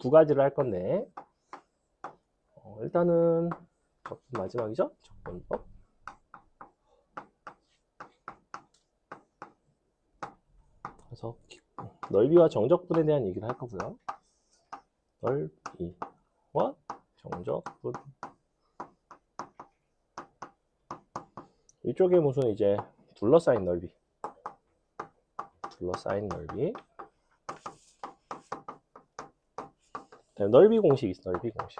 두 가지를 할 건데 일단은 적분 마지막이죠? 적분법. 그래서 넓이와 정적분에 대한 얘기를 할 거고요. 넓이와 정적분. 이쪽에 무슨 이제 둘러싸인 넓이. 둘러싸인 넓이. 넓이 공식 있어, 넓이 공식.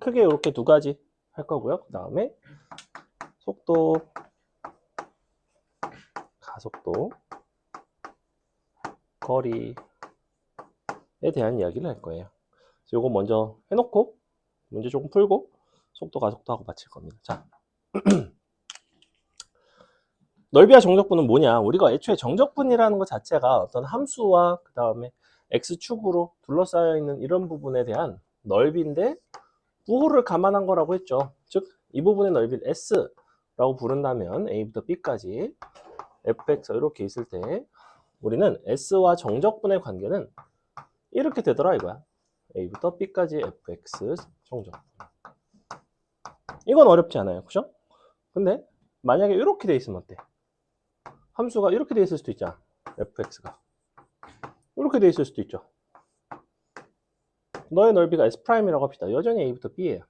크게 이렇게 두 가지 할 거고요. 그 다음에 속도, 가속도, 거리에 대한 이야기를 할 거예요. 요거 먼저 해놓고 문제 조금 풀고 속도, 가속도 하고 마칠 겁니다. 자, 넓이와 정적분은 뭐냐? 우리가 애초에 정적분이라는 것 자체가 어떤 함수와 그 다음에 x축으로 둘러싸여 있는 이런 부분에 대한 넓이인데 부호를 감안한 거라고 했죠. 즉, 이 부분의 넓이를 s라고 부른다면 a부터 b까지 fx 이렇게 있을 때 우리는 s와 정적분의 관계는 이렇게 되더라 이거야. a부터 b까지 fx 정적분. 이건 어렵지 않아요. 그죠? 근데 만약에 이렇게 돼 있으면 어때? 함수가 이렇게 돼 있을 수도 있잖아. fx가 이렇게 돼 있을 수도 있죠. 너의 넓이가 S'이라고 합시다. 여전히 A부터 B예요.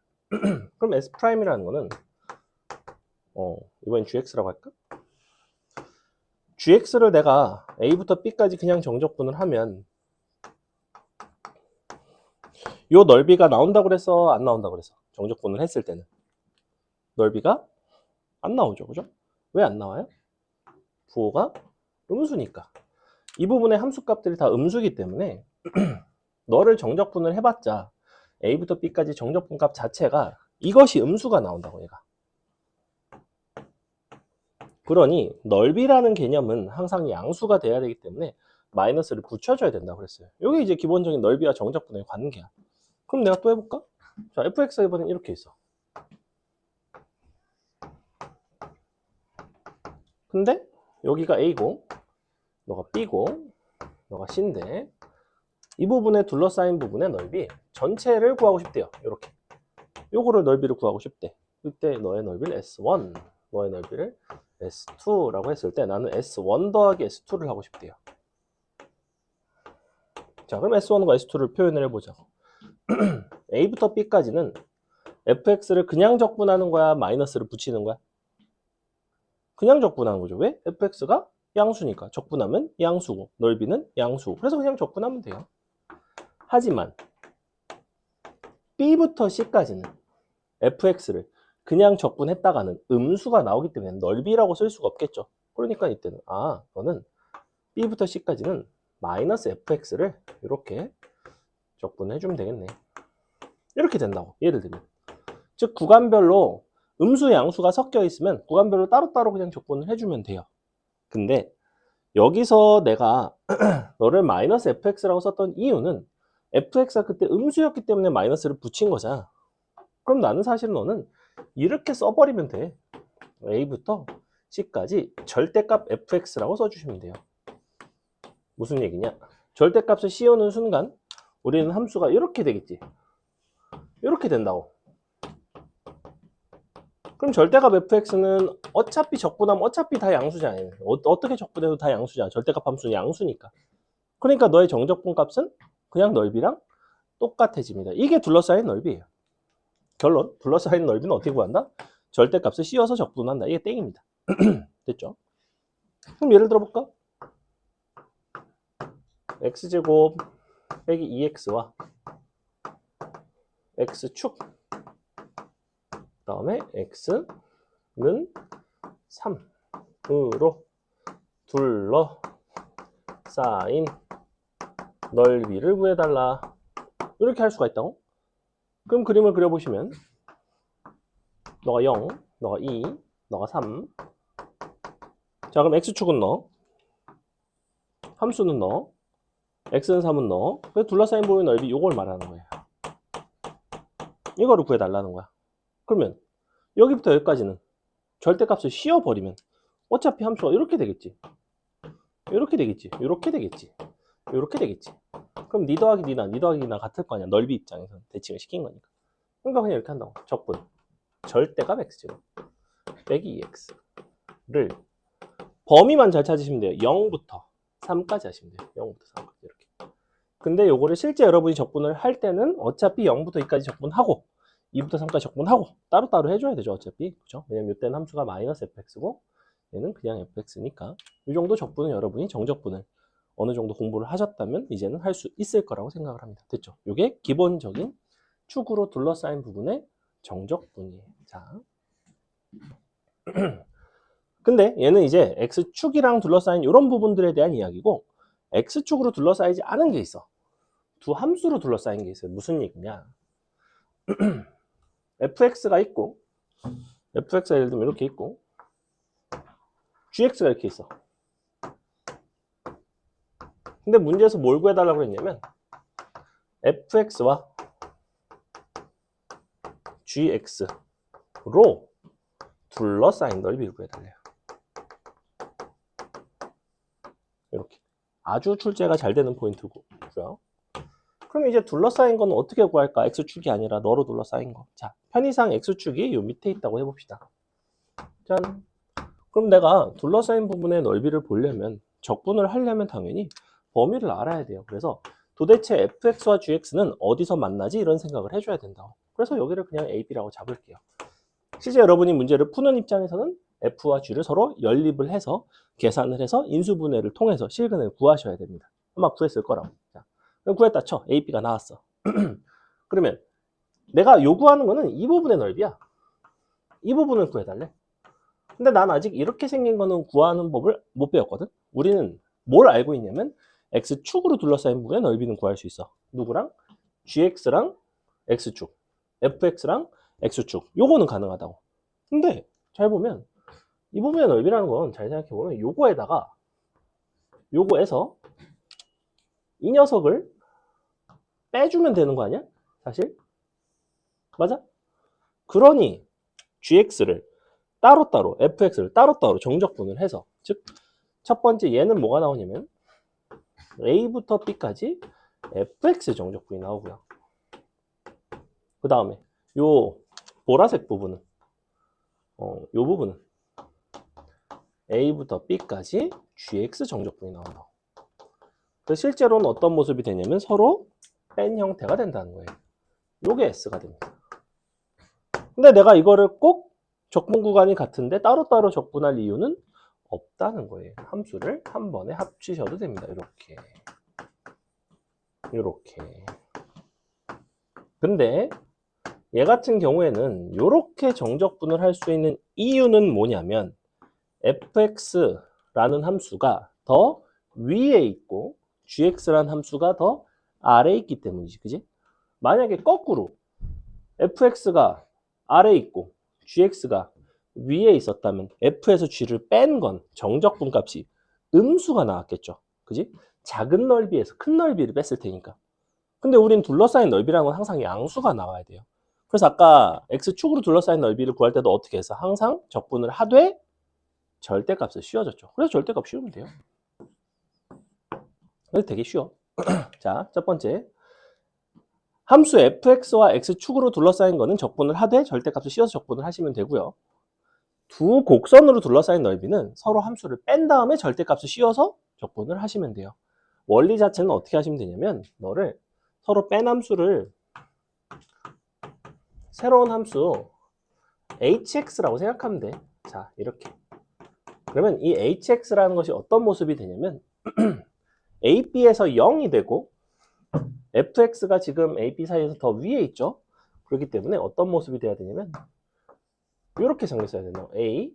그럼 S'이라는 거는 이번엔 GX라고 할까? GX를 내가 A부터 B까지 그냥 정적분을 하면 요 넓이가 나온다고 그랬어? 안 나온다고 그랬어? 정적분을 했을 때는 넓이가 안 나오죠. 그죠? 왜 안 나와요? 부호가 음수니까. 이 부분의 함수값들이 다 음수이기 때문에 너를 정적분을 해봤자 A부터 B까지 정적분 값 자체가 이것이 음수가 나온다고 얘가. 그러니 넓이라는 개념은 항상 양수가 돼야 되기 때문에 마이너스를 붙여줘야 된다고 그랬어요. 이게 이제 기본적인 넓이와 정적분의 관계야. 그럼 내가 또 해볼까? 자, fx가 이번엔 이렇게 있어. 근데 여기가 a고 너가 b고 너가 c인데 이 부분에 둘러싸인 부분의 넓이 전체를 구하고 싶대요. 이렇게 요거를 넓이를 구하고 싶대. 이때 너의 넓이를 S1, 너의 넓이를 S2라고 했을 때 나는 S1 더하기 S2를 하고 싶대요. 자, 그럼 S1과 S2를 표현을 해보자. A부터 B까지는 fx를 그냥 적분하는 거야? 마이너스를 붙이는 거야? 그냥 적분하는 거죠. 왜? fx가 양수니까. 적분하면 양수고 넓이는 양수고. 그래서 그냥 적분하면 돼요. 하지만 B부터 C까지는 fx를 그냥 적분했다가는 음수가 나오기 때문에 넓이라고 쓸 수가 없겠죠. 그러니까 이때는 너는 B부터 C까지는 마이너스 fx를 이렇게 적분해주면 되겠네. 이렇게 된다고. 예를 들면 즉 구간별로 음수 양수가 섞여 있으면 구간별로 따로따로 그냥 적분을 해주면 돼요. 근데 여기서 내가 너를 마이너스 fx라고 썼던 이유는 fx가 그때 음수였기 때문에 마이너스를 붙인 거잖아. 그럼 나는 사실 너는 이렇게 써버리면 돼. a부터 c까지 절대값 fx라고 써주시면 돼요. 무슨 얘기냐? 절대값을 씌우는 순간 우리는 함수가 이렇게 되겠지. 이렇게 된다고. 그럼 절대값 fx는 어차피 적분하면 어차피 다 양수잖아요. 어떻게 적분해도 다 양수잖아. 절대값 함수는 양수니까. 그러니까 너의 정적분 값은 그냥 넓이랑 똑같아집니다. 이게 둘러싸인 넓이에요. 결론, 둘러싸인 넓이는 어떻게 구한다? 절대값을 씌워서 적분한다. 이게 땡입니다. 됐죠? 그럼 예를 들어볼까? x제곱 빼기 2x와 x축 그 다음에 x는 3으로 둘러싸인 넓이를 구해달라. 이렇게 할 수가 있다고? 그럼 그림을 그려보시면 너가 0, 너가 2, 너가 3. 자, 그럼 x축은 너, 함수는 너, x는 3은 너. 그래서 둘러싸인 부분의 넓이 이걸 말하는 거예요. 이거를 구해달라는 거야. 그러면 여기부터 여기까지는 절대값을 씌워버리면 어차피 함수가 이렇게 되겠지. 이렇게 되겠지. 이렇게 되겠지. 이렇게 되겠지. 그럼 니 더하기 니나, 니 더하기 니나 같을 거 아니야. 넓이 입장에서는 대칭을 시킨 거니까. 그러니까 그냥 이렇게 한다고. 적분. 절대값 x제곱 빼기 2x를 범위만 잘 찾으시면 돼요. 0부터 3까지 하시면 돼요. 0부터 3까지 이렇게. 근데 요거를 실제 여러분이 적분을 할 때는 어차피 0부터 2까지 적분하고 2부터 3까지 적분하고 따로따로 해줘야 되죠. 어차피. 그죠? 왜냐면 이때는 함수가 마이너스 fx고 얘는 그냥 fx니까 이 정도 적분은 여러분이 정적분을 어느 정도 공부를 하셨다면 이제는 할 수 있을 거라고 생각을 합니다. 됐죠? 이게 기본적인 축으로 둘러싸인 부분의 정적분이에요. 자. 근데 얘는 이제 x축이랑 둘러싸인 이런 부분들에 대한 이야기고 x축으로 둘러싸이지 않은 게 있어. 두 함수로 둘러싸인 게 있어요. 무슨 얘기냐? fx가 있고 fx가 예를 들면 이렇게 있고 gx가 이렇게 있어. 근데 문제에서 뭘 구해달라고 했냐면 fx와 gx로 둘러싸인 넓이를 구해달래요. 이렇게 아주 출제가 잘 되는 포인트고요. 그럼 이제 둘러싸인 건 어떻게 구할까? x축이 아니라 너로 둘러싸인 거. 자, 편의상 x축이 요 밑에 있다고 해봅시다. 짠. 그럼 내가 둘러싸인 부분의 넓이를 보려면 적분을 하려면 당연히 범위를 알아야 돼요. 그래서 도대체 fx와 gx는 어디서 만나지? 이런 생각을 해줘야 된다고. 그래서 여기를 그냥 a, b라고 잡을게요. 실제 여러분이 문제를 푸는 입장에서는 f와 g를 서로 연립을 해서 계산을 해서 인수분해를 통해서 실근을 구하셔야 됩니다. 아마 구했을 거라고. 자, 그럼 구했다 쳐. a, b가 나왔어. 그러면 내가 요구하는 거는 이 부분의 넓이야. 이 부분을 구해달래. 근데 난 아직 이렇게 생긴 거는 구하는 법을 못 배웠거든. 우리는 뭘 알고 있냐면 x축으로 둘러싸인 부분의 넓이는 구할 수 있어. 누구랑? gx랑 x축, fx랑 x축. 요거는 가능하다고. 근데 잘 보면 이 부분의 넓이라는 건 잘 생각해 보면 요거에다가 요거에서 이 녀석을 빼주면 되는 거 아니야? 사실? 맞아? 그러니 gx를 따로따로 fx를 따로따로 정적분을 해서 즉 첫 번째 얘는 뭐가 나오냐면 a부터 b까지 fx 정적분이 나오고요. 그 다음에 요 보라색 부분은 요 부분은 a부터 b까지 gx 정적분이 나온다. 그래서 실제로는 어떤 모습이 되냐면 서로 뺀 형태가 된다는 거예요. 요게 s가 됩니다. 근데 내가 이거를 꼭 적분 구간이 같은데 따로따로 적분할 이유는 없다는 거예요. 함수를 한 번에 합치셔도 됩니다. 이렇게. 이렇게. 근데 얘 같은 경우에는 이렇게 정적분을 할 수 있는 이유는 뭐냐면 fx라는 함수가 더 위에 있고 gx라는 함수가 더 아래에 있기 때문이지. 그지? 만약에 거꾸로 fx가 아래에 있고 gx가 위에 있었다면 f에서 g를 뺀 건 정적분 값이 음수가 나왔겠죠. 그지? 작은 넓이에서 큰 넓이를 뺐을 테니까. 근데 우린 둘러싸인 넓이라는 건 항상 양수가 나와야 돼요. 그래서 아까 x축으로 둘러싸인 넓이를 구할 때도 어떻게 해서 항상 적분을 하되 절대값을 씌워줬죠. 그래서 절대값 씌우면 돼요. 그래서 되게 쉬워. 자, 첫 번째. 함수 fx와 x축으로 둘러싸인 거는 적분을 하되 절대값을 씌워서 적분을 하시면 되고요. 두 곡선으로 둘러싸인 넓이는 서로 함수를 뺀 다음에 절대값을 씌워서 적분을 하시면 돼요. 원리 자체는 어떻게 하시면 되냐면 너를 서로 뺀 함수를 새로운 함수 hx라고 생각하면 돼. 자, 이렇게. 그러면 이 hx라는 것이 어떤 모습이 되냐면 ab에서 0이 되고 fx가 지금 ab 사이에서 더 위에 있죠. 그렇기 때문에 어떤 모습이 돼야 되냐면 이렇게 정리해야 되나? a,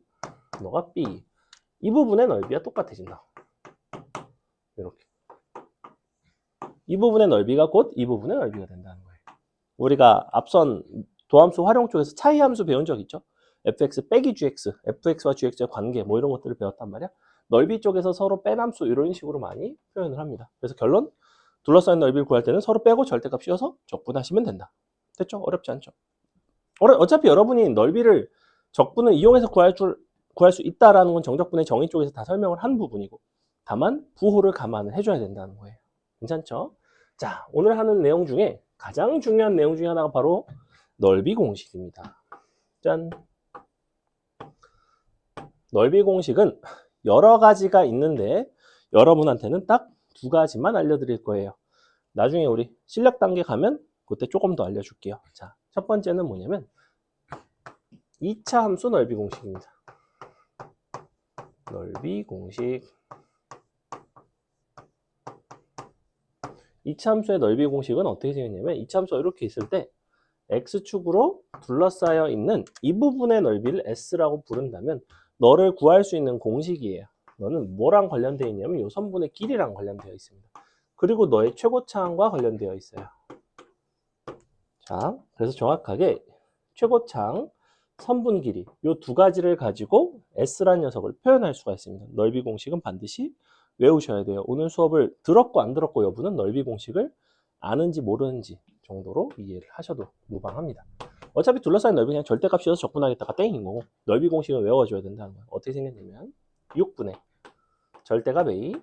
너가 b. 이 부분의 넓이가 똑같아진다. 이렇게. 이 부분의 넓이가 곧 이 부분의 넓이가 된다는 거예요. 우리가 앞선 도함수 활용 쪽에서 차이 함수 배운 적 있죠? fx 빼기 gx, fx와 gx의 관계 뭐 이런 것들을 배웠단 말이야. 넓이 쪽에서 서로 뺀 함수 이런 식으로 많이 표현을 합니다. 그래서 결론, 둘러싸인 넓이를 구할 때는 서로 빼고 절대값 씌워서 적분하시면 된다. 됐죠? 어렵지 않죠? 어차피 여러분이 넓이를 적분을 이용해서 구할 수 있다라는 건 정적분의 정의 쪽에서 다 설명을 한 부분이고 다만 부호를 감안을 해줘야 된다는 거예요. 괜찮죠? 자, 오늘 하는 내용 중에 가장 중요한 내용 중에 하나가 바로 넓이 공식입니다. 짠! 넓이 공식은 여러 가지가 있는데 여러분한테는 딱 두 가지만 알려드릴 거예요. 나중에 우리 실력 단계 가면 그때 조금 더 알려줄게요. 자, 첫 번째는 뭐냐면 2차 함수 넓이 공식입니다. 넓이 공식. 2차 함수의 넓이 공식은 어떻게 생겼냐면 2차 함수가 이렇게 있을 때 x축으로 둘러싸여 있는 이 부분의 넓이를 s라고 부른다면 너를 구할 수 있는 공식이에요. 너는 뭐랑 관련되어 있냐면 이 선분의 길이랑 관련되어 있습니다. 그리고 너의 최고차항과 관련되어 있어요. 자, 그래서 정확하게 최고차항, 선분 길이 이 두 가지를 가지고 S라는 녀석을 표현할 수가 있습니다. 넓이 공식은 반드시 외우셔야 돼요. 오늘 수업을 들었고 안 들었고 여부는 넓이 공식을 아는지 모르는지 정도로 이해를 하셔도 무방합니다. 어차피 둘러싸인 넓이 그냥 절대값이어서 적분하겠다가 땡인 거고 넓이 공식을 외워줘야 된다는 거예요. 어떻게 생겼냐면 6분의 절대값 A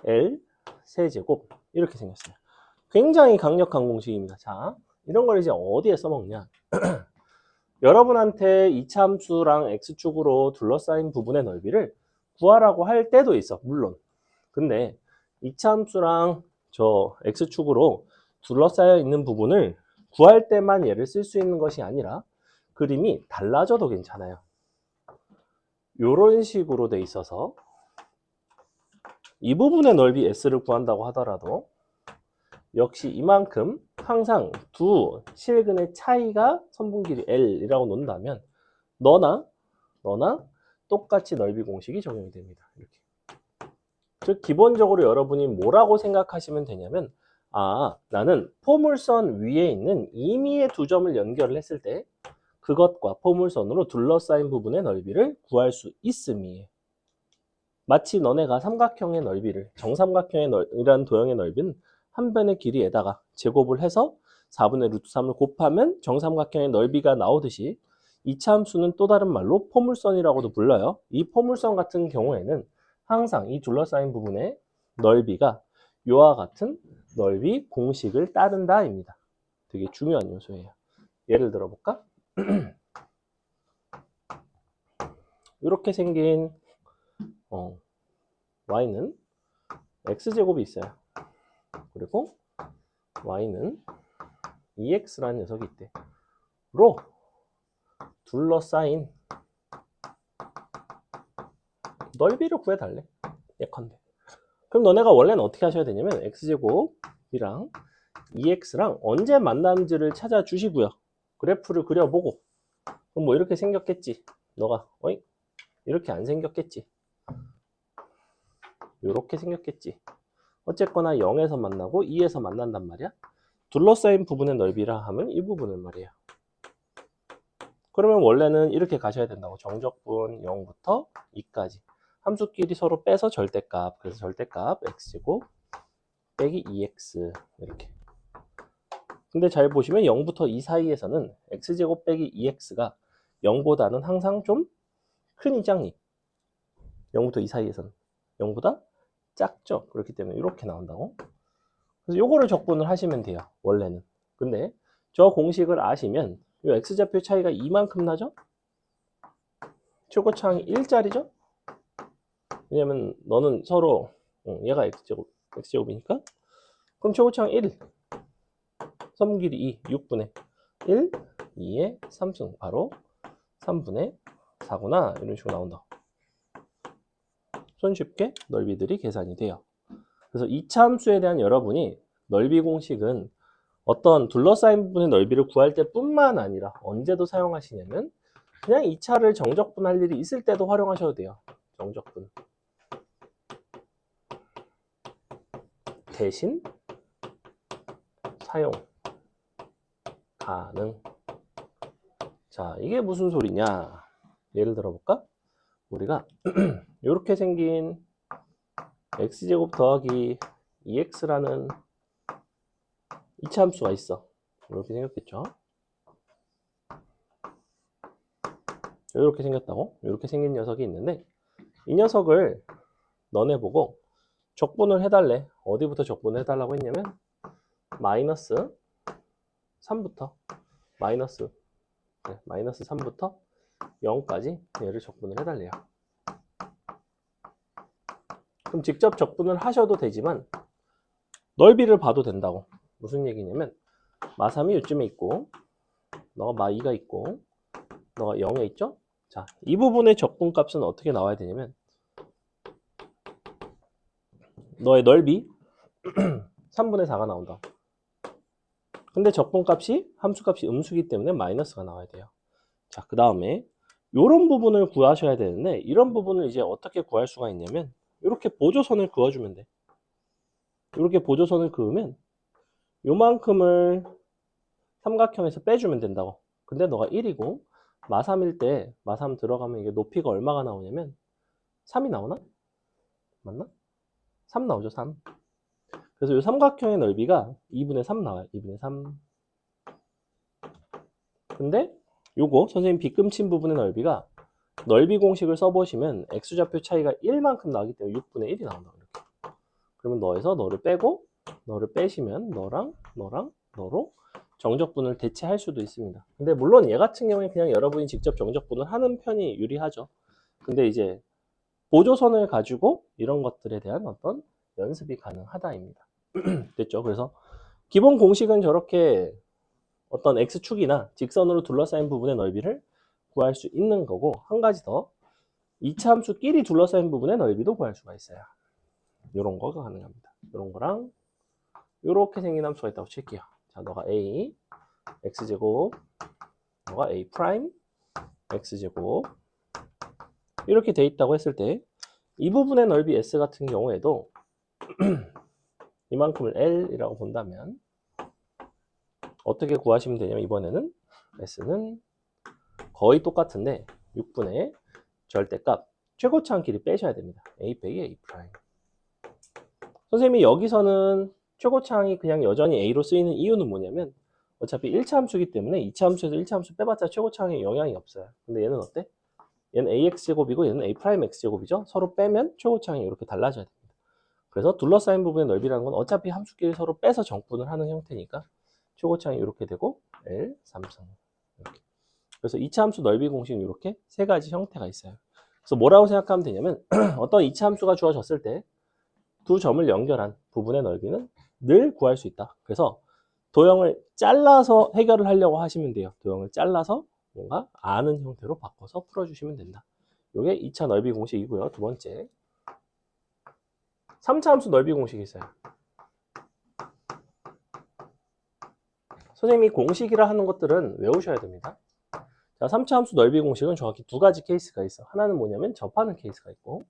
L 세제곱 이렇게 생겼어요. 굉장히 강력한 공식입니다. 자, 이런 걸 이제 어디에 써먹냐? 여러분한테 이차함수랑 x축으로 둘러싸인 부분의 넓이를 구하라고 할 때도 있어, 물론. 근데 이차함수랑 저 x축으로 둘러싸여 있는 부분을 구할 때만 얘를 쓸 수 있는 것이 아니라 그림이 달라져도 괜찮아요. 이런 식으로 돼 있어서 이 부분의 넓이 s를 구한다고 하더라도 역시 이만큼 항상 두 실근의 차이가 선분 길이 L이라고 놓는다면 너나 똑같이 넓이 공식이 적용이 됩니다. 이렇게. 즉 기본적으로 여러분이 뭐라고 생각하시면 되냐면 나는 포물선 위에 있는 임의의 두 점을 연결을 했을 때 그것과 포물선으로 둘러싸인 부분의 넓이를 구할 수 있음이에요. 마치 너네가 삼각형의 넓이를 정삼각형이라는 도형의 넓이는 한 변의 길이에다가 제곱을 해서 4분의 루트 3을 곱하면 정삼각형의 넓이가 나오듯이 이차 함수는 또 다른 말로 포물선이라고도 불러요. 이 포물선 같은 경우에는 항상 이 둘러싸인 부분의 넓이가 이와 같은 넓이 공식을 따른다입니다. 되게 중요한 요소예요. 예를 들어 볼까? 이렇게 생긴 y는 x제곱이 있어요. 그리고 y는 2x라는 녀석이 있대. 로 둘러싸인 넓이를 구해달래. 예컨대. 그럼 너네가 원래는 어떻게 하셔야 되냐면 x제곱이랑 2x랑 언제 만나는지를 찾아주시고요. 그래프를 그려보고 그럼 뭐 이렇게 생겼겠지. 너가 이렇게 안 생겼겠지. 이렇게 생겼겠지. 어쨌거나 0에서 만나고 2에서 만난단 말이야. 둘러싸인 부분의 넓이라 하면 이 부분을 말이에요. 그러면 원래는 이렇게 가셔야 된다고. 정적분 0부터 2까지. 함수끼리 서로 빼서 절대값. 그래서 절대값 x제곱 빼기 2x 이렇게. 근데 잘 보시면 0부터 2 사이에서는 x제곱 빼기 2x가 0보다는 항상 좀 크니 작니? 0부터 2 사이에서는 0보다 작죠. 그렇기 때문에 이렇게 나온다고. 그래서 요거를 적분을 하시면 돼요. 원래는. 근데 저 공식을 아시면 이 x좌표 차이가 이만큼 나죠? 최고차항이 1짜리죠? 왜냐면 너는 서로 얘가 x제곱이니까 그럼 최고차항 1 선분 길이 2 6분의 1 2의 3승 바로 3분의 4구나 이런 식으로 나온다. 손쉽게 넓이들이 계산이 돼요. 그래서 이차 함수에 대한 여러분이 넓이 공식은 어떤 둘러싸인 부분의 넓이를 구할 때뿐만 아니라 언제도 사용하시냐면 그냥 2차를 정적분 할 일이 있을 때도 활용하셔도 돼요. 정적분. 대신 사용 가능. 자, 이게 무슨 소리냐? 예를 들어 볼까? 우리가 이렇게 생긴 x제곱 더하기 2x라는 2차 함수가 있어. 이렇게 생겼겠죠? 이렇게 생겼다고? 이렇게 생긴 녀석이 있는데 이 녀석을 너네 보고 적분을 해달래. 어디부터 적분을 해달라고 했냐면 마이너스 3부터 마이너스 3부터 0까지 얘를 적분을 해달래요. 그럼 직접 적분을 하셔도 되지만 넓이를 봐도 된다고. 무슨 얘기냐면 마3이 이쯤에 있고 너가 마2가 있고 너가 0에 있죠? 자, 이 부분의 적분값은 어떻게 나와야 되냐면 너의 넓이 3분의 4가 나온다. 근데 적분값이 함수값이 음수기 때문에 마이너스가 나와야 돼요. 자, 그 다음에 이런 부분을 구하셔야 되는데 이런 부분을 이제 어떻게 구할 수가 있냐면 이렇게 보조선을 그어주면 돼. 이렇게 보조선을 그으면 요만큼을 삼각형에서 빼주면 된다고. 근데 너가 1이고 마3일 때 마3 들어가면 이게 높이가 얼마가 나오냐면 3이 나오나? 맞나? 3 나오죠, 3. 그래서 이 삼각형의 넓이가 2분의 3 나와요. 2분의 3. 근데 요거 선생님 빗금친 부분의 넓이가 넓이 공식을 써보시면 x좌표 차이가 1만큼 나기 때문에 6분의 1이 나온다. 이렇게. 그러면 너에서 너를 빼고 너를 빼시면 너랑 너로 정적분을 대체할 수도 있습니다. 근데 물론 얘 같은 경우에 그냥 여러분이 직접 정적분을 하는 편이 유리하죠. 근데 이제 보조선을 가지고 이런 것들에 대한 어떤 연습이 가능하다입니다. 됐죠? 그래서 기본 공식은 저렇게 어떤 x축이나 직선으로 둘러싸인 부분의 넓이를 구할 수 있는 거고, 한 가지 더 이차 함수끼리 둘러싸인 부분의 넓이도 구할 수가 있어요. 이런 거가 가능합니다. 이런 거랑 이렇게 생긴 함수가 있다고 칠게요. 자, 너가 a x제곱, 너가 a 프라임 x제곱 이렇게 돼 있다고 했을 때 이 부분의 넓이 s 같은 경우에도 이만큼을 L이라고 본다면 어떻게 구하시면 되냐면 이번에는 S는 거의 똑같은데 6분의 절대값 최고차항끼리 빼셔야 됩니다. A 빼기 A 프라임. 선생님이 여기서는 최고차항이 그냥 여전히 A로 쓰이는 이유는 뭐냐면 어차피 1차 함수이기 때문에 2차 함수에서 1차 함수 빼봤자 최고차항에 영향이 없어요. 근데 얘는 어때? 얘는 AX제곱이고 얘는 A 프라임 X제곱이죠. 서로 빼면 최고차항이 이렇게 달라져야 됩니다. 그래서 둘러싸인 부분의 넓이라는 건 어차피 함수끼리 서로 빼서 정분을 하는 형태니까 최고차항이 이렇게 되고 L, 3승 이렇게. 그래서 2차 함수 넓이 공식은 이렇게 세 가지 형태가 있어요. 그래서 뭐라고 생각하면 되냐면 어떤 2차 함수가 주어졌을 때 두 점을 연결한 부분의 넓이는 늘 구할 수 있다. 그래서 도형을 잘라서 해결을 하려고 하시면 돼요. 도형을 잘라서 뭔가 아는 형태로 바꿔서 풀어주시면 된다. 이게 2차 넓이 공식이고요. 두 번째 3차 함수 넓이 공식이 있어요. 선생님이 공식이라 하는 것들은 외우셔야 됩니다. 자, 3차 함수 넓이 공식은 정확히 두 가지 케이스가 있어. 하나는 뭐냐면 접하는 케이스가 있고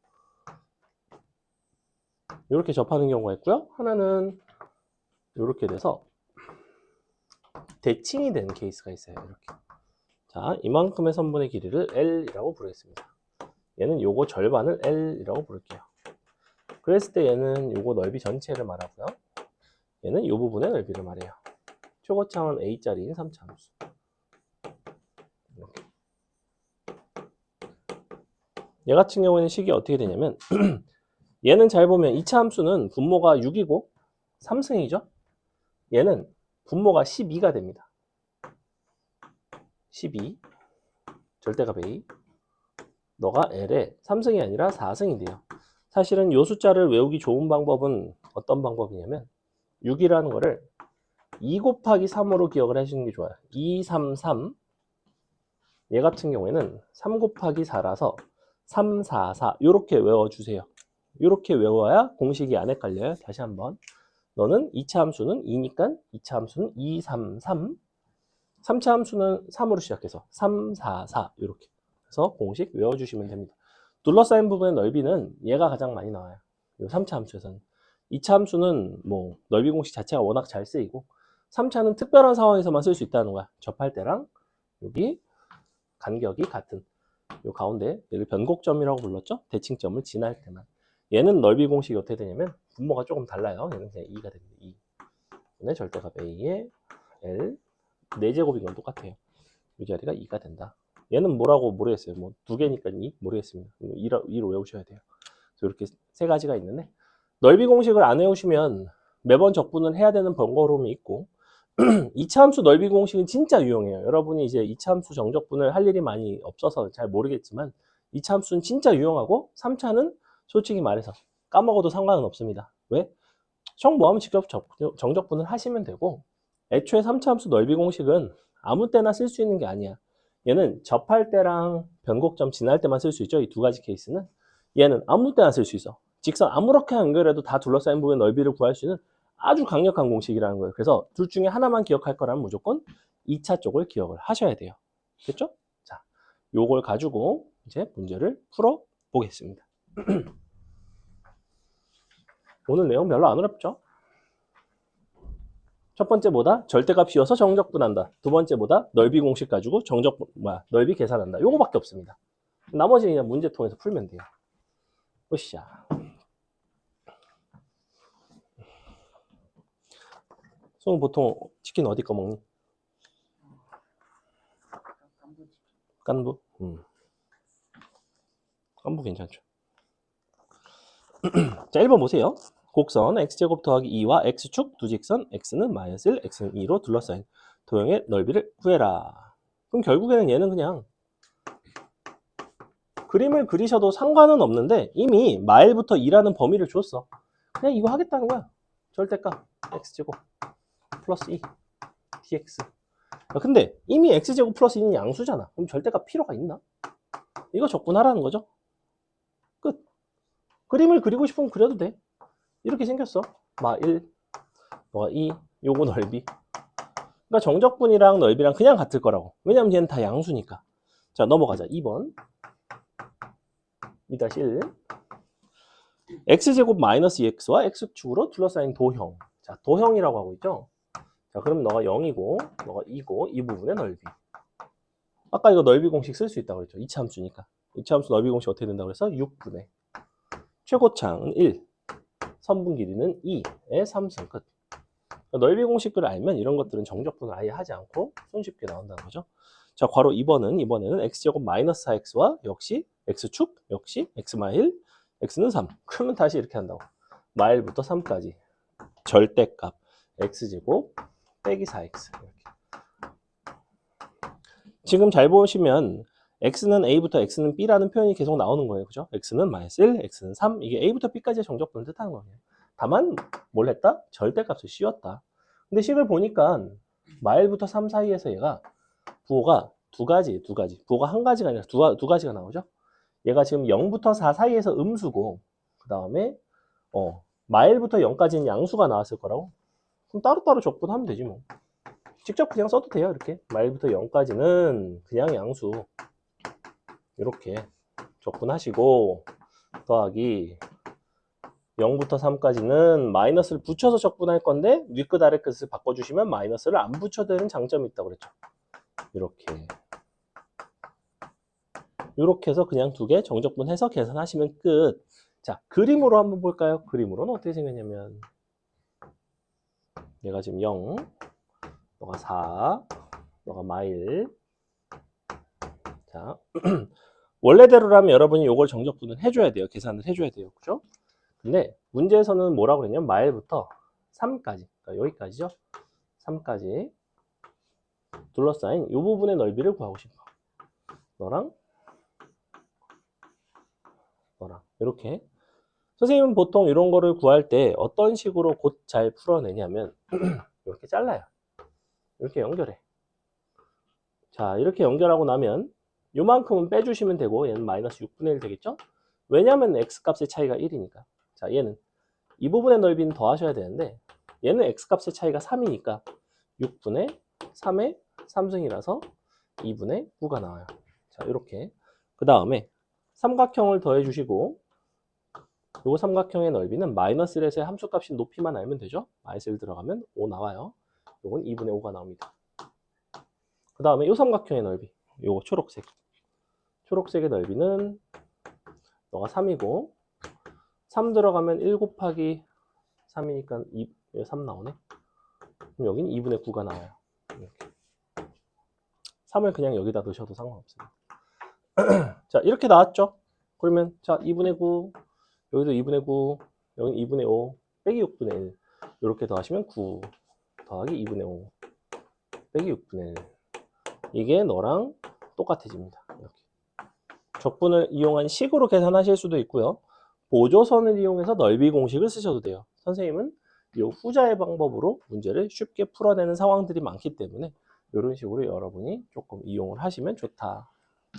이렇게 접하는 경우가 있고요. 하나는 이렇게 돼서 대칭이 되는 케이스가 있어요. 이렇게. 자, 이만큼의 선분의 길이를 L이라고 부르겠습니다. 얘는 요거 절반을 L이라고 부를게요. 그랬을 때 얘는 요거 넓이 전체를 말하고요. 얘는 요 부분의 넓이를 말해요. 최고차항은 A짜리인 3차 함수. 이렇게. 얘 같은 경우에는 식이 어떻게 되냐면 얘는 잘 보면 2차 함수는 분모가 6이고 3승이죠. 얘는 분모가 12가 됩니다. 12 절대값 A 너가 L에 3승이 아니라 4승이 돼요. 사실은 이 숫자를 외우기 좋은 방법은 어떤 방법이냐면 6이라는 거를 2 곱하기 3으로 기억을 하시는 게 좋아요. 2, 3, 3 얘 같은 경우에는 3 곱하기 4라서 3, 4, 4 이렇게 외워주세요. 이렇게 외워야 공식이 안 헷갈려요. 다시 한번 너는 2차 함수는 2니까 2차 함수는 2, 3, 3 3차 함수는 3으로 시작해서 3, 4, 4 이렇게 그래서 공식 외워주시면 됩니다. 둘러싸인 부분의 넓이는 얘가 가장 많이 나와요. 이 3차 함수에서는 2차 함수는 뭐 넓이 공식 자체가 워낙 잘 쓰이고 3차는 특별한 상황에서만 쓸 수 있다는 거야. 접할 때랑 여기 간격이 같은 요 가운데 얘를 변곡점이라고 불렀죠. 대칭점을 지날 때만. 얘는 넓이 공식이 어떻게 되냐면 분모가 조금 달라요. 얘는 그냥 2가 됩니다. 2. 분의 절대값 A에 L 4제곱인 건 똑같아요. 이 자리가 2가 된다. 얘는 뭐라고 모르겠어요. 뭐 두 개니까 2 모르겠습니다. 2로 외우셔야 돼요. 이렇게 세 가지가 있는데 넓이 공식을 안 외우시면 매번 적분을 해야 되는 번거로움이 있고 이차함수 넓이 공식은 진짜 유용해요. 여러분이 이제 이차함수 정적분을 할 일이 많이 없어서 잘 모르겠지만 이차함수는 진짜 유용하고 3차는 솔직히 말해서 까먹어도 상관은 없습니다. 왜? 정 뭐하면 직접 정적분을 하시면 되고 애초에 3차 함수 넓이 공식은 아무 때나 쓸 수 있는 게 아니야. 얘는 접할 때랑 변곡점 지날 때만 쓸 수 있죠. 이 두 가지 케이스는. 얘는 아무 때나 쓸 수 있어. 직선 아무렇게 연결해도 다 둘러싸인 부분의 넓이를 구할 수 있는 아주 강력한 공식이라는 거예요. 그래서 둘 중에 하나만 기억할 거라면 무조건 2차 쪽을 기억을 하셔야 돼요. 됐죠? 자, 요걸 가지고 이제 문제를 풀어 보겠습니다. 오늘 내용 별로 안 어렵죠? 첫 번째보다 절대값 씌워서 정적분한다. 두 번째보다 넓이 공식 가지고 넓이 계산한다. 요거밖에 없습니다. 나머지 그냥 문제통에서 풀면 돼요. 으쌰. 송 보통 치킨 어디 거 먹니? 깐부? 깐부 괜찮죠. 자, 1번 보세요. 곡선 x제곱 더하기 2와 x축 두 직선 x는 마이너스 1, x는 2로 둘러싸인 도형의 넓이를 구해라. 그럼 결국에는 얘는 그냥 그림을 그리셔도 상관은 없는데 이미 마일부터 2라는 범위를 줬어. 그냥 이거 하겠다는 거야. 절대값 x제곱 플러스 2 dx. 근데 이미 x제곱 플러스 2는 양수잖아. 그럼 절대값 필요가 있나? 이거 적분하라는 거죠. 끝. 그림을 그리고 싶으면 그려도 돼. 이렇게 생겼어. 마 1, 마 2, 요거 넓이. 그러니까 정적분이랑 넓이랑 그냥 같을 거라고. 왜냐면 얘는 다 양수니까. 자, 넘어가자. 2번. 2-1. x제곱 마이너스 2x와 x축으로 둘러싸인 도형. 자, 도형이라고 하고 있죠. 자, 그럼 너가 0이고, 너가 2고, 이 부분의 넓이. 아까 이거 넓이 공식 쓸 수 있다고 그랬죠. 이차함수니까. 이차함수 넓이 공식 어떻게 된다고 그래서 6분의 최고창은 1, 선분 길이는 2의 3승 끝. 그러니까 넓이 공식을 알면 이런 것들은 정적분을 아예 하지 않고 손쉽게 나온다는 거죠. 자, 괄호 2번에는 x제곱 마이너스 4x와 역시 x축, 역시 x-1, x는 3. 그러면 다시 이렇게 한다고. 마일부터 3까지 절대값 x제곱 빼기 4x. 이렇게. 지금 잘 보시면 x는 a부터 x는 b라는 표현이 계속 나오는 거예요. 그죠? x는 마이너스 1, x는 3. 이게 a부터 b까지의 정적분을 뜻하는 거예요. 다만 뭘 했다? 절대값을 씌웠다. 근데 식을 보니까 마일부터 3 사이에서 얘가 부호가 두 가지. 부호가 한 가지가 아니라 두 가지가 나오죠. 얘가 지금 0부터 4 사이에서 음수고 그 다음에 마일부터 0까지는 양수가 나왔을 거라고. 그럼 따로따로 적분하면 되지 뭐. 직접 그냥 써도 돼요. 이렇게 마일부터 0까지는 그냥 양수 이렇게 적분하시고 더하기 0부터 3까지는 마이너스를 붙여서 적분할 건데 윗끝 아래끝을 바꿔주시면 마이너스를 안 붙여도 되는 장점이 있다고 그랬죠. 이렇게 해서 그냥 두 개 정적분해서 계산하시면 끝. 자, 그림으로 한번 볼까요? 그림으로는 어떻게 생겼냐면 얘가 지금 0, 너가 4, 너가 마일. 자, 원래대로라면 여러분이 이걸 정적분을 해줘야 돼요. 계산을 해줘야 돼요. 그죠? 근데 문제에서는 뭐라고 그랬냐면 마일부터 3까지, 그러니까 여기까지죠. 3까지 둘러싸인 이 부분의 넓이를 구하고 싶어. 너랑 이렇게. 선생님은 보통 이런 거를 구할 때 어떤 식으로 곧 잘 풀어내냐면 이렇게 잘라요. 이렇게 연결해. 자, 이렇게 연결하고 나면 요만큼은 빼주시면 되고 얘는 마이너스 6분의 1 되겠죠? 왜냐면 x값의 차이가 1이니까. 자, 얘는 이 부분의 넓이는 더하셔야 되는데 얘는 x값의 차이가 3이니까 6분의 3의 3승이라서 2분의 9가 나와요. 자, 이렇게. 그 다음에 삼각형을 더해주시고 요 삼각형의 넓이는 마이너스 1에서의 함수값인 높이만 알면 되죠? 마이너스 1 들어가면 5 나와요. 요건 2분의 5가 나옵니다. 그 다음에 요 삼각형의 넓이, 요거 초록색. 초록색의 넓이는 너가 3이고 3 들어가면 1 곱하기 3이니까 3 나오네. 그럼 여긴 2분의 9가 나와요. 이렇게. 3을 그냥 여기다 넣으셔도 상관없습니다. 자, 이렇게 나왔죠? 그러면 자, 2분의 9 여기도 2분의 9, 여기는 2분의 5, 빼기 6분의 1. 이렇게 더하시면 9 더하기 2분의 5, 빼기 6분의 1. 이게 너랑 똑같아집니다. 이렇게. 적분을 이용한 식으로 계산하실 수도 있고요. 보조선을 이용해서 넓이 공식을 쓰셔도 돼요. 선생님은 이 후자의 방법으로 문제를 쉽게 풀어내는 상황들이 많기 때문에 이런 식으로 여러분이 조금 이용을 하시면 좋다.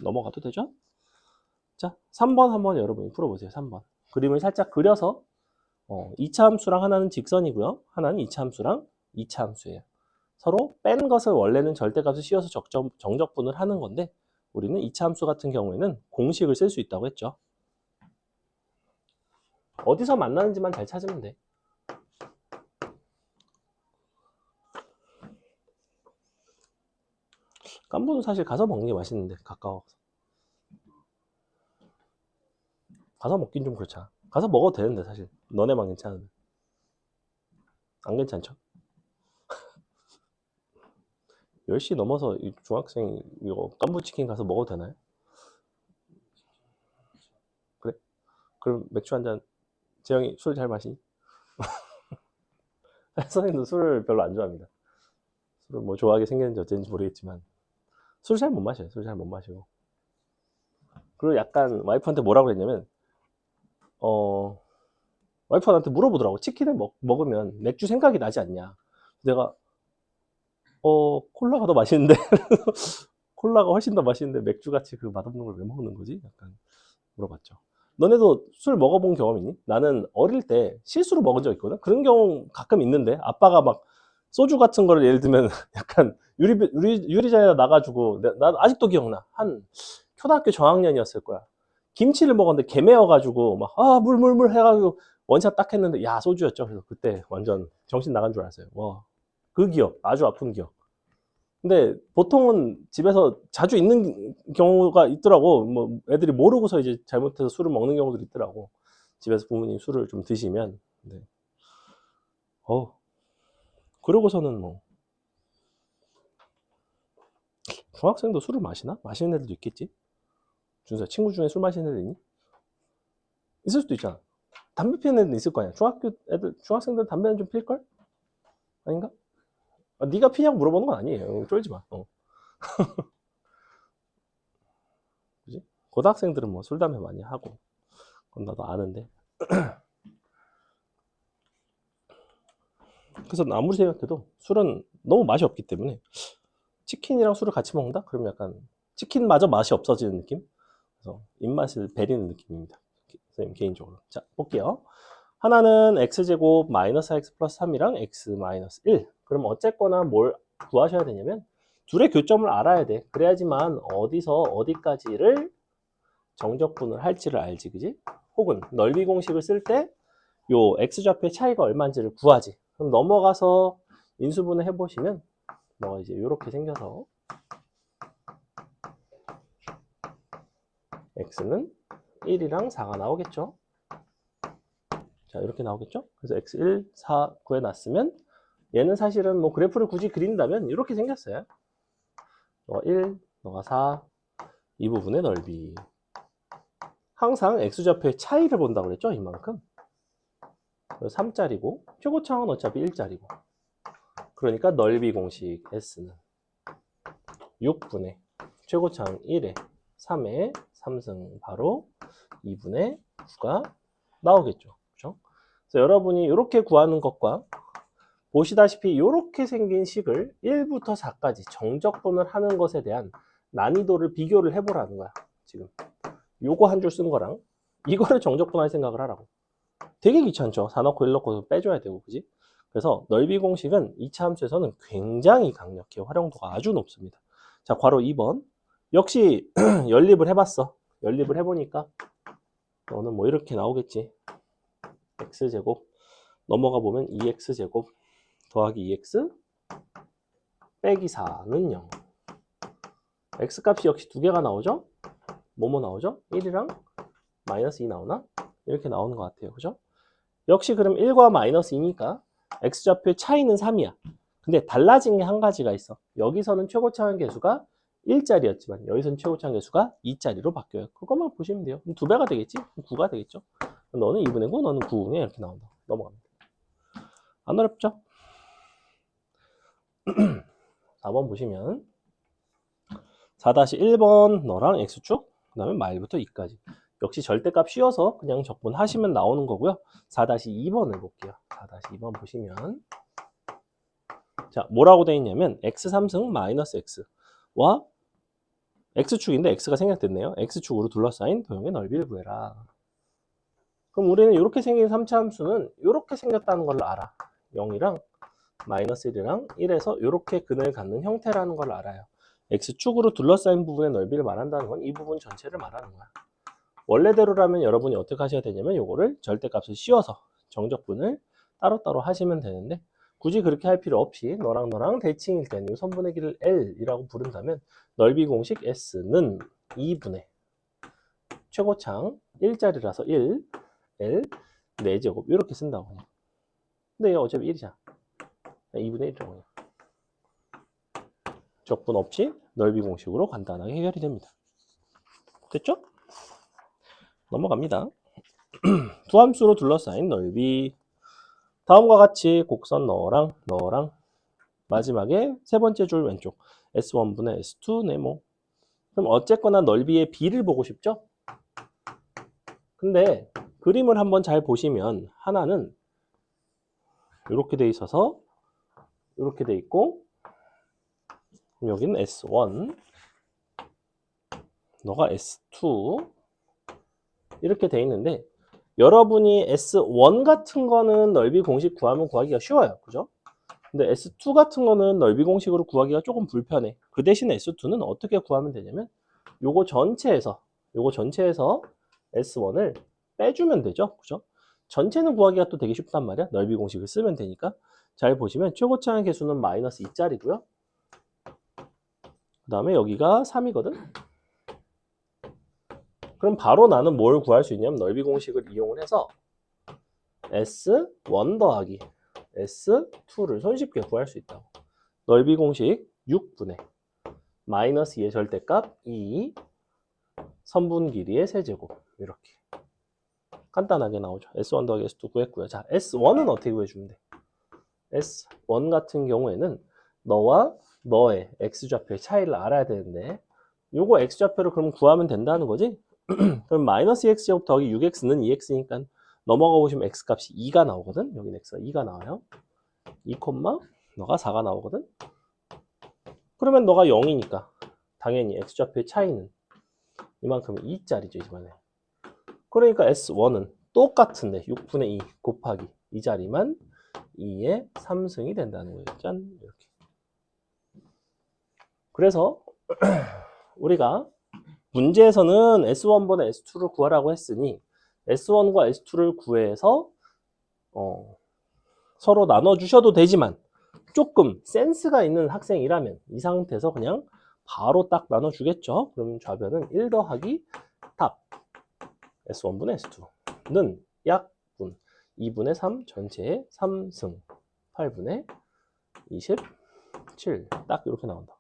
넘어가도 되죠? 자, 3번 한번 여러분이 풀어보세요. 3번. 그림을 살짝 그려서 2차 함수랑 하나는 직선이고요. 하나는 2차 함수랑 2차 함수예요. 서로 뺀 것을 원래는 절대값을 씌워서 정적분을 하는 건데 우리는 2차 함수 같은 경우에는 공식을 쓸 수 있다고 했죠. 어디서 만나는지만 잘 찾으면 돼. 깐부는 사실 가서 먹는 게 맛있는데 가까워서. 가서 먹긴 좀 그렇잖아. 가서 먹어도 되는데 사실 너네만 괜찮은데. 안 괜찮죠? 10시 넘어서 이 중학생 이거 깐부치킨 가서 먹어도 되나요? 그래? 그럼 맥주 한 잔. 재영이 술 잘 마시니? 선생님도 술을 별로 안 좋아합니다. 술을 뭐 좋아하게 생겼는지 어쩐지 모르겠지만 술 잘 못 마셔요. 술 잘 못 마시고. 그리고 약간 와이프한테 뭐라고 했냐면 와이프가 나한테 물어보더라고. 치킨을 먹으면 맥주 생각이 나지 않냐. 내가 콜라가 더 맛있는데 콜라가 훨씬 더 맛있는데 맥주같이 그 맛없는 걸 왜 먹는 거지? 약간 물어봤죠. 너네도 술 먹어본 경험 있니? 나는 어릴 때 실수로 먹은 적 있거든. 그런 경우 가끔 있는데 아빠가 막 소주 같은 거를 예를 들면 약간 유리잔에다 놔가지고 나 아직도 기억나. 한 초등학교 저학년이었을 거야. 김치를 먹었는데 개매워가지고 막 물 해가지고 원샷 딱 했는데 야 소주였죠. 그래서 그때 완전 정신 나간 줄 알았어요. 와, 그 기억 아주 아픈 기억. 근데 보통은 집에서 자주 있는 경우가 있더라고. 뭐 애들이 모르고서 이제 잘못해서 술을 먹는 경우들이 있더라고. 집에서 부모님 술을 좀 드시면. 네. 그러고서는 뭐 중학생도 술을 마시나? 마시는 애들도 있겠지. 준수야, 친구 중에 술 마시는 애들 있니? 있을 수도 있잖아. 담배 피우는 애들 있을 거 아니야. 중학생들 담배는 좀 필걸? 아닌가? 네가 피냐고 물어보는 건 아니에요. 쫄지 마. 그지? 고등학생들은 뭐 술 담배 많이 하고 그건 나도 아는데. 그래서 아무리 생각해도 술은 너무 맛이 없기 때문에 치킨이랑 술을 같이 먹는다? 그러면 약간 치킨마저 맛이 없어지는 느낌? 그래서 입맛을 배리는 느낌입니다. 선생님 개인적으로. 자, 볼게요. 하나는 x제곱 마이너스 x 플러스 3이랑 x 마이너스 1. 그럼 어쨌거나 뭘 구하셔야 되냐면 둘의 교점을 알아야 돼. 그래야지만 어디서 어디까지를 정적분을 할지를 알지, 그지? 혹은 넓이 공식을 쓸 때 요 x좌표의 차이가 얼마인지를 구하지. 그럼 넘어가서 인수분해 해보시면 뭐가 이제 이렇게 생겨서 x는 1이랑 4가 나오겠죠. 자, 이렇게 나오겠죠. 그래서 x1, 4 구해놨으면 얘는 사실은 뭐 그래프를 굳이 그린다면 이렇게 생겼어요. 너가 1, 너가 4, 이 부분의 넓이. 항상 x좌표의 차이를 본다고 그랬죠. 이만큼. 3짜리고 최고차항은 어차피 1짜리고. 그러니까 넓이 공식 S는 6분의 최고차항 1에 3의 3승 바로 2분의 9가 나오겠죠. 그렇죠? 그래서 여러분이 이렇게 구하는 것과 보시다시피 이렇게 생긴 식을 1부터 4까지 정적분을 하는 것에 대한 난이도를 비교를 해보라는 거야. 지금 요거 한 줄 쓴 거랑 이거를 정적분할 생각을 하라고. 되게 귀찮죠. 4 넣고 1 넣고 빼줘야 되고, 그지? 그래서 넓이 공식은 2차 함수에서는 굉장히 강력해. 활용도가 아주 높습니다. 자, 괄호 2번. 역시 연립을 해봤어. 연립을 해보니까 너는 뭐 이렇게 나오겠지. x제곱 넘어가 보면 2x제곱 더하기 2x 빼기 4는 0. x값이 역시 두 개가 나오죠? 뭐뭐 나오죠? 1이랑 마이너스 2 나오나? 이렇게 나오는 것 같아요. 그죠? 역시 그럼 1과 마이너스 2니까 x좌표의 차이는 3이야. 근데 달라진 게 한 가지가 있어. 여기서는 최고차항 계수가 1짜리였지만 여기서는 최고차항 계수가 2짜리로 바뀌어요. 그것만 보시면 돼요. 그럼 2배가 되겠지? 9가 되겠죠? 너는 2분의 9, 너는 9분의 이렇게 나온다. 넘어갑니다. 안 어렵죠? 4번 보시면 4-1번 너랑 x축, 그 다음에 마일부터 2까지. 역시 절대값 씌워서 그냥 적분하시면 나오는 거고요. 4-2번을 볼게요. 4-2번 보시면 자, 뭐라고 되어 있냐면 x3승 마이너스 x와 x축인데 x가 생략됐네요. x축으로 둘러싸인 도형의 넓이를 구해라. 그럼 우리는 이렇게 생긴 3차 함수는 이렇게 생겼다는 걸 알아. 0이랑 마이너스 1이랑 1에서 이렇게 근을 갖는 형태라는 걸 알아요. x축으로 둘러싸인 부분의 넓이를 말한다는 건 이 부분 전체를 말하는 거야. 원래대로라면 여러분이 어떻게 하셔야 되냐면 요거를 절대값을 씌워서 정적분을 따로따로 하시면 되는데 굳이 그렇게 할 필요 없이 너랑 너랑 대칭일 때는 이 선분의 길을 L이라고 부른다면 넓이 공식 S는 2분의 최고창 1짜리라서 1, L, 4제곱 이렇게 쓴다고. 근데 어차피 1이잖아. 2분의 1이라고. 적분 없이 넓이 공식으로 간단하게 해결이 됩니다. 됐죠? 넘어갑니다. 두 함수로 둘러싸인 넓이. 다음과 같이 곡선 너랑 마지막에 세 번째 줄 왼쪽 S1분의 S2 네모. 그럼 어쨌거나 넓이의 B를 보고 싶죠? 근데 그림을 한번 잘 보시면 하나는 이렇게 돼 있어서 이렇게 돼 있고 여기는 S1 너가 S2 이렇게 돼 있는데 여러분이 S1 같은 거는 넓이 공식 구하면 구하기가 쉬워요. 그죠? 근데 S2 같은 거는 넓이 공식으로 구하기가 조금 불편해. 그 대신 S2는 어떻게 구하면 되냐면 요거 전체에서 S1을 빼주면 되죠. 그죠? 전체는 구하기가 또 되게 쉽단 말이야. 넓이 공식을 쓰면 되니까. 잘 보시면 최고차의 개수는 마이너스 2짜리고요. 그 다음에 여기가 3이거든. 그럼 바로 나는 뭘 구할 수 있냐면 넓이 공식을 이용을 해서 S1 더하기 S2를 손쉽게 구할 수 있다고. 넓이 공식 6분의 마이너스 2의 절대값 2 선분 길이의 세제곱 이렇게 간단하게 나오죠. S1 더하기 S2 구했고요. 자, S1은 어떻게 구해주면 돼? S1 같은 경우에는 너와 너의 X좌표의 차이를 알아야 되는데 요거 X좌표를 그럼 구하면 된다는 거지? 그럼 마이너스 X제곱 더하기 6X는 2X니까 넘어가 보시면 X값이 2가 나오거든? 여기는 X가 2가 나와요. 2, 너가 4가 나오거든? 그러면 너가 0이니까 당연히 X좌표의 차이는 이만큼 2짜리죠, 이번에. 그러니까 S1은 똑같은데 6분의 2 곱하기 이 자리만 2의 3승이 된다는 거예요. 짠, 이렇게. 그래서 우리가 문제에서는 S1보다 S2를 구하라고 했으니 S1과 S2를 구해서 서로 나눠주셔도 되지만 조금 센스가 있는 학생이라면 이 상태에서 그냥 바로 딱 나눠주겠죠. 그럼 좌변은 1 더하기 탑 S1분의 S2는 약분 2분의 3 전체의 3승 8분의 27 딱 이렇게 나온다.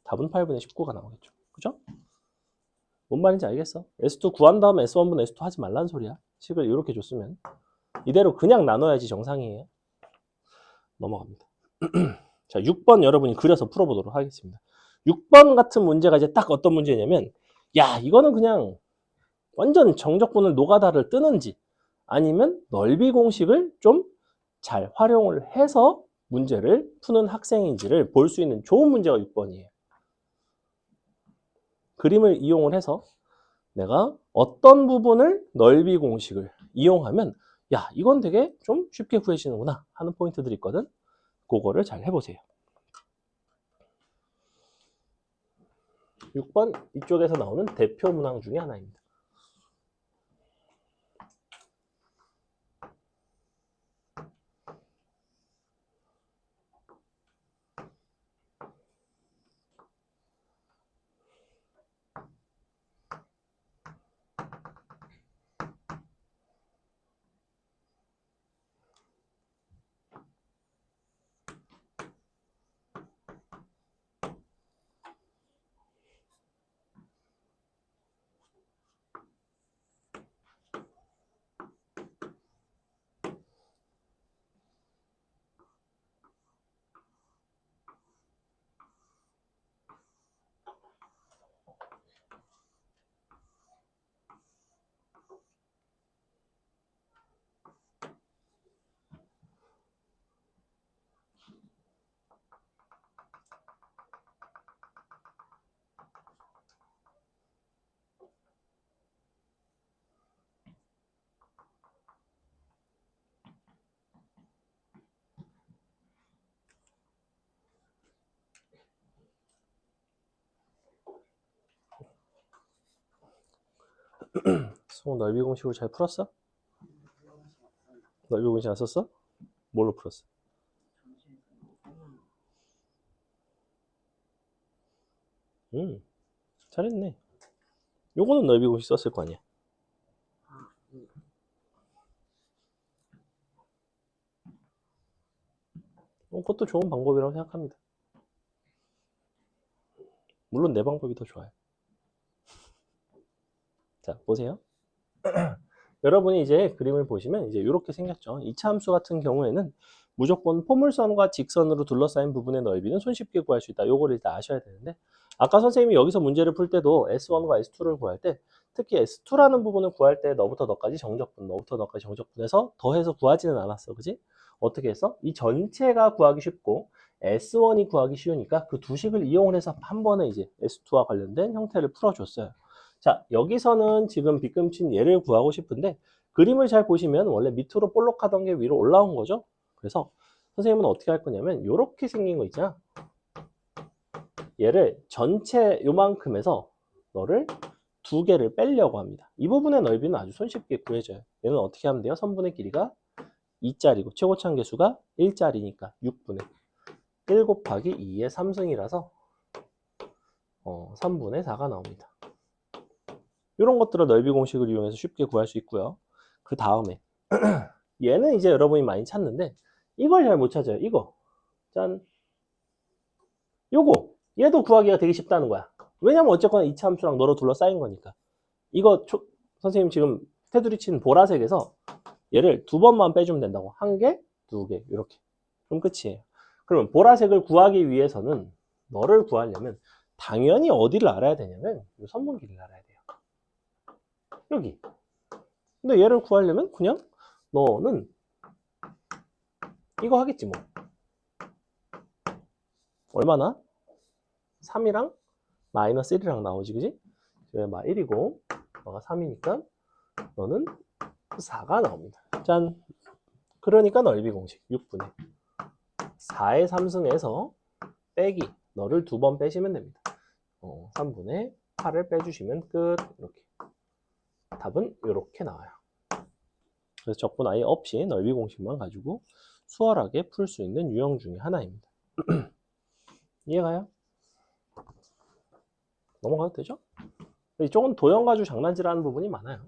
답은 8분의 19가 나오겠죠. 그죠? 뭔 말인지 알겠어? S2 구한 다음에 S1분의 S2 하지 말란 소리야. 식을 이렇게 줬으면 이대로 그냥 나눠야지 정상이에요. 넘어갑니다. 자, 6번 여러분이 그려서 풀어보도록 하겠습니다. 6번 같은 문제가 이제 딱 어떤 문제냐면 야, 이거는 그냥 완전 정적분을 노가다를 뜨는지 아니면 넓이 공식을 좀 잘 활용을 해서 문제를 푸는 학생인지를 볼 수 있는 좋은 문제가 6번이에요. 그림을 이용을 해서 내가 어떤 부분을 넓이 공식을 이용하면 야, 이건 되게 좀 쉽게 구해지는구나 하는 포인트들이 있거든. 그거를 잘 해보세요. 6번 이쪽에서 나오는 대표 문항 중에 하나입니다. 성우 넓이 공식으로 잘 풀었어? 넓이 공식 안 썼어? 뭘로 풀었어? 잘했네. 요거는 넓이 공식 썼을 거 아니야. 그것도 좋은 방법이라고 생각합니다. 물론 내 방법이 더 좋아요. 자, 보세요. 여러분이 이제 그림을 보시면 이제 이렇게 생겼죠. 2차 함수 같은 경우에는 무조건 포물선과 직선으로 둘러싸인 부분의 넓이는 손쉽게 구할 수 있다. 요거를 일단 아셔야 되는데, 아까 선생님이 여기서 문제를 풀 때도 S1과 S2를 구할 때, 특히 S2라는 부분을 구할 때 너부터 너까지 정적분, 너부터 너까지 정적분해서 더해서 구하지는 않았어. 그지? 어떻게 했어? 이 전체가 구하기 쉽고 S1이 구하기 쉬우니까 그 두 식을 이용을 해서 한 번에 이제 S2와 관련된 형태를 풀어줬어요. 자, 여기서는 지금 빗금친 얘를 구하고 싶은데, 그림을 잘 보시면 원래 밑으로 볼록하던 게 위로 올라온 거죠. 그래서 선생님은 어떻게 할 거냐면 이렇게 생긴 거 있잖아. 얘를 전체 요만큼에서 너를 두 개를 빼려고 합니다. 이 부분의 넓이는 아주 손쉽게 구해져요. 얘는 어떻게 하면 돼요? 선분의 길이가 2짜리고 최고차항 계수가 1짜리니까 6분의 1 곱하기 2의 3승이라서 3분의 4가 나옵니다. 이런 것들을 넓이 공식을 이용해서 쉽게 구할 수 있고요. 그 다음에 얘는 이제 여러분이 많이 찾는데 이걸 잘 못 찾아요. 이거 짠, 요거 얘도 구하기가 되게 쉽다는 거야. 왜냐면 어쨌거나 2차 함수랑 너로 둘러싸인 거니까. 이거 선생님 지금 테두리 친 보라색에서 얘를 두 번만 빼주면 된다고. 한 개, 두 개 이렇게. 그럼 끝이에요. 그러면 보라색을 구하기 위해서는 너를 구하려면 당연히 어디를 알아야 되냐면 이 선분 길이를 알아야 돼요. 여기. 근데 얘를 구하려면 그냥 너는 이거 하겠지 뭐. 얼마나? 3이랑 마이너스 1이랑 나오지, 그지? 막 1이고 너가 3이니까 너는 4가 나옵니다. 짠. 그러니까 넓이 공식 6분의 4의 3승에서 빼기 너를 두 번 빼시면 됩니다. 3분의 8을 빼주시면 끝. 이렇게 답은 이렇게 나와요. 그래서 적분 아예 없이 넓이 공식만 가지고 수월하게 풀 수 있는 유형 중에 하나입니다. 이해가요? 넘어가도 되죠? 이쪽은 도형 가지고 장난질하는 부분이 많아요.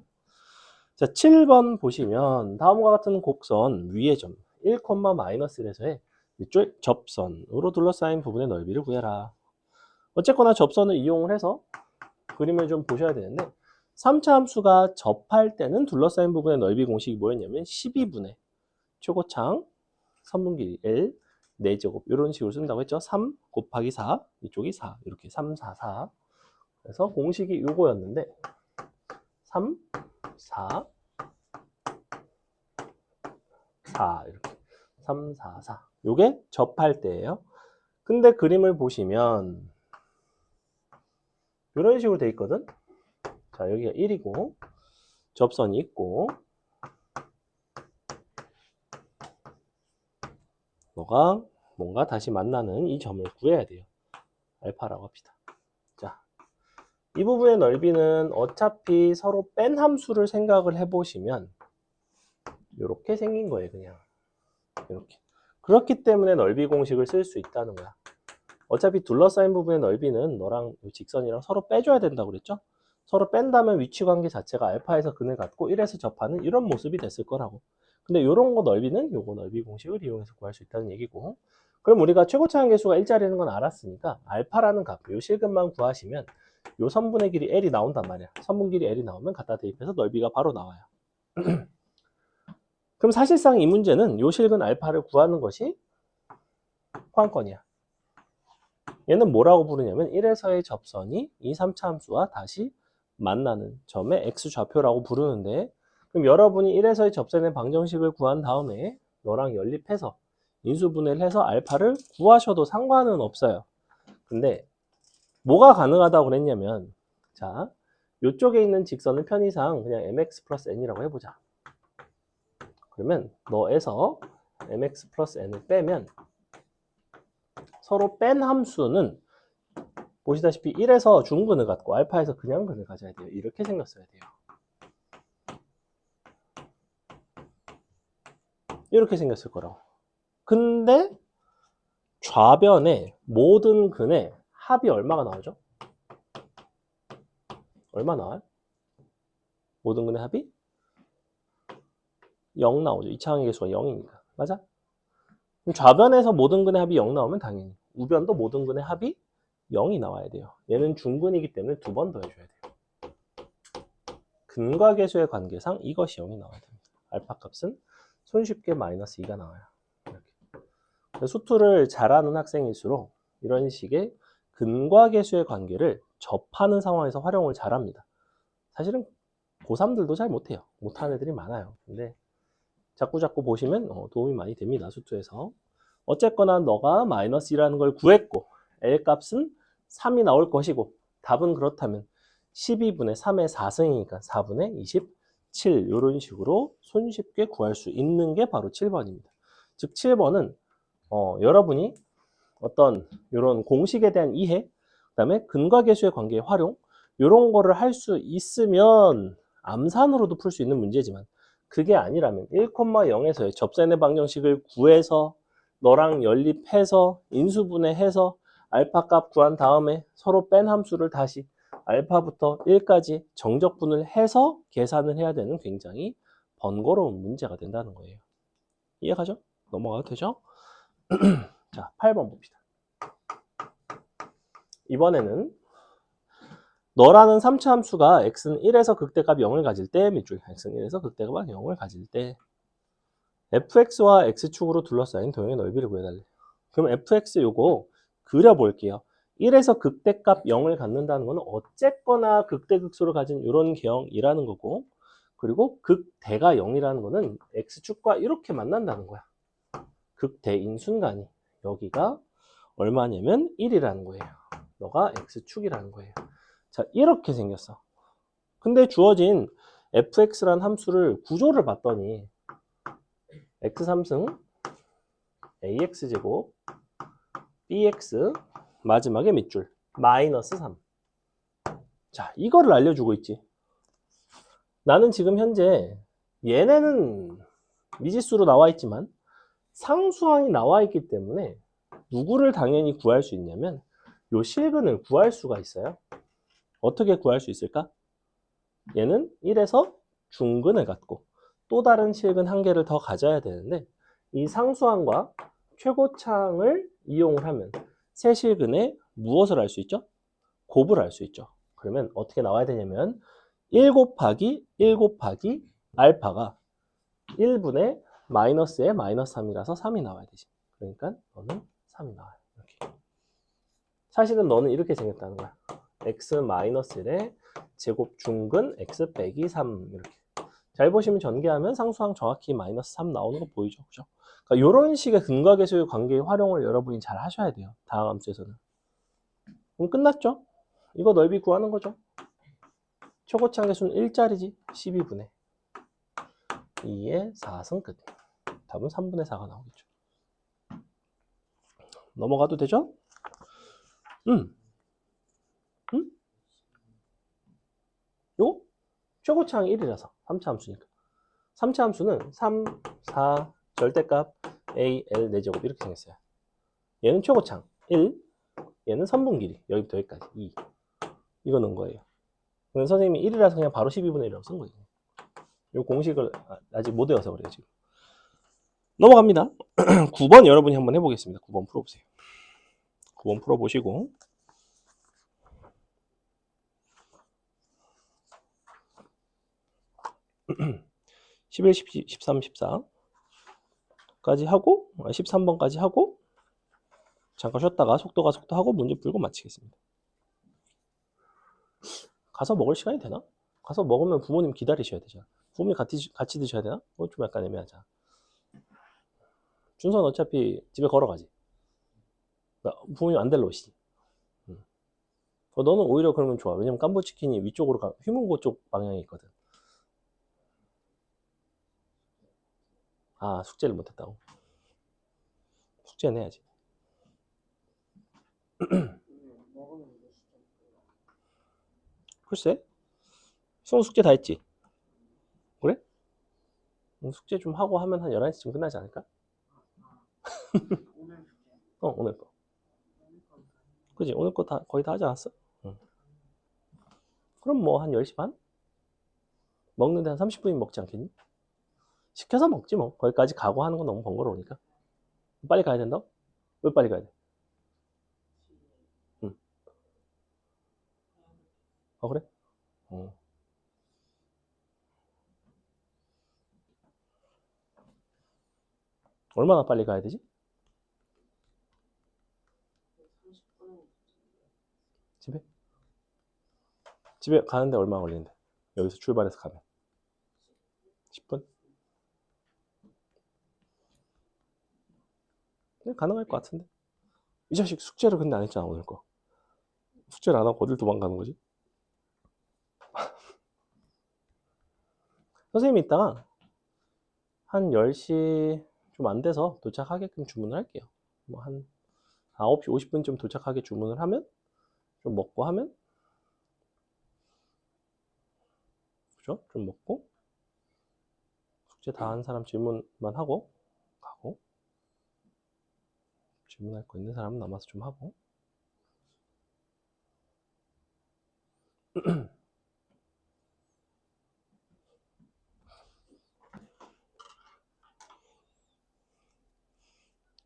자, 7번 보시면 다음과 같은 곡선 위의 점 1,-1에서의 위쪽 접선으로 둘러싸인 부분의 넓이를 구해라. 어쨌거나 접선을 이용을 해서 그림을 좀 보셔야 되는데 3차 함수가 접할 때는 둘러싸인 부분의 넓이 공식이 뭐였냐면 12분의 최고창 선분 길이 L 4제곱 이런 식으로 쓴다고 했죠. 3 곱하기 4 이쪽이 4 이렇게 3, 4, 4 그래서 공식이 요거였는데 3, 4, 4 이렇게 3, 4, 4 요게 접할 때예요. 근데 그림을 보시면 이런 식으로 돼 있거든. 자, 여기가 1이고 접선이 있고 너가 뭔가 다시 만나는 이 점을 구해야 돼요. 알파라고 합시다. 자, 이 부분의 넓이는 어차피 서로 뺀 함수를 생각을 해보시면 이렇게 생긴 거예요. 그냥 이렇게. 그렇기 때문에 넓이 공식을 쓸 수 있다는 거야. 어차피 둘러싸인 부분의 넓이는 너랑 직선이랑 서로 빼줘야 된다고 그랬죠? 서로 뺀다면 위치관계 자체가 알파에서 근을 갖고 1에서 접하는 이런 모습이 됐을 거라고. 근데 이런 거 넓이는 요거 넓이 공식을 이용해서 구할 수 있다는 얘기고, 그럼 우리가 최고차항 계수가 1짜리라는 건 알았으니까 알파라는 값, 요 실근만 구하시면 요 선분의 길이 L이 나온단 말이야. 선분 길이 L이 나오면 갖다 대입해서 넓이가 바로 나와요. 그럼 사실상 이 문제는 요 실근 알파를 구하는 것이 포함권이야. 얘는 뭐라고 부르냐면 1에서의 접선이 이 3차 함수와 다시 만나는 점의 x좌표라고 부르는데, 그럼 여러분이 1에서의 접선의 방정식을 구한 다음에 너랑 연립해서 인수분해를 해서 알파를 구하셔도 상관은 없어요. 근데 뭐가 가능하다고 그랬냐면, 자, 이쪽에 있는 직선은 편의상 그냥 mx 플러스 n이라고 해보자. 그러면 너에서 mx 플러스 n을 빼면 서로 뺀 함수는 보시다시피 1에서 중근을 갖고 알파에서 그냥 근을 가져야 돼요. 이렇게 생겼어야 돼요. 이렇게 생겼을 거라고. 근데 좌변에 모든 근의 합이 얼마가 나오죠? 얼마 나와요? 모든 근의 합이 0 나오죠. 이차항의 개수가 0이니까. 맞아? 그럼 좌변에서 모든 근의 합이 0 나오면 당연히 우변도 모든 근의 합이 0이 나와야 돼요. 얘는 중근이기 때문에 두 번 더 해줘야 돼요. 근과 계수의 관계상 이것이 0이 나와야 됩니다. 알파 값은 손쉽게 마이너스 2가 나와요. 이렇게. 수투를 잘하는 학생일수록 이런 식의 근과 계수의 관계를 접하는 상황에서 활용을 잘합니다. 사실은 고3들도 잘 못해요. 못하는 애들이 많아요. 근데 자꾸 보시면 도움이 많이 됩니다. 수투에서. 어쨌거나 너가 마이너스 2라는 걸 구했고 L 값은 3이 나올 것이고 답은 그렇다면 12분의 3의 4승이니까 4분의 27 이런 식으로 손쉽게 구할 수 있는 게 바로 7번입니다. 즉 7번은 여러분이 어떤 이런 공식에 대한 이해, 그다음에 근과 계수의 관계의 활용 이런 거를 할 수 있으면 암산으로도 풀 수 있는 문제지만 그게 아니라면 1,0에서의 접선의 방정식을 구해서 너랑 연립해서 인수분해해서 알파 값 구한 다음에 서로 뺀 함수를 다시 알파부터 1까지 정적분을 해서 계산을 해야 되는 굉장히 번거로운 문제가 된다는 거예요. 이해가죠? 넘어가도 되죠? 자, 8번 봅시다. 이번에는 너라는 3차 함수가 x는 1에서 극대값 0을 가질 때 밑줄 x는 1에서 극대값 0을 가질 때 fx와 x축으로 둘러싸인 도형의 넓이를 구해달래. 그럼 fx 요거 그려볼게요. 1에서 극대값 0을 갖는다는 건 어쨌거나 극대극소를 가진 이런 개형이라는 거고, 그리고 극대가 0이라는 거는 x축과 이렇게 만난다는 거야. 극대인 순간이 여기가 얼마냐면 1이라는 거예요. 너가 x축이라는 거예요. 자, 이렇게 생겼어. 근데 주어진 fx라는 함수를 구조를 봤더니 x3승 ax제곱 bx 마지막에 밑줄 마이너스 3. 자, 이거를 알려주고 있지. 나는 지금 현재 얘네는 미지수로 나와 있지만 상수항이 나와 있기 때문에 누구를 당연히 구할 수 있냐면 요 실근을 구할 수가 있어요. 어떻게 구할 수 있을까? 얘는 1에서 중근을 갖고 또 다른 실근 한 개를 더 가져야 되는데 이 상수항과 최고창을 이용을 하면 세 실근에 무엇을 알 수 있죠? 곱을 알 수 있죠. 그러면 어떻게 나와야 되냐면 1 곱하기 1 곱하기 알파가 1분의 마이너스에 마이너스 3이라서 3이 나와야 되지. 그러니까 너는 3이 나와요. 이렇게. 사실은 너는 이렇게 생겼다는 거야. x 마이너스 1에 제곱 중근 x 빼기 3 이렇게. 잘 보시면 전개하면 상수항 정확히 마이너스 3 나오는 거 보이죠? 그죠? 그러니까 이런 식의 근과 계수의 관계의 활용을 여러분이 잘 하셔야 돼요. 다음 함수에서는. 그럼 끝났죠? 이거 넓이 구하는 거죠. 최고창 개수는 1짜리지. 12분의 2의 4승 끝. 답은 3분의 4가 나오겠죠. 넘어가도 되죠? 요 최고창이 1이라서 3차 함수니까. 3차 함수는 3, 4, 절대값 a, l, 4제곱 이렇게 생겼어요. 얘는 최고창 1, 얘는 선분 길이 여기부터 여기까지 2. 이거 넣은 거예요. 그래서 선생님이 1이라서 그냥 바로 12분의 1이라고 쓴 거예요. 이 공식을 아직 못 외워서 그래요 지금. 넘어갑니다. 9번 여러분이 한번 해보겠습니다. 9번 풀어보세요. 9번 풀어보시고 11, 13, 14까지 하고 13번까지 하고 잠깐 쉬었다가 속도하고 문제 풀고 마치겠습니다. 가서 먹을 시간이 되나? 가서 먹으면 부모님 기다리셔야 되잖아. 부모님 같이 드셔야 되나? 좀 약간 애매하잖아. 준서는 어차피 집에 걸어가지. 부모님 안 데리러 오시지. 너는 오히려 그러면 좋아. 왜냐면 깜보치킨이 위쪽으로 휴문고 쪽 방향에 있거든. 아, 숙제를 못했다고. 숙제는 해야지. 글쎄, 수능 숙제 다 했지? 그래? 숙제 좀 하고 하면 한 11시쯤 끝나지 않을까? 오늘 거. 그지? 오늘 거 다, 거의 다 하지 않았어? 응. 그럼 뭐 한 10시 반? 먹는데 한 30분이면 먹지 않겠니? 시켜서 먹지 뭐. 거기까지 가고 하는 건 너무 번거로우니까. 빨리 가야 된다고? 왜 빨리 가야 돼? 응. 그래? 어. 얼마나 빨리 가야 되지? 집에? 집에 가는데 얼마 걸리는데? 여기서 출발해서 가면 10분? 네, 가능할 것 같은데. 이 자식 숙제를 근데 안 했잖아 오늘 거. 숙제를 안 하고 어딜 도망가는 거지? 선생님이 이따가 한 10시 좀 안 돼서 도착하게끔 주문을 할게요. 뭐 한 9시 50분쯤 도착하게 주문을 하면 좀 먹고 하면 그죠? 좀 먹고 숙제 다 한 사람 질문만 하고 가고 질문할 거 있는 사람은 남아서 좀 하고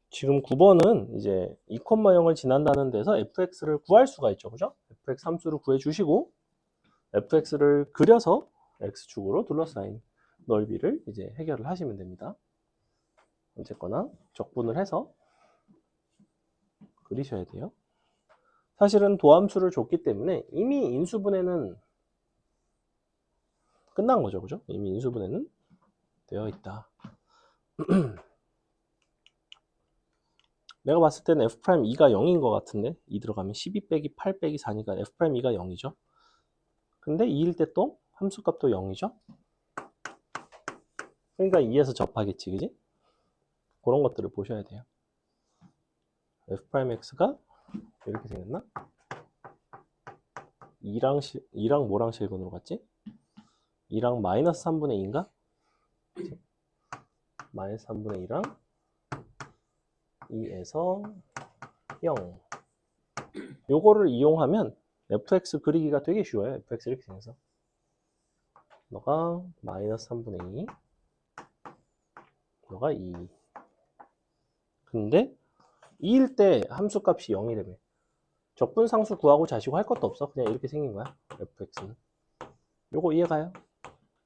지금 9번은 이제 2,0을 지난다는 데서 fx를 구할 수가 있죠. 그죠? fx 함수를 구해 주시고 fx를 그려서 x축으로 둘러싸인 넓이를 이제 해결을 하시면 됩니다. 어쨌거나 적분을 해서 그리셔야 돼요. 사실은 도함수를 줬기 때문에 이미 인수분해는 끝난 거죠. 그죠? 이미 인수분해는 되어 있다. 내가 봤을 때는 F'2가 0인 것 같은데 2 들어가면 12 빼기 8 빼기 4니까 F'2가 0이죠. 근데 2일 때 또 함수값도 0이죠. 그러니까 2에서 접하겠지, 그지? 그런 것들을 보셔야 돼요. F'X가 이렇게 생겼나? 2랑 뭐랑 실근으로 갔지? 2랑 마이너스 3분의 2인가? 마이너스 3분의 2랑 2에서 0. 요거를 이용하면 fx 그리기가 되게 쉬워요. fx 이렇게 생겨서 너가 마이너스 3분의 2 너가 2 근데 2일 때 함수값이 0이라며 적분상수 구하고 자시고 할 것도 없어. 그냥 이렇게 생긴 거야. fx는 요거 이해가요?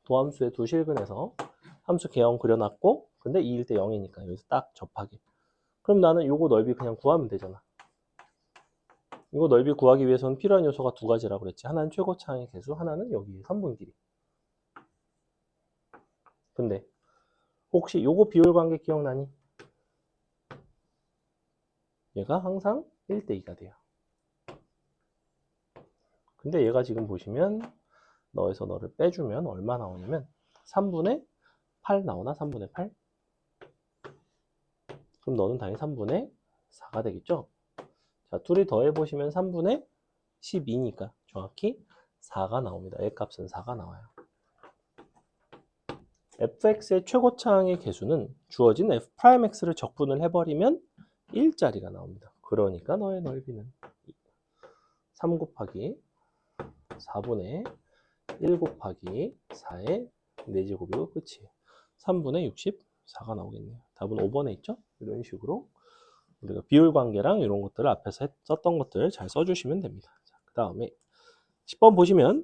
도함수의 두 실근에서 함수 개형 그려놨고 근데 2일 때 0이니까 여기서 딱 접하게. 그럼 나는 요거 넓이 그냥 구하면 되잖아. 이거 넓이 구하기 위해서는 필요한 요소가 두 가지라고 그랬지. 하나는 최고차항의 개수, 하나는 여기 선분 길이. 근데 혹시 요거 비율 관계 기억나니? 얘가 항상 1대 2가 돼요. 근데 얘가 지금 보시면 너에서 너를 빼주면 얼마 나오냐면 3분의 8 나오나? 3분의 8? 그럼 너는 당연히 3분의 4가 되겠죠? 자, 둘이 더해보시면 3분의 12니까 정확히 4가 나옵니다. 얘 값은 4가 나와요. fx의 최고차항의 개수는 주어진 f'x를 적분을 해버리면 1짜리가 나옵니다. 그러니까 너의 넓이는 3 곱하기 4분의 1 곱하기 4의 4제곱이고 끝이에요. 3분의 64가 나오겠네요. 답은 5번에 있죠? 이런 식으로 우리가 비율 관계랑 이런 것들을 앞에서 썼던 것들 잘 써주시면 됩니다. 그 다음에 10번 보시면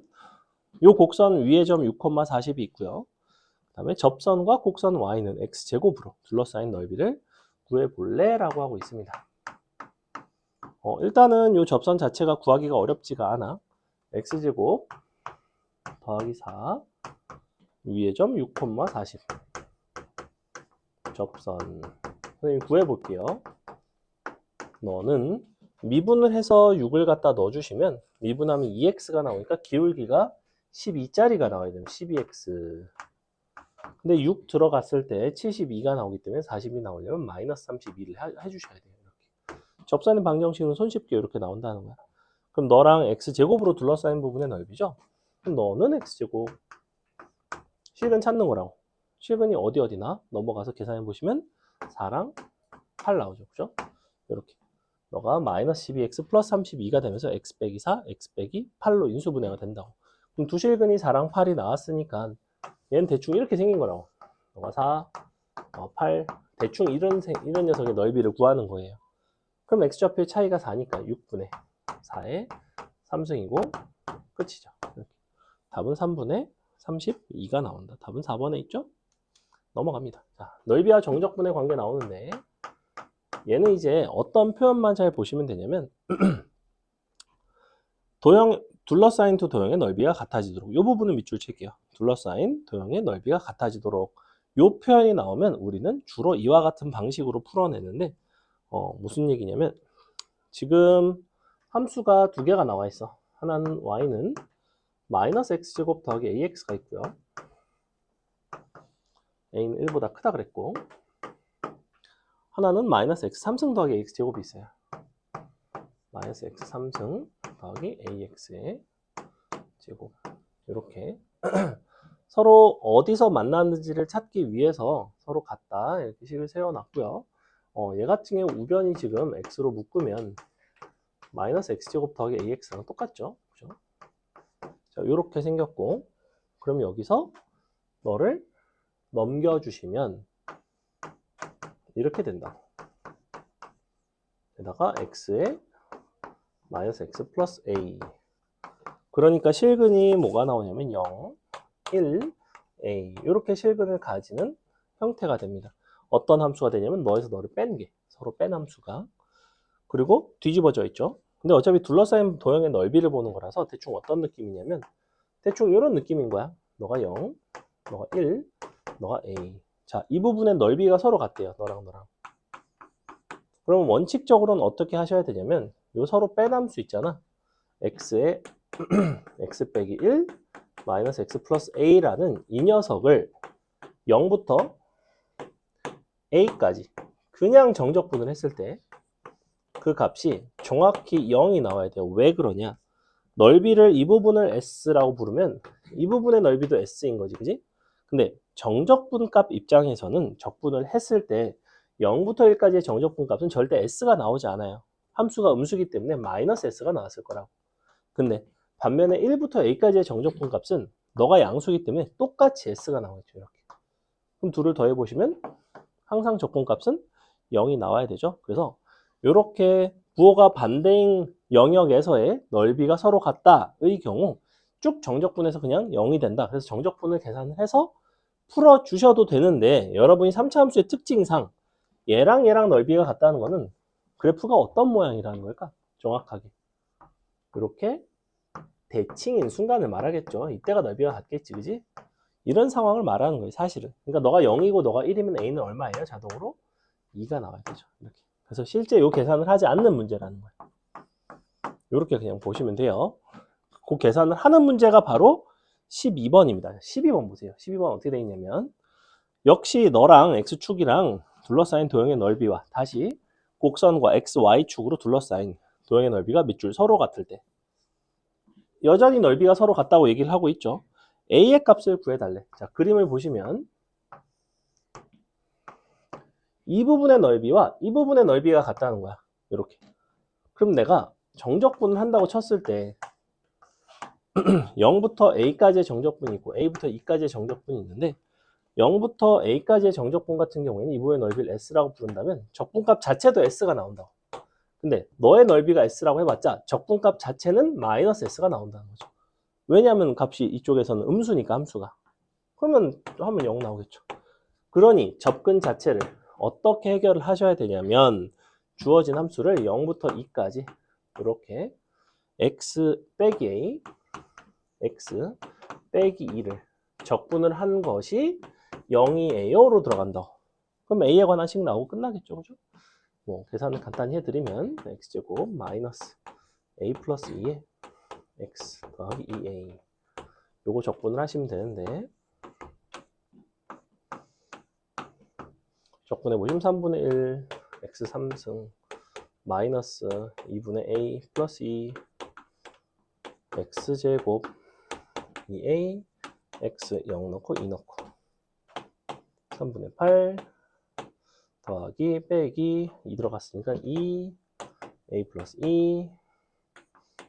이 곡선 위의 점 6,40이 있고요. 그 다음에 접선과 곡선 y는 x제곱으로 둘러싸인 넓이를 구해볼래? 라고 하고 있습니다. 일단은 이 접선 자체가 구하기가 어렵지가 않아. x제곱 더하기 4 위의 점 6,40 접선 선생님 구해볼게요. 너는 미분을 해서 6을 갖다 넣어주시면 미분하면 2x가 나오니까 기울기가 12짜리가 나와야 돼요. 12x 근데 6 들어갔을 때 72가 나오기 때문에 40이 나오려면 마이너스 32를 해주셔야 돼요. 이렇게. 접선의 방정식은 손쉽게 이렇게 나온다는 거야. 그럼 너랑 x제곱으로 둘러싸인 부분의 넓이죠? 그럼 너는 x제곱 식은 찾는 거라고. 실근이 어디나 넘어가서 계산해 보시면 4랑 8 나오죠. 그죠? 이렇게. 너가 마이너스 12x 플러스 32가 되면서 x 빼기 4, x 빼기 8로 인수분해가 된다고. 그럼 두 실근이 4랑 8이 나왔으니까 얘는 대충 이렇게 생긴 거라고. 너가 4, 8, 대충 이런 녀석의 넓이를 구하는 거예요. 그럼 x좌표의 차이가 4니까 6분의 4의 3승이고 끝이죠. 이렇게. 답은 3분의 32가 나온다. 답은 4번에 있죠? 넘어갑니다. 자, 넓이와 정적분의 관계 나오는데 얘는 이제 어떤 표현만 잘 보시면 되냐면 둘러싸인 두 도형의 넓이가 같아지도록 이 부분을 밑줄 칠게요. 둘러싸인 도형의 넓이가 같아지도록 이 표현이 나오면 우리는 주로 이와 같은 방식으로 풀어내는데 무슨 얘기냐면 지금 함수가 두 개가 나와 있어. 하나는 y는 마이너스 x제곱 더하기 ax가 있고요. a는 1보다 크다 그랬고 하나는 마이너스 x 3승 더하기 x제곱이 있어요. 마이너스 x 3승 더하기 ax의 제곱. 이렇게 서로 어디서 만났는지를 찾기 위해서 서로 같다 이렇게 식을 세워놨고요. 얘 같은 경우 우변이 지금 x로 묶으면 마이너스 x제곱 더하기 ax랑 똑같죠. 그죠? 자, 이렇게 생겼고 그럼 여기서 너를 넘겨주시면 이렇게 된다고. 게다가 x에 마이너스 x 플러스 a. 그러니까 실근이 뭐가 나오냐면 0, 1, a. 이렇게 실근을 가지는 형태가 됩니다. 어떤 함수가 되냐면 너에서 너를 뺀 게. 서로 뺀 함수가. 그리고 뒤집어져 있죠. 근데 어차피 둘러싸인 도형의 넓이를 보는 거라서 대충 어떤 느낌이냐면 대충 이런 느낌인 거야. 너가 0, 너가 1, 너가 a. 자, 이 부분의 넓이가 서로 같대요. 너랑 너랑. 그럼 원칙적으로는 어떻게 하셔야 되냐면 요 서로 뺀 함수 있잖아. x에 x 빼기 1 마이너스 x 플러스 a라는 이 녀석을 0부터 a까지 그냥 정적분을 했을 때 그 값이 정확히 0이 나와야 돼요. 왜 그러냐? 넓이를 이 부분을 s라고 부르면 이 부분의 넓이도 s인 거지, 그지? 근데 정적분 값 입장에서는 적분을 했을 때 0부터 1까지의 정적분 값은 절대 s가 나오지 않아요. 함수가 음수기 때문에 마이너스 s가 나왔을 거라고. 근데 반면에 1부터 a까지의 정적분 값은 너가 양수기 때문에 똑같이 s가 나오겠죠. 이렇게. 그럼 둘을 더해보시면 항상 적분 값은 0이 나와야 되죠. 그래서 이렇게 부호가 반대인 영역에서의 넓이가 서로 같다의 경우 쭉 정적분해서 그냥 0이 된다. 그래서 정적분을 계산을 해서 풀어주셔도 되는데 여러분이 3차 함수의 특징상 얘랑 넓이가 같다는 거는 그래프가 어떤 모양이라는 걸까? 정확하게. 이렇게 대칭인 순간을 말하겠죠. 이때가 넓이가 같겠지, 그지? 이런 상황을 말하는 거예요, 사실은. 그러니까 너가 0이고 너가 1이면 a는 얼마예요? 자동으로 2가 나와야 되죠. 이렇게. 그래서 실제 이 계산을 하지 않는 문제라는 거예요. 이렇게 그냥 보시면 돼요. 그 계산을 하는 문제가 바로 12번입니다. 12번 보세요. 12번 어떻게 되어 있냐면 역시 너랑 x축이랑 둘러싸인 도형의 넓이와 다시 곡선과 xy축으로 둘러싸인 도형의 넓이가 밑줄 서로 같을 때 여전히 넓이가 서로 같다고 얘기를 하고 있죠. a의 값을 구해달래. 자, 그림을 보시면 이 부분의 넓이와 이 부분의 넓이가 같다는 거야. 이렇게. 그럼 내가 정적분을 한다고 쳤을 때 0부터 a까지의 정적분이 있고 a부터 2까지의 정적분이 있는데 0부터 a까지의 정적분 같은 경우에는 이 부분의 넓이를 s라고 부른다면 적분값 자체도 s가 나온다고. 근데 너의 넓이가 s라고 해봤자 적분값 자체는 마이너스 s가 나온다는 거죠. 왜냐하면 값이 이쪽에서는 음수니까 함수가. 그러면 하면 0 나오겠죠. 그러니 접근 자체를 어떻게 해결을 하셔야 되냐면 주어진 함수를 0부터 2까지 이렇게 x 빼기 a, x 빼기 2를 적분을 한 것이 0이에요로 들어간다. 그럼 a에 관한 식 나오고 끝나겠죠, 그죠? 뭐 계산을 간단히 해드리면 x제곱 마이너스 a 플러스 2에 x 더하기 2a 요거 적분을 하시면 되는데 적분해 보시면 3분의 1 x 3승 마이너스 2분의 a 플러스 2 x제곱 2a x 0 넣고 2 넣고 3분의 8 더하기 빼기 2 들어갔으니까 2 a 플러스 2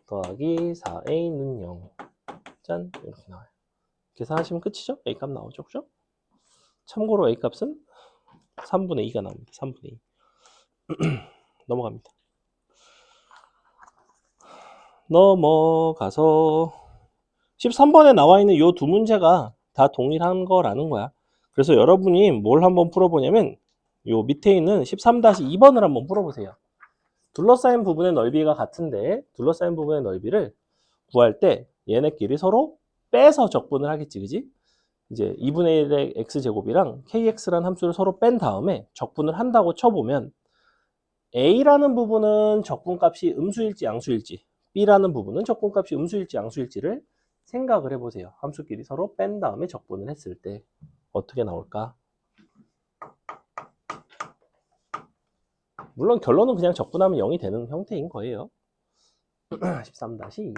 더하기 4a는 0. 짠, 이렇게 나와요. 계산하시면 끝이죠? a 값 나오죠, 그죠? 참고로 a 값은 3분의 2가 나옵니다. 3분의 2. 넘어갑니다. 넘어가서 13번에 나와 있는 이 두 문제가 다 동일한 거라는 거야. 그래서 여러분이 뭘 한번 풀어보냐면 요 밑에 있는 13-2번을 한번 풀어보세요. 둘러싸인 부분의 넓이가 같은데 둘러싸인 부분의 넓이를 구할 때 얘네끼리 서로 빼서 적분을 하겠지, 그지? 이제 2분의 1의 x제곱이랑 kx라는 함수를 서로 뺀 다음에 적분을 한다고 쳐보면 a라는 부분은 적분값이 음수일지 양수일지, b라는 부분은 적분값이 음수일지 양수일지를 생각을 해보세요. 함수끼리 서로 뺀 다음에 적분을 했을 때 어떻게 나올까? 물론 결론은 그냥 적분하면 0이 되는 형태인 거예요. 13-2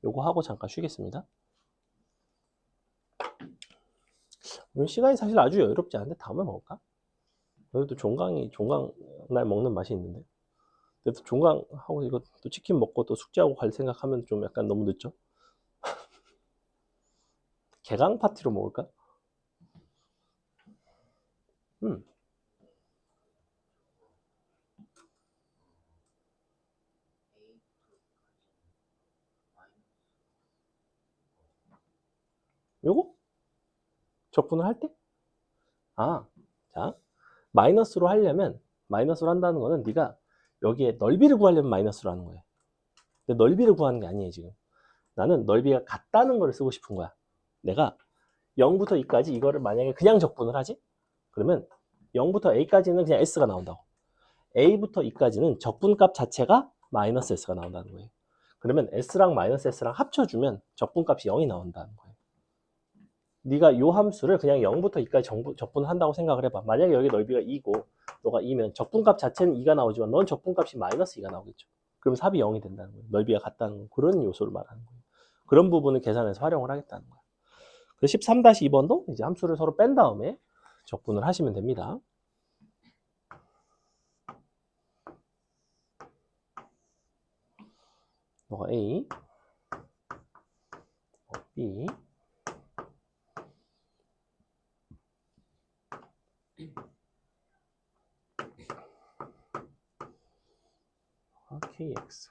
요거 하고 잠깐 쉬겠습니다. 오늘 시간이 사실 아주 여유롭지 않은데 다음에 먹을까? 그래도 종강날 먹는 맛이 있는데 그래도 종강하고 이거 또 치킨 먹고 또 숙제하고 갈 생각하면 좀 약간 너무 늦죠? 개강 파티로 먹을까? 요거? 적분을 할 때? 자, 마이너스로 하려면 마이너스로 한다는 거는 네가 여기에 넓이를 구하려면 마이너스로 하는 거야. 근데 넓이를 구하는 게 아니에요, 지금. 나는 넓이가 같다는 걸 쓰고 싶은 거야. 내가 0부터 2까지 이거를 만약에 그냥 적분을 하지? 그러면 0부터 a까지는 그냥 s가 나온다고. a부터 2까지는 적분값 자체가 마이너스 s가 나온다는 거예요. 그러면 s랑 마이너스 s랑 합쳐주면 적분값이 0이 나온다는 거예요. 네가 이 함수를 그냥 0부터 2까지 적분을 한다고 생각을 해봐. 만약에 여기 넓이가 2고 너가 2면 적분값 자체는 2가 나오지만 넌 적분값이 마이너스 2가 나오겠죠. 그럼 삽이 0이 된다는 거예요. 넓이가 같다는 거. 그런 요소를 말하는 거예요. 그런 부분을 계산해서 활용을 하겠다는 거예요. 그래서 13-2번도 이제 함수를 서로 뺀 다음에 적분을 하시면 됩니다. 너가 A, B, KX.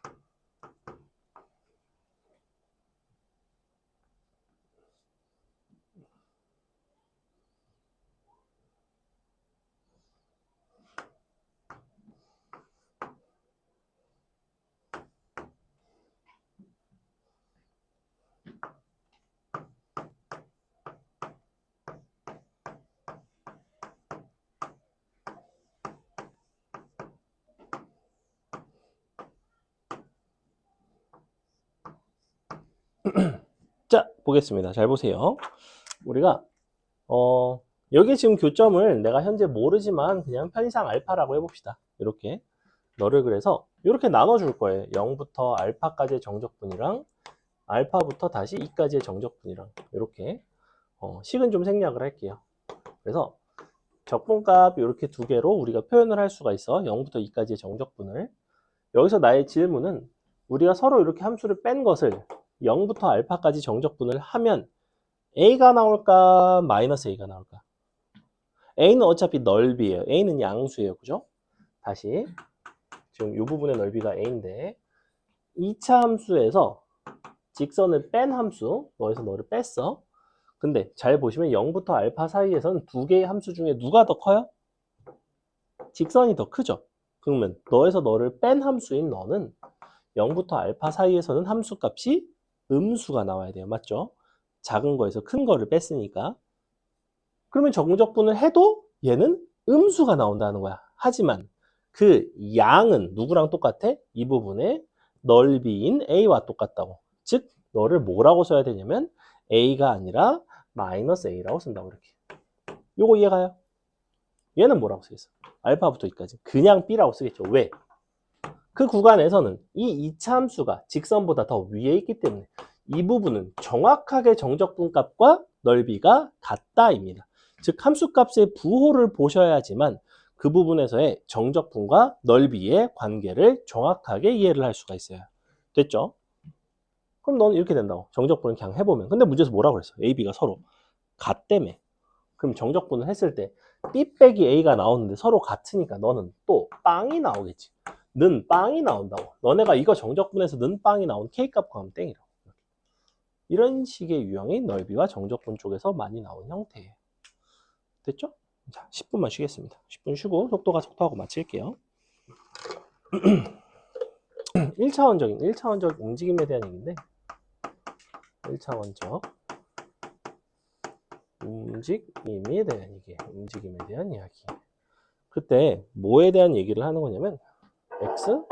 자, 보겠습니다. 잘 보세요. 우리가 여기 지금 교점을 내가 현재 모르지만 그냥 편의상 알파라고 해봅시다. 이렇게 너를 그래서 이렇게 나눠줄 거예요. 0부터 알파까지의 정적분이랑 알파부터 다시 2까지의 정적분이랑 이렇게 식은 좀 생략을 할게요. 그래서 적분값 이렇게 두 개로 우리가 표현을 할 수가 있어. 0부터 2까지의 정적분을. 여기서 나의 질문은 우리가 서로 이렇게 함수를 뺀 것을 0부터 알파까지 정적분을 하면 A가 나올까? 마이너스 A가 나올까? A는 어차피 넓이에요. A는 양수예요. 그죠? 다시 지금 이 부분의 넓이가 A인데 2차 함수에서 직선을 뺀 함수, 너에서 너를 뺐어. 근데 잘 보시면 0부터 알파 사이에서는 두 개의 함수 중에 누가 더 커요? 직선이 더 크죠? 그러면 너에서 너를 뺀 함수인 너는 0부터 알파 사이에서는 함수값이 음수가 나와야 돼요. 맞죠? 작은 거에서 큰 거를 뺐으니까. 그러면 정적분을 해도 얘는 음수가 나온다는 거야. 하지만 그 양은 누구랑 똑같아? 이 부분의 넓이인 A와 똑같다고. 즉 너를 뭐라고 써야 되냐면 A가 아니라 마이너스 A라고 쓴다고 이렇게. 요거 이해가요? 얘는 뭐라고 쓰겠어? 알파부터 2까지. 그냥 B라고 쓰겠죠. 왜? 그 구간에서는 이 2차 함수가 직선보다 더 위에 있기 때문에 이 부분은 정확하게 정적분값과 넓이가 같다입니다. 즉 함수값의 부호를 보셔야지만 그 부분에서의 정적분과 넓이의 관계를 정확하게 이해를 할 수가 있어요. 됐죠? 그럼 너는 이렇게 된다고. 정적분을 그냥 해보면. 근데 문제에서 뭐라고 그랬어? A, B가 서로 같다며. 그럼 정적분을 했을 때 B 빼기 A가 나오는데 서로 같으니까 너는 또 빵이 나오겠지. 는 빵이 나온다고. 너네가 이거 정적분에서 는 빵이 나온 K값 구하면 땡이라고. 이런 식의 유형이 넓이와 정적분 쪽에서 많이 나오는 형태예요. 됐죠? 자, 10분만 쉬겠습니다. 10분 쉬고 속도가 속도하고 마칠게요. 1차원적 움직임에 대한 얘기인데 1차원적 움직임에 대한 얘기, 움직임에 대한 이야기. 그때 뭐에 대한 얘기를 하는 거냐면 X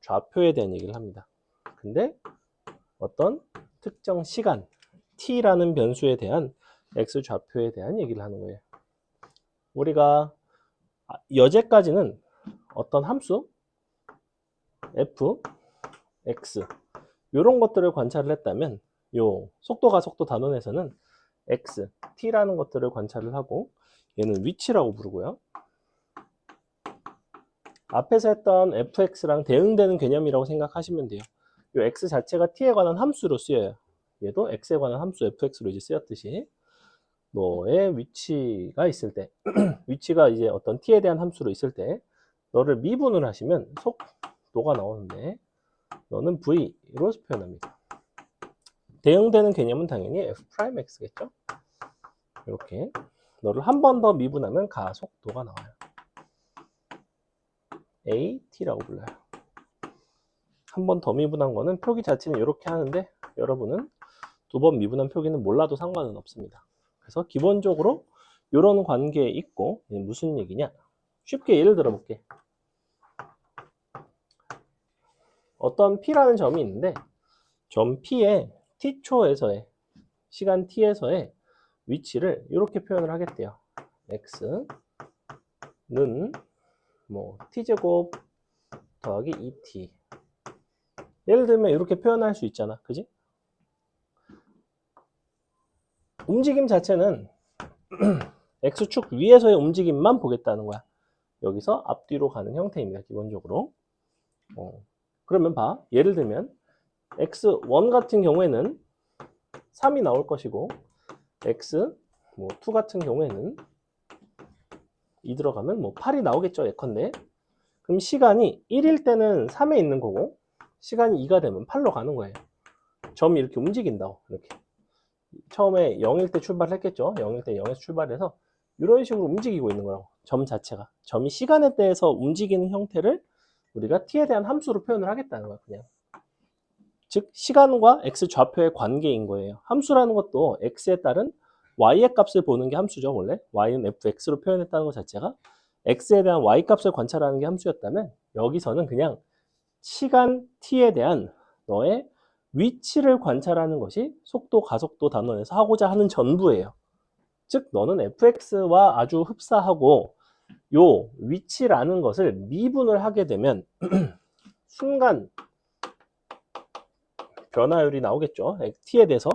좌표에 대한 얘기를 합니다. 근데 어떤 특정 시간 t라는 변수에 대한 X 좌표에 대한 얘기를 하는 거예요. 우리가 여태까지는 어떤 함수 f, x 이런 것들을 관찰을 했다면 요 속도가 속도 단원에서는 x, t라는 것들을 관찰을 하고 얘는 위치라고 부르고요. 앞에서 했던 fx랑 대응되는 개념이라고 생각하시면 돼요. 요 x 자체가 t에 관한 함수로 쓰여요. 얘도 x에 관한 함수 fx로 이제 쓰였듯이 너의 위치가 있을 때 위치가 이제 어떤 t에 대한 함수로 있을 때 너를 미분을 하시면 속도가 나오는데 너는 v로 표현합니다. 대응되는 개념은 당연히 f'x겠죠? 이렇게 너를 한 번 더 미분하면 가속도가 나와요. at라고 불러요. 한 번 더 미분한 거는 표기 자체는 이렇게 하는데 여러분은 두 번 미분한 표기는 몰라도 상관은 없습니다. 그래서 기본적으로 이런 관계에 있고 무슨 얘기냐? 쉽게 예를 들어볼게. 어떤 P라는 점이 있는데 점 P의 T초에서의 시간 T에서의 위치를 이렇게 표현을 하겠대요. X는 뭐 T제곱 더하기 2T. 예를 들면 이렇게 표현할 수 있잖아. 그지? 움직임 자체는 X축 위에서의 움직임만 보겠다는 거야. 여기서 앞뒤로 가는 형태입니다. 기본적으로. 그러면 봐. 예를 들면 X1 같은 경우에는 3이 나올 것이고 X2 같은 경우에는 2 들어가면 뭐 8이 나오겠죠. 예컨대. 그럼 시간이 1일 때는 3에 있는 거고 시간이 2가 되면 8로 가는 거예요. 점이 이렇게 움직인다고. 이렇게. 처음에 0일 때 출발을 했겠죠. 0일 때 0에서 출발해서 이런 식으로 움직이고 있는 거라고. 점 자체가. 점이 시간에 대해서 움직이는 형태를 우리가 t에 대한 함수로 표현을 하겠다는 거야. 그냥. 즉 시간과 x 좌표의 관계인 거예요. 함수라는 것도 x에 따른 y의 값을 보는 게 함수죠. 원래 y는 fx로 표현했다는 것 자체가 x에 대한 y 값을 관찰하는 게 함수였다면 여기서는 그냥 시간 t에 대한 너의 위치를 관찰하는 것이 속도, 가속도 단원에서 하고자 하는 전부예요. 즉 너는 fx와 아주 흡사하고 요 위치라는 것을 미분을 하게 되면 순간 변화율이 나오겠죠. t에 대해서.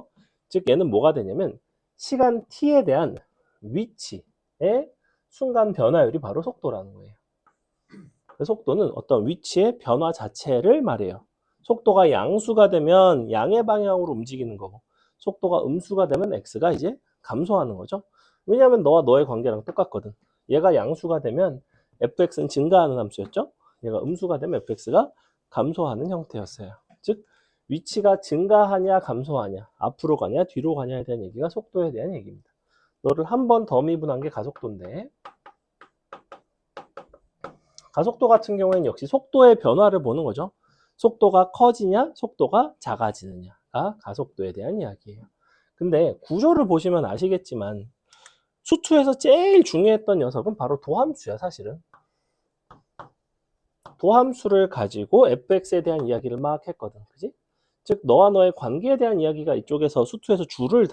즉 얘는 뭐가 되냐면 시간 t에 대한 위치의 순간 변화율이 바로 속도라는 거예요. 속도는 어떤 위치의 변화 자체를 말해요. 속도가 양수가 되면 양의 방향으로 움직이는 거고 속도가 음수가 되면 x가 이제 감소하는 거죠. 왜냐하면 너와 너의 관계랑 똑같거든. 얘가 양수가 되면 fx는 증가하는 함수였죠. 얘가 음수가 되면 fx가 감소하는 형태였어요. 즉 위치가 증가하냐 감소하냐 앞으로 가냐 뒤로 가냐에 대한 얘기가 속도에 대한 얘기입니다. 너를 한 번 더 미분한 게 가속도인데 가속도 같은 경우에는 역시 속도의 변화를 보는 거죠. 속도가 커지냐 속도가 작아지느냐가 가속도에 대한 이야기예요. 근데 구조를 보시면 아시겠지만 수투에서 제일 중요했던 녀석은 바로 도함수야. 사실은 도함수를 가지고 fx에 대한 이야기를 막 했거든. 그지? 즉 너와 너의 관계에 대한 이야기가 이쪽에서 수투에서 줄을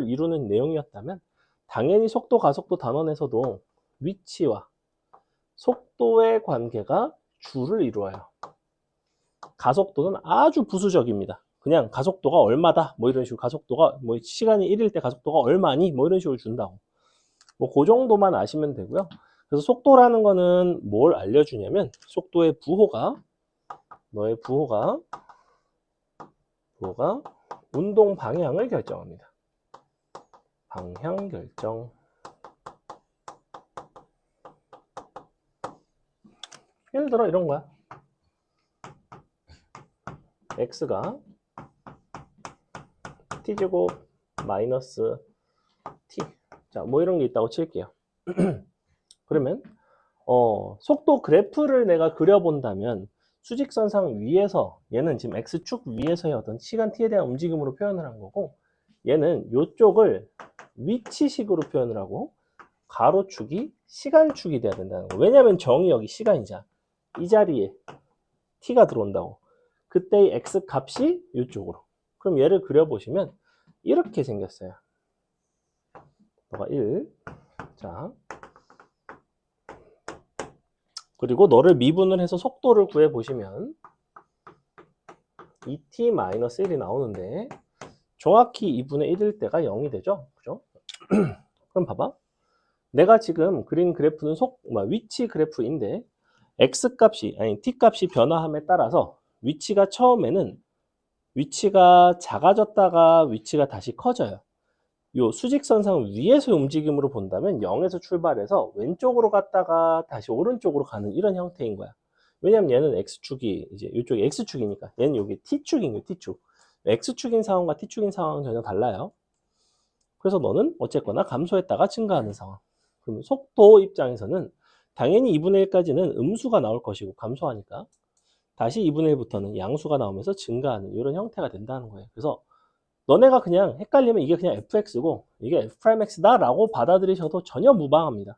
이루는 내용이었다면 당연히 속도, 가속도 단원에서도 위치와 속도의 관계가 줄을 이루어요. 가속도는 아주 부수적입니다. 그냥 가속도가 얼마다 뭐 이런 식으로 가속도가 뭐 시간이 1일 때 가속도가 얼마니 뭐 이런 식으로 준다고. 뭐 그 정도만 아시면 되고요. 그래서 속도라는 거는 뭘 알려주냐면 속도의 부호가 너의 부호가 운동 방향을 결정합니다. 방향 결정. 예를 들어 이런 거야. x가 t제곱 마이너스 t. 자, 뭐 이런 게 있다고 칠게요. 그러면 속도 그래프를 내가 그려본다면 수직선상 위에서 얘는 지금 x축 위에서의 어떤 시간 t에 대한 움직임으로 표현을 한 거고 얘는 이쪽을 위치식으로 표현을 하고 가로축이 시간축이 돼야 된다는 거. 왜냐면 정의 여기 시간이잖아. 이 자리에 t가 들어온다고. 그때의 x 값이 이쪽으로. 그럼 얘를 그려보시면 이렇게 생겼어요. 너가 1. 자. 그리고 너를 미분을 해서 속도를 구해보시면 2t-1이 나오는데 정확히 2분의 1일 때가 0이 되죠. 그죠? 그럼 봐봐. 내가 지금 그린 그래프는 위치 그래프인데 x 값이 t 값이 변화함에 따라서 위치가 처음에는 위치가 작아졌다가 위치가 다시 커져요. 요 수직선상 위에서 움직임으로 본다면 0에서 출발해서 왼쪽으로 갔다가 다시 오른쪽으로 가는 이런 형태인 거야. 왜냐면 얘는 x축이 이제 이쪽이 x축이니까 얘는 여기 t축인 거예요. t축. x축인 상황과 t축인 상황은 전혀 달라요. 그래서 너는 어쨌거나 감소했다가 증가하는 상황. 그러면 속도 입장에서는 당연히 2분의 1까지는 음수가 나올 것이고 감소하니까 다시 2분의 1부터는 양수가 나오면서 증가하는 이런 형태가 된다는 거예요. 그래서 너네가 그냥 헷갈리면 이게 그냥 fx고 이게 f'x다 라고 받아들이셔도 전혀 무방합니다.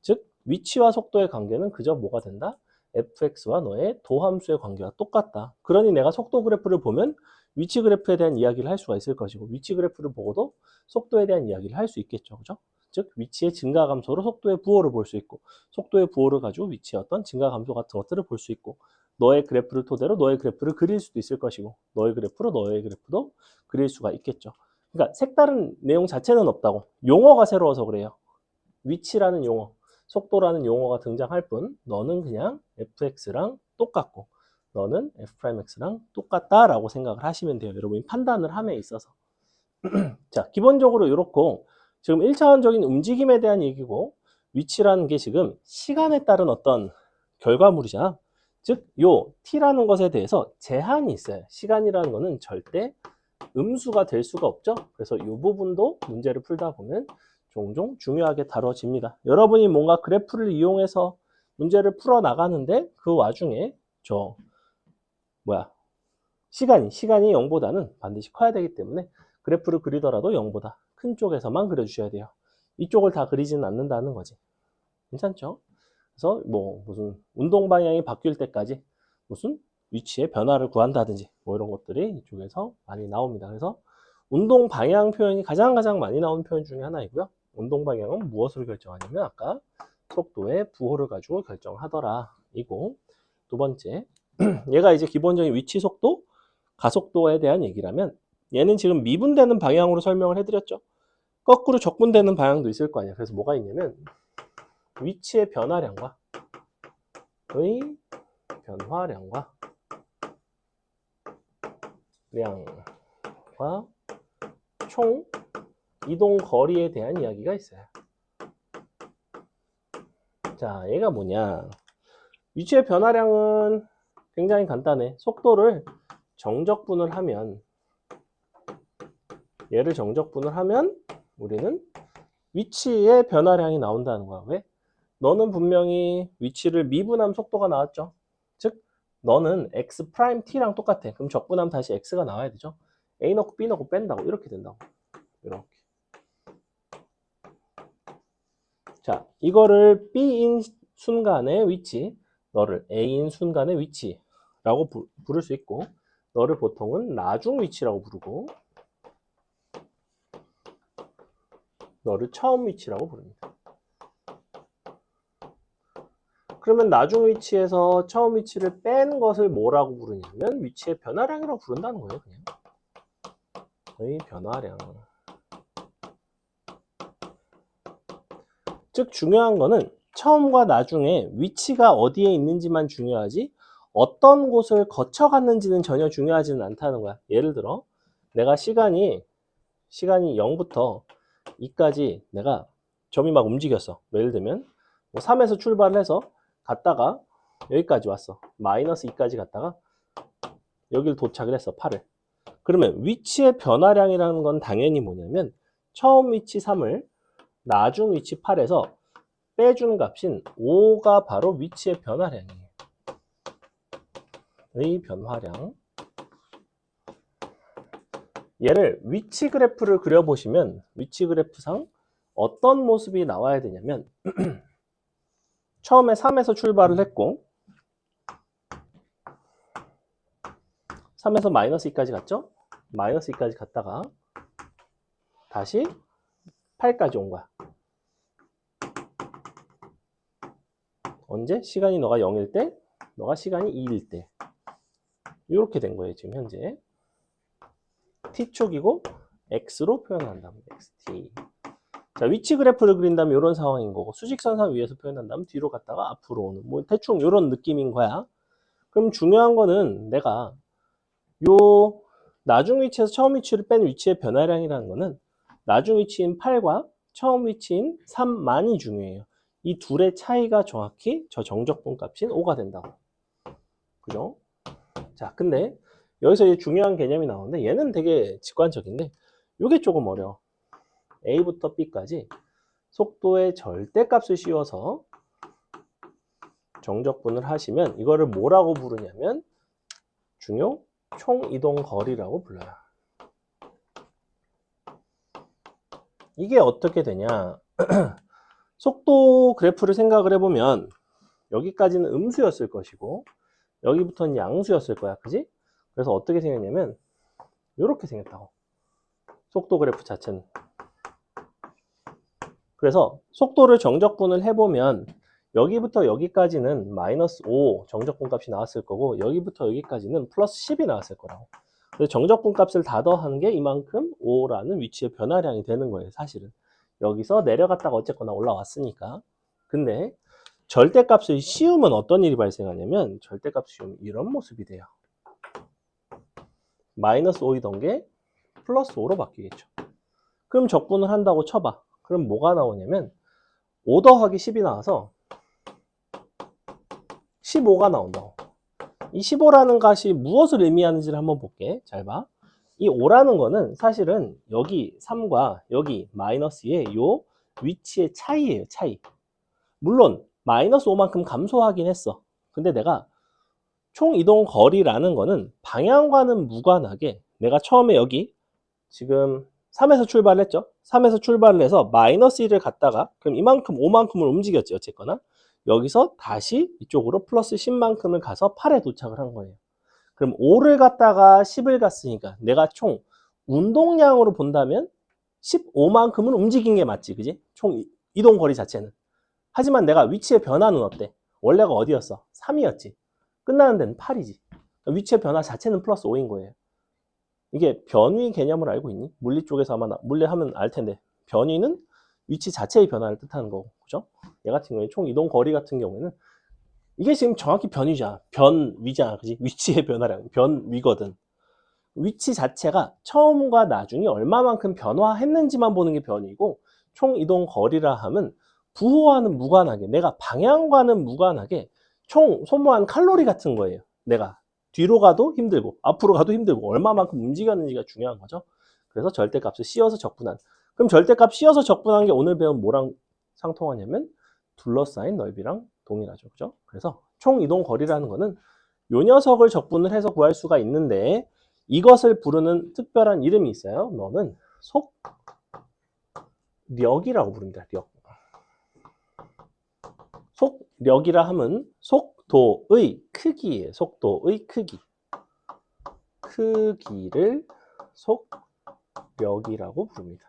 즉 위치와 속도의 관계는 그저 뭐가 된다? fx와 너의 도함수의 관계가 똑같다. 그러니 내가 속도 그래프를 보면 위치 그래프에 대한 이야기를 할 수가 있을 것이고 위치 그래프를 보고도 속도에 대한 이야기를 할 수 있겠죠. 그죠? 즉 위치의 증가 감소로 속도의 부호를 볼 수 있고 속도의 부호를 가지고 위치의 어떤 증가 감소 같은 것들을 볼 수 있고 너의 그래프를 토대로 너의 그래프를 그릴 수도 있을 것이고 너의 그래프로 너의 그래프도 그릴 수가 있겠죠. 그러니까 색다른 내용 자체는 없다고. 용어가 새로워서 그래요. 위치라는 용어, 속도라는 용어가 등장할 뿐 너는 그냥 fx랑 똑같고 너는 f'x랑 똑같다라고 생각을 하시면 돼요. 여러분이 판단을 함에 있어서. 자, 기본적으로 이렇고 지금 1차원적인 움직임에 대한 얘기고 위치라는 게 지금 시간에 따른 어떤 결과물이잖아. 즉, 요 t라는 것에 대해서 제한이 있어요. 시간이라는 거는 절대 음수가 될 수가 없죠. 그래서 이 부분도 문제를 풀다 보면 종종 중요하게 다뤄집니다. 여러분이 뭔가 그래프를 이용해서 문제를 풀어 나가는데 그 와중에 시간이 0보다는 반드시 커야 되기 때문에 그래프를 그리더라도 0보다 큰 쪽에서만 그려주셔야 돼요. 이쪽을 다 그리지는 않는다는 거지. 괜찮죠? 그래서 뭐 무슨 운동 방향이 바뀔 때까지 무슨 위치의 변화를 구한다든지 뭐 이런 것들이 이쪽에서 많이 나옵니다. 그래서 운동 방향 표현이 가장 많이 나오는 표현 중에 하나이고요. 운동 방향은 무엇으로 결정하냐면 아까 속도의 부호를 가지고 결정하더라 이고 두 번째 얘가 이제 기본적인 위치 속도 가속도에 대한 얘기라면 얘는 지금 미분되는 방향으로 설명을 해드렸죠. 거꾸로 적분되는 방향도 있을 거 아니야. 그래서 뭐가 있냐면 위치의 변화량과 총 이동 거리에 대한 이야기가 있어요. 자, 얘가 뭐냐? 위치의 변화량은 굉장히 간단해. 속도를 정적분을 하면 얘를 정적분을 하면 우리는 위치의 변화량이 나온다는 거야. 왜? 너는 분명히 위치를 미분하면 속도가 나왔죠. 즉 너는 x 프라임 t랑 똑같아. 그럼 적분하면 다시 x가 나와야 되죠. a 넣고 b 넣고 뺀다고 이렇게 된다고. 이렇게. 자, 이거를 b인 순간의 위치, 너를 a인 순간의 위치라고 부를 수 있고 너를 보통은 나중 위치라고 부르고 너를 처음 위치라고 부릅니다. 그러면 나중 위치에서 처음 위치를 뺀 것을 뭐라고 부르냐면 위치의 변화량이라고 부른다는 거예요. 그냥 의 변화량. 즉 중요한 거는 처음과 나중에 위치가 어디에 있는지만 중요하지 어떤 곳을 거쳐갔는지는 전혀 중요하지는 않다는 거야. 예를 들어 내가 시간이 0부터 2까지 내가 점이 막 움직였어. 예를 들면 뭐 3에서 출발을 해서 갔다가 여기까지 왔어. 마이너스 2까지 갔다가 여기를 도착을 했어. 8을. 그러면 위치의 변화량이라는 건 당연히 뭐냐면 처음 위치 3을 나중 위치 8에서 빼준 값인 5가 바로 위치의 변화량이에요. 의 변화량. 얘를 위치 그래프를 그려보시면 위치 그래프상 어떤 모습이 나와야 되냐면 처음에 3에서 출발을 했고 3에서 마이너스 2까지 갔죠? 마이너스 2까지 갔다가 다시 8까지 온 거야. 언제? 시간이 너가 0일 때, 너가 시간이 2일 때. 이렇게 된 거예요, 지금 현재. t축이고 x로 표현한다면 xt. 자, 위치 그래프를 그린다면 이런 상황인 거고 수직선상 위에서 표현한다면 뒤로 갔다가 앞으로 오는 뭐 대충 이런 느낌인 거야. 그럼 중요한 거는 내가 요 나중 위치에서 처음 위치를 뺀 위치의 변화량이라는 거는 나중 위치인 8과 처음 위치인 3만이 중요해요. 이 둘의 차이가 정확히 저 정적분 값인 5가 된다고. 그죠? 자, 근데 여기서 이제 중요한 개념이 나오는데 얘는 되게 직관적인데 이게 조금 어려워. A부터 B까지 속도의 절대값을 씌워서 정적분을 하시면 이거를 뭐라고 부르냐면 중요 총이동거리라고 불러요. 이게 어떻게 되냐. 속도 그래프를 생각을 해보면 여기까지는 음수였을 것이고 여기부터는 양수였을 거야. 그지? 그래서 어떻게 생겼냐면 이렇게 생겼다고. 속도 그래프 자체는. 그래서 속도를 정적분을 해보면 여기부터 여기까지는 마이너스 5 정적분 값이 나왔을 거고 여기부터 여기까지는 플러스 10이 나왔을 거라고. 그래서 정적분 값을 다 더하는 게 이만큼 5라는 위치의 변화량이 되는 거예요. 사실은. 여기서 내려갔다가 어쨌거나 올라왔으니까. 근데 절대값을 씌우면 어떤 일이 발생하냐면 절대값 씌우면 이런 모습이 돼요. 마이너스 5이던 게 플러스 5로 바뀌겠죠. 그럼 적분을 한다고 쳐봐. 그럼 뭐가 나오냐면 5 더하기 10이 나와서 15가 나온다고. 이 15라는 값이 무엇을 의미하는지를 한번 볼게. 잘 봐. 이 5라는 거는 사실은 여기 3과 여기 마이너스의 요 위치의 차이예요. 차이. 물론 마이너스 5만큼 감소하긴 했어. 근데 내가 총 이동 거리라는 거는 방향과는 무관하게 내가 처음에 여기 지금 3에서 출발했죠. 3에서 출발을 해서 마이너스 1을 갔다가 그럼 이만큼 5만큼을 움직였지 어쨌거나 여기서 다시 이쪽으로 플러스 10만큼을 가서 8에 도착을 한 거예요. 그럼 5를 갔다가 10을 갔으니까 내가 총 운동량으로 본다면 15만큼은 움직인 게 맞지, 그지? 총 이동 거리 자체는. 하지만 내가 위치의 변화는 어때? 원래가 어디였어? 3이었지. 끝나는 데는 8이지. 위치의 변화 자체는 플러스 5인 거예요. 이게 변위 개념을 알고 있니? 물리 쪽에서 아마 물리 하면 알 텐데 변위는 위치 자체의 변화를 뜻하는 거고, 그죠? 얘 같은 경우에 총 이동 거리 같은 경우에는 이게 지금 정확히 변위잖아. 변위잖아, 그지? 위치의 변화량, 변위거든. 위치 자체가 처음과 나중에 얼마만큼 변화했는지만 보는 게 변이고 총 이동 거리라 함은 부호와는 무관하게 내가 방향과는 무관하게 총 소모한 칼로리 같은 거예요. 내가 뒤로 가도 힘들고 앞으로 가도 힘들고 얼마만큼 움직였는지가 중요한 거죠. 그래서 절대값을 씌워서 적분한. 그럼 절대값 씌워서 적분한 게 오늘 배운 뭐랑 상통하냐면 둘러싸인 넓이랑 동일하죠. 그죠? 그래서 총 이동 거리라는 거는 요 녀석을 적분을 해서 구할 수가 있는데 이것을 부르는 특별한 이름이 있어요. 너는 속력이라고 부릅니다. 력. 속력이라 함은 속도의 크기예요. 속도의 크기. 크기를 속력이라고 부릅니다.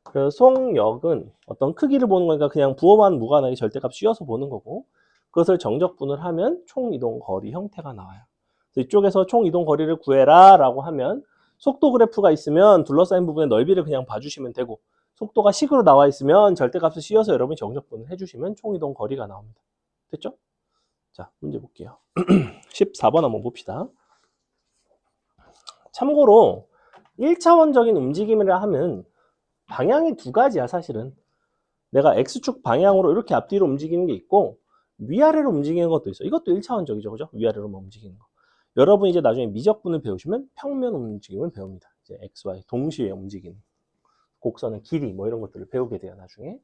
그래서 속력은 어떤 크기를 보는 거니까 그냥 부호만 무관하게 절대값 씌워서 보는 거고 그것을 정적분을 하면 총 이동 거리 형태가 나와요. 이쪽에서 총 이동 거리를 구해라 라고 하면 속도 그래프가 있으면 둘러싸인 부분의 넓이를 그냥 봐주시면 되고 속도가 식으로 나와 있으면 절대값을 씌워서 여러분이 정적분을 해주시면 총이동 거리가 나옵니다. 됐죠? 자, 문제 볼게요. 14번 한번 봅시다. 참고로 1차원적인 움직임이라 하면 방향이 두 가지야, 사실은. 내가 X축 방향으로 이렇게 앞뒤로 움직이는 게 있고 위아래로 움직이는 것도 있어. 이것도 1차원적이죠, 그죠? 위아래로만 움직이는 거. 여러분 이제 나중에 미적분을 배우시면 평면 움직임을 배웁니다. 이제 X, Y 동시에 움직이는 곡선의 길이 뭐 이런 것들을 배우게 돼요, 나중에.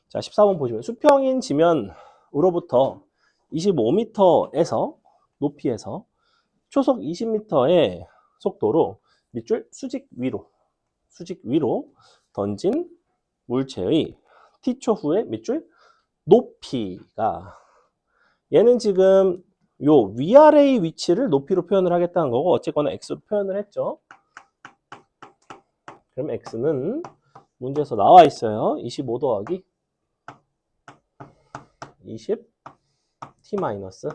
자, 14번 보시면 수평인 지면으로부터 25m에서 높이에서 초속 20m의 속도로 밑줄 수직 위로 던진 물체의 t초 후의 밑줄 높이가, 얘는 지금 요 위아래의 위치를 높이로 표현을 하겠다는 거고 어쨌거나 x로 표현을 했죠. 그럼 x는 문제에서 나와 있어요. 25 더하기 20 t 마이너스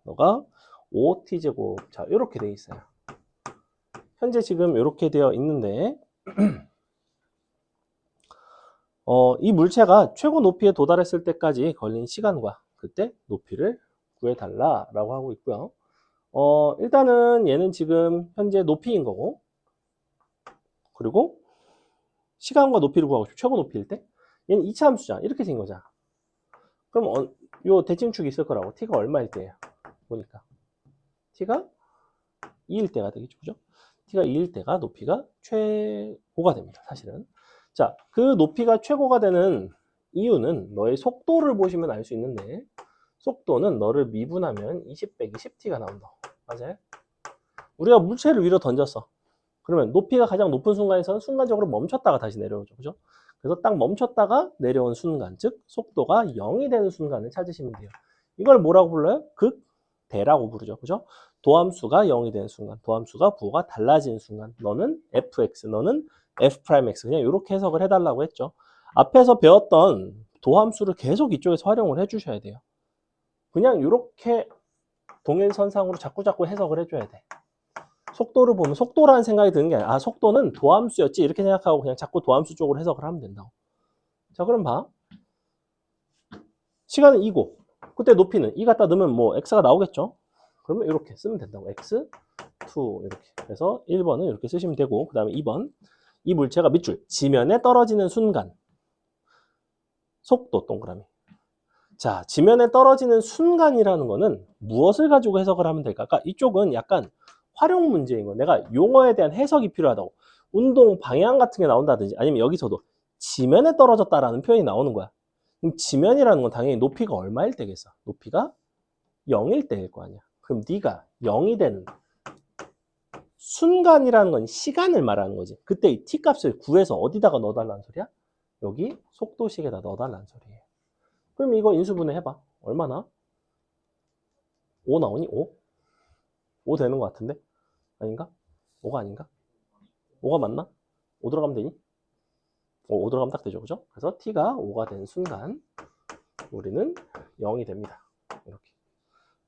너가 5t제곱. 자, 이렇게 돼 있어요. 현재 지금 이렇게 되어 있는데 이 물체가 최고 높이에 도달했을 때까지 걸린 시간과 그때 높이를 구해달라라고 하고 있고요. 일단은 얘는 지금 현재 높이인 거고, 그리고 시간과 높이를 구하고 싶어. 최고 높이일 때 얘는 2차 함수잖아. 이렇게 생긴 거잖아. 그럼 요 대칭축이 있을 거라고. t가 얼마일 때예요? 보니까 t가 2일 때가 되겠죠, 그죠? t가 2일 때가 높이가 최고가 됩니다, 사실은. 자, 그 높이가 최고가 되는 이유는 너의 속도를 보시면 알 수 있는데, 속도는 너를 미분하면 20 빼기 10t가 나온다. 맞아요? 우리가 물체를 위로 던졌어. 그러면 높이가 가장 높은 순간에서는 순간적으로 멈췄다가 다시 내려오죠, 그죠? 그래서 딱 멈췄다가 내려온 순간, 즉 속도가 0이 되는 순간을 찾으시면 돼요. 이걸 뭐라고 불러요? 극대라고 부르죠, 그죠? 도함수가 0이 되는 순간, 도함수가 부호가 달라지는 순간, 너는 fx, 너는 f'x, 그냥 이렇게 해석을 해달라고 했죠. 앞에서 배웠던 도함수를 계속 이쪽에서 활용을 해주셔야 돼요. 그냥 이렇게 동일선상으로 자꾸 해석을 해줘야 돼. 속도를 보면 속도라는 생각이 드는 게 아니라 속도는 도함수였지 이렇게 생각하고 그냥 자꾸 도함수 쪽으로 해석을 하면 된다고. 자, 그럼 봐. 시간은 2고 그때 높이는 2 갖다 넣으면 뭐 x가 나오겠죠. 그러면 이렇게 쓰면 된다고. x, 2 이렇게. 그래서 1번은 이렇게 쓰시면 되고, 그 다음에 2번. 이 물체가 밑줄 지면에 떨어지는 순간 속도 동그라미. 자, 지면에 떨어지는 순간이라는 거는 무엇을 가지고 해석을 하면 될까? 그러니까 이쪽은 약간 활용 문제인 거. 내가 용어에 대한 해석이 필요하다고. 운동 방향 같은 게 나온다든지 아니면 여기서도 지면에 떨어졌다라는 표현이 나오는 거야. 그럼 지면이라는 건 당연히 높이가 얼마일 때겠어? 높이가 0일 때일 거 아니야. 그럼 네가 0이 되는 순간이라는 건 시간을 말하는 거지. 그때 이 t값을 구해서 어디다가 넣어달라는 소리야? 여기 속도식에다 넣어달라는 소리예요. 그럼 이거 인수분해 해봐. 얼마나? 5 나오니? 5? 5 되는 것 같은데? 아닌가? 5가 아닌가? 5가 맞나? 5 들어가면 되니? 5 들어가면 딱 되죠, 그죠? 그래서 t가 5가 된 순간 우리는 0이 됩니다. 이렇게.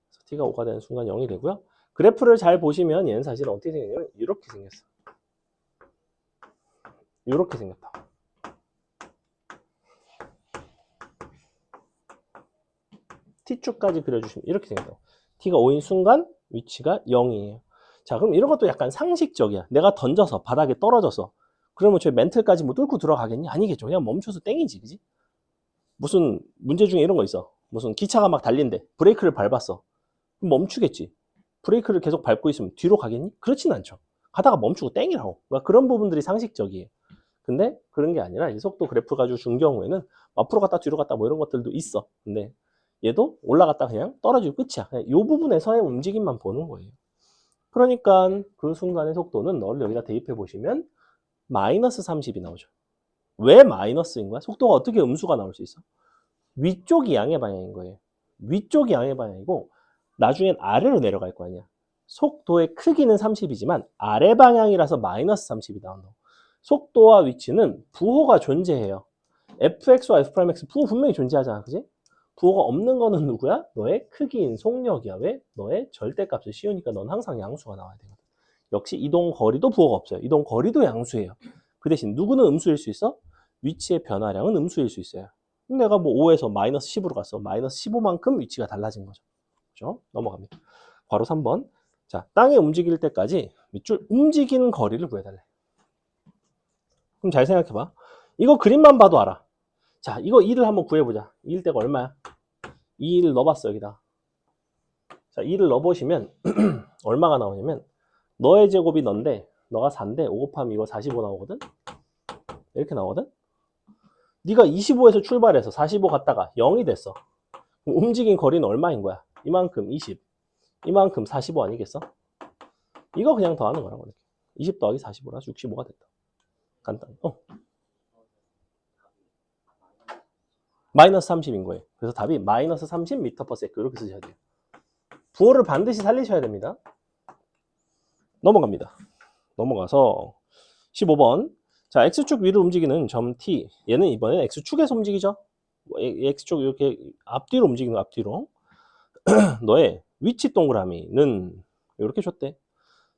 그래서 t가 5가 되는 순간 0이 되고요. 그래프를 잘 보시면 얘는 사실 어떻게 생겼냐면 이렇게 생겼어. 이렇게 생겼다. t축까지 그려주시면 이렇게 생겼다고. t가 5인 순간 위치가 0이에요. 자, 그럼 이런 것도 약간 상식적이야. 내가 던져서 바닥에 떨어져서 그러면 저 멘틀까지 뭐 뚫고 들어가겠니? 아니겠죠. 그냥 멈춰서 땡이지, 그지? 무슨 문제 중에 이런 거 있어. 무슨 기차가 막 달린대. 브레이크를 밟았어. 그럼 멈추겠지. 브레이크를 계속 밟고 있으면 뒤로 가겠니? 그렇진 않죠. 가다가 멈추고 땡이라고. 그러니까 그런 부분들이 상식적이에요. 근데 그런 게 아니라 이 속도 그래프 가지고 준 경우에는 앞으로 갔다 뒤로 갔다 뭐 이런 것들도 있어. 근데 얘도 올라갔다 그냥 떨어지고 끝이야. 그냥 이 부분에서의 움직임만 보는 거예요. 그러니까 그 순간의 속도는 너를 여기다 대입해 보시면 마이너스 30이 나오죠. 왜 마이너스인 거야? 속도가 어떻게 음수가 나올 수 있어? 위쪽이 양의 방향인 거예요. 위쪽이 양의 방향이고 나중엔 아래로 내려갈 거 아니야. 속도의 크기는 30이지만 아래 방향이라서 마이너스 30이 나온다. 속도와 위치는 부호가 존재해요. fx와 f'x 부호 분명히 존재하잖아, 그지? 부호가 없는 거는 누구야? 너의 크기인 속력이야. 왜? 너의 절대값을 씌우니까 넌 항상 양수가 나와야 되거든. 역시 이동 거리도 부호가 없어요. 이동 거리도 양수예요. 그 대신 누구는 음수일 수 있어? 위치의 변화량은 음수일 수 있어요. 내가 뭐 5에서 마이너스 10으로 갔어. 마이너스 15만큼 위치가 달라진 거죠. 그죠? 넘어갑니다. 바로 3번. 자, 땅에 움직일 때까지 밑줄 움직이는 거리를 구해달래. 그럼 잘 생각해봐. 이거 그림만 봐도 알아. 자, 이거 2를 한번 구해보자. 2일 때가 얼마야? 2를 넣어봤어, 여기다. 자, 2를 넣어보시면 얼마가 나오냐면 너의 제곱이 넌데 너가 4인데 5 곱하면 이거 45 나오거든? 이렇게 나오거든? 네가 25에서 출발해서 45 갔다가 0이 됐어. 그럼 움직인 거리는 얼마인 거야? 이만큼 20, 이만큼 45 아니겠어? 이거 그냥 더하는 거라고. 20 더하기 45라서 65가 됐다. 간단. 마이너스 30인 거예요. 그래서 답이 마이너스 30m/s 이렇게 쓰셔야 돼요. 부호를 반드시 살리셔야 됩니다. 넘어갑니다. 넘어가서 15번. 자, X축 위를 움직이는 점 T. 얘는 이번엔 X축에서 움직이죠. X축 이렇게 앞뒤로 움직이는 거, 앞뒤로. 너의 위치 동그라미는 이렇게 줬대.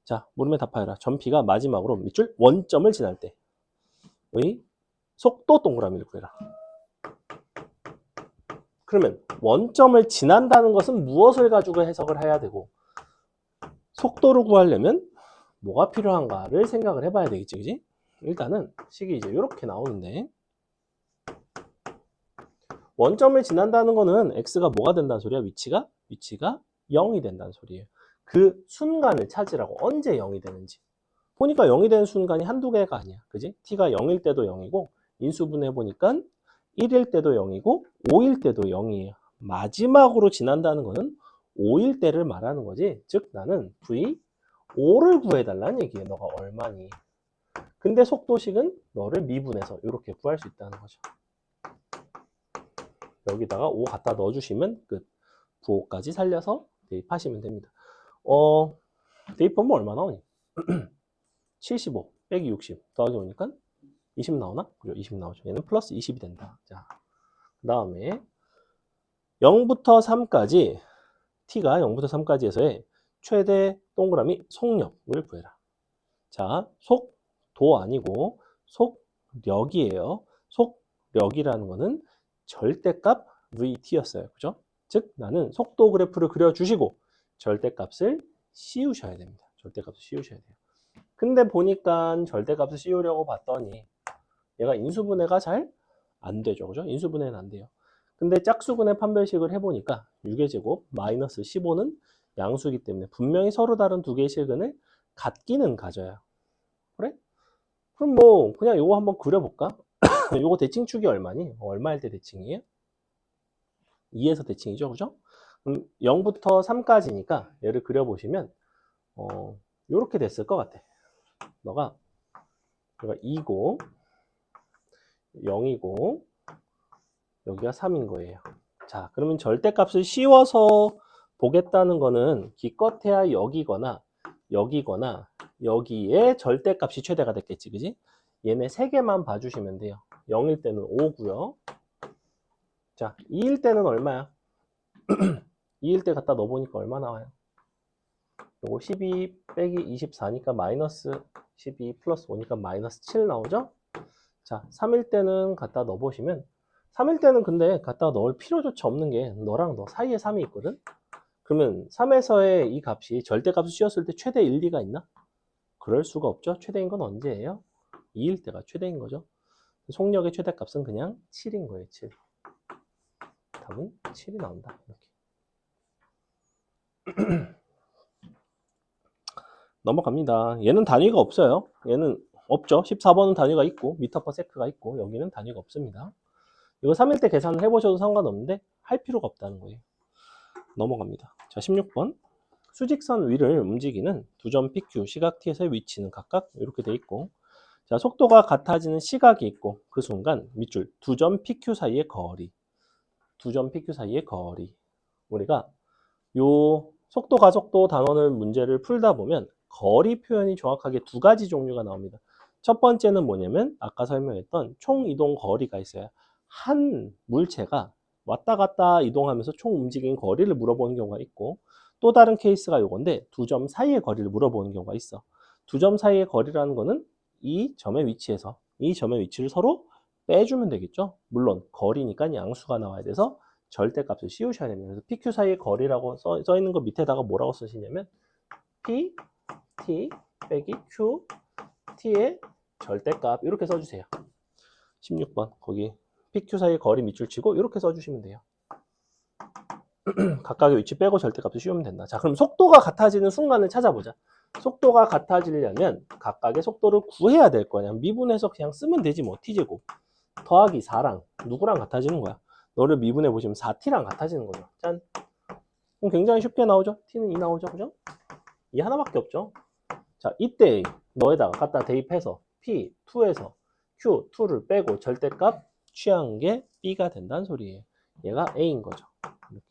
자, 물음에 답하여라. 점 P가 마지막으로 밑줄 원점을 지날 때의 속도 동그라미를 구해라. 그러면 원점을 지난다는 것은 무엇을 가지고 해석을 해야 되고 속도를 구하려면 뭐가 필요한가를 생각을 해봐야 되겠지, 그지? 일단은 식이 이제 이렇게 나오는데 원점을 지난다는 거는 x가 뭐가 된다는 소리야? 위치가 0이 된다는 소리예요. 그 순간을 찾으라고. 언제 0이 되는지. 보니까 0이 되는 순간이 한두 개가 아니야. 그지? t가 0일 때도 0이고 인수분해 보니까 1일 때도 0이고 5일 때도 0이에요. 마지막으로 지난다는 거는 5일 때를 말하는 거지. 즉 나는 v5를 구해달라는 얘기예요. 너가 얼마니. 근데 속도식은 너를 미분해서 이렇게 구할 수 있다는 거죠. 여기다가 5 갖다 넣어주시면 끝. 부호까지 살려서 대입하시면 됩니다. 대입하면 얼마 나오니? 75 빼기 60 더하기 오니까 20 나오나? 그죠? 20 나오죠. 얘는 플러스 20이 된다. 자, 그 다음에 0부터 3까지 t가 0부터 3까지에서의 최대 동그라미 속력을 구해라. 자, 속도 아니고 속력이에요. 속력이라는 거는 절대값 vt였어요. 그죠? 즉 나는 속도 그래프를 그려주시고 절대값을 씌우셔야 됩니다. 절대값을 씌우셔야 돼요. 근데 보니까 절대값을 씌우려고 봤더니 얘가 인수분해가 잘 안 되죠. 그죠? 인수분해는 안 돼요. 근데 짝수분해 판별식을 해보니까 6의 제곱 마이너스 15는 양수이기 때문에 분명히 서로 다른 두 개의 실근을 같기는 가져요. 그래? 그럼 뭐 그냥 요거 한번 그려볼까? 요거 대칭축이 얼마니? 얼마일 때 대칭이에요? 2에서 대칭이죠. 그죠? 그럼 0부터 3까지니까 얘를 그려보시면 요렇게 됐을 것 같아. 너가 2고 0이고 여기가 3인 거예요. 자, 그러면 절대값을 씌워서 보겠다는 거는 기껏해야 여기거나 여기에 절대값이 최대가 됐겠지, 그지? 얘네 3개만 봐주시면 돼요. 0일 때는 5고요. 자, 2일 때는 얼마야? 2일 때 갖다 넣어보니까 얼마 나와요? 요거 12 빼기 24니까 마이너스 12 플러스 5니까 마이너스 7 나오죠? 자, 3일 때는 갖다 넣어보시면 3일 때는 근데 갖다 넣을 필요조차 없는 게 너랑 너 사이에 3이 있거든? 그러면 3에서의 이 값이 절대값을 씌웠을 때 최대 1, 2가 있나? 그럴 수가 없죠. 최대인 건 언제예요? 2일 때가 최대인 거죠. 속력의 최대값은 그냥 7인 거예요. 7. 답은 7이 나온다. 이렇게. 넘어갑니다. 얘는 단위가 없어요. 얘는 없죠. 14번은 단위가 있고 미터 퍼 세크가 있고 여기는 단위가 없습니다. 이거 3일 때 계산을 해보셔도 상관없는데 할 필요가 없다는 거예요. 넘어갑니다. 자, 16번. 수직선 위를 움직이는 두 점 PQ, 시각 T에서의 위치는 각각 이렇게 돼 있고 자, 속도가 같아지는 시각이 있고 그 순간 밑줄 두 점 PQ 사이의 거리 우리가 요 속도 가속도 단원을 문제를 풀다 보면 거리 표현이 정확하게 두 가지 종류가 나옵니다. 첫 번째는 뭐냐면 아까 설명했던 총 이동 거리가 있어요. 한 물체가 왔다 갔다 이동하면서 총 움직인 거리를 물어보는 경우가 있고 또 다른 케이스가 요건데 두 점 사이의 거리를 물어보는 경우가 있어. 두 점 사이의 거리라는 거는 이 점의 위치에서 이 점의 위치를 서로 빼주면 되겠죠. 물론 거리니까 양수가 나와야 돼서 절대값을 씌우셔야 됩니다. 그래서 PQ 사이의 거리라고 써 있는 거 밑에다가 뭐라고 쓰시냐면 P, T 빼기 Q, T의 절대값 이렇게 써주세요. 16번 거기 PQ 사이의 거리 밑줄 치고 이렇게 써주시면 돼요. 각각의 위치 빼고 절대값을 씌우면 된다. 자, 그럼 속도가 같아지는 순간을 찾아보자. 속도가 같아지려면 각각의 속도를 구해야 될 거냐. 미분해서 그냥 쓰면 되지 뭐. t제곱 더하기 4랑 누구랑 같아지는 거야? 너를 미분해 보시면 4t랑 같아지는 거죠. 짠. 그럼 굉장히 쉽게 나오죠. t는 2 나오죠. 그죠? 이 하나밖에 없죠. 자, 이때 너에다가 갖다 대입해서 p, 2에서 q, 2를 빼고 절대값 취한 게 b가 된다는 소리예요. 얘가 a인 거죠. 이렇게.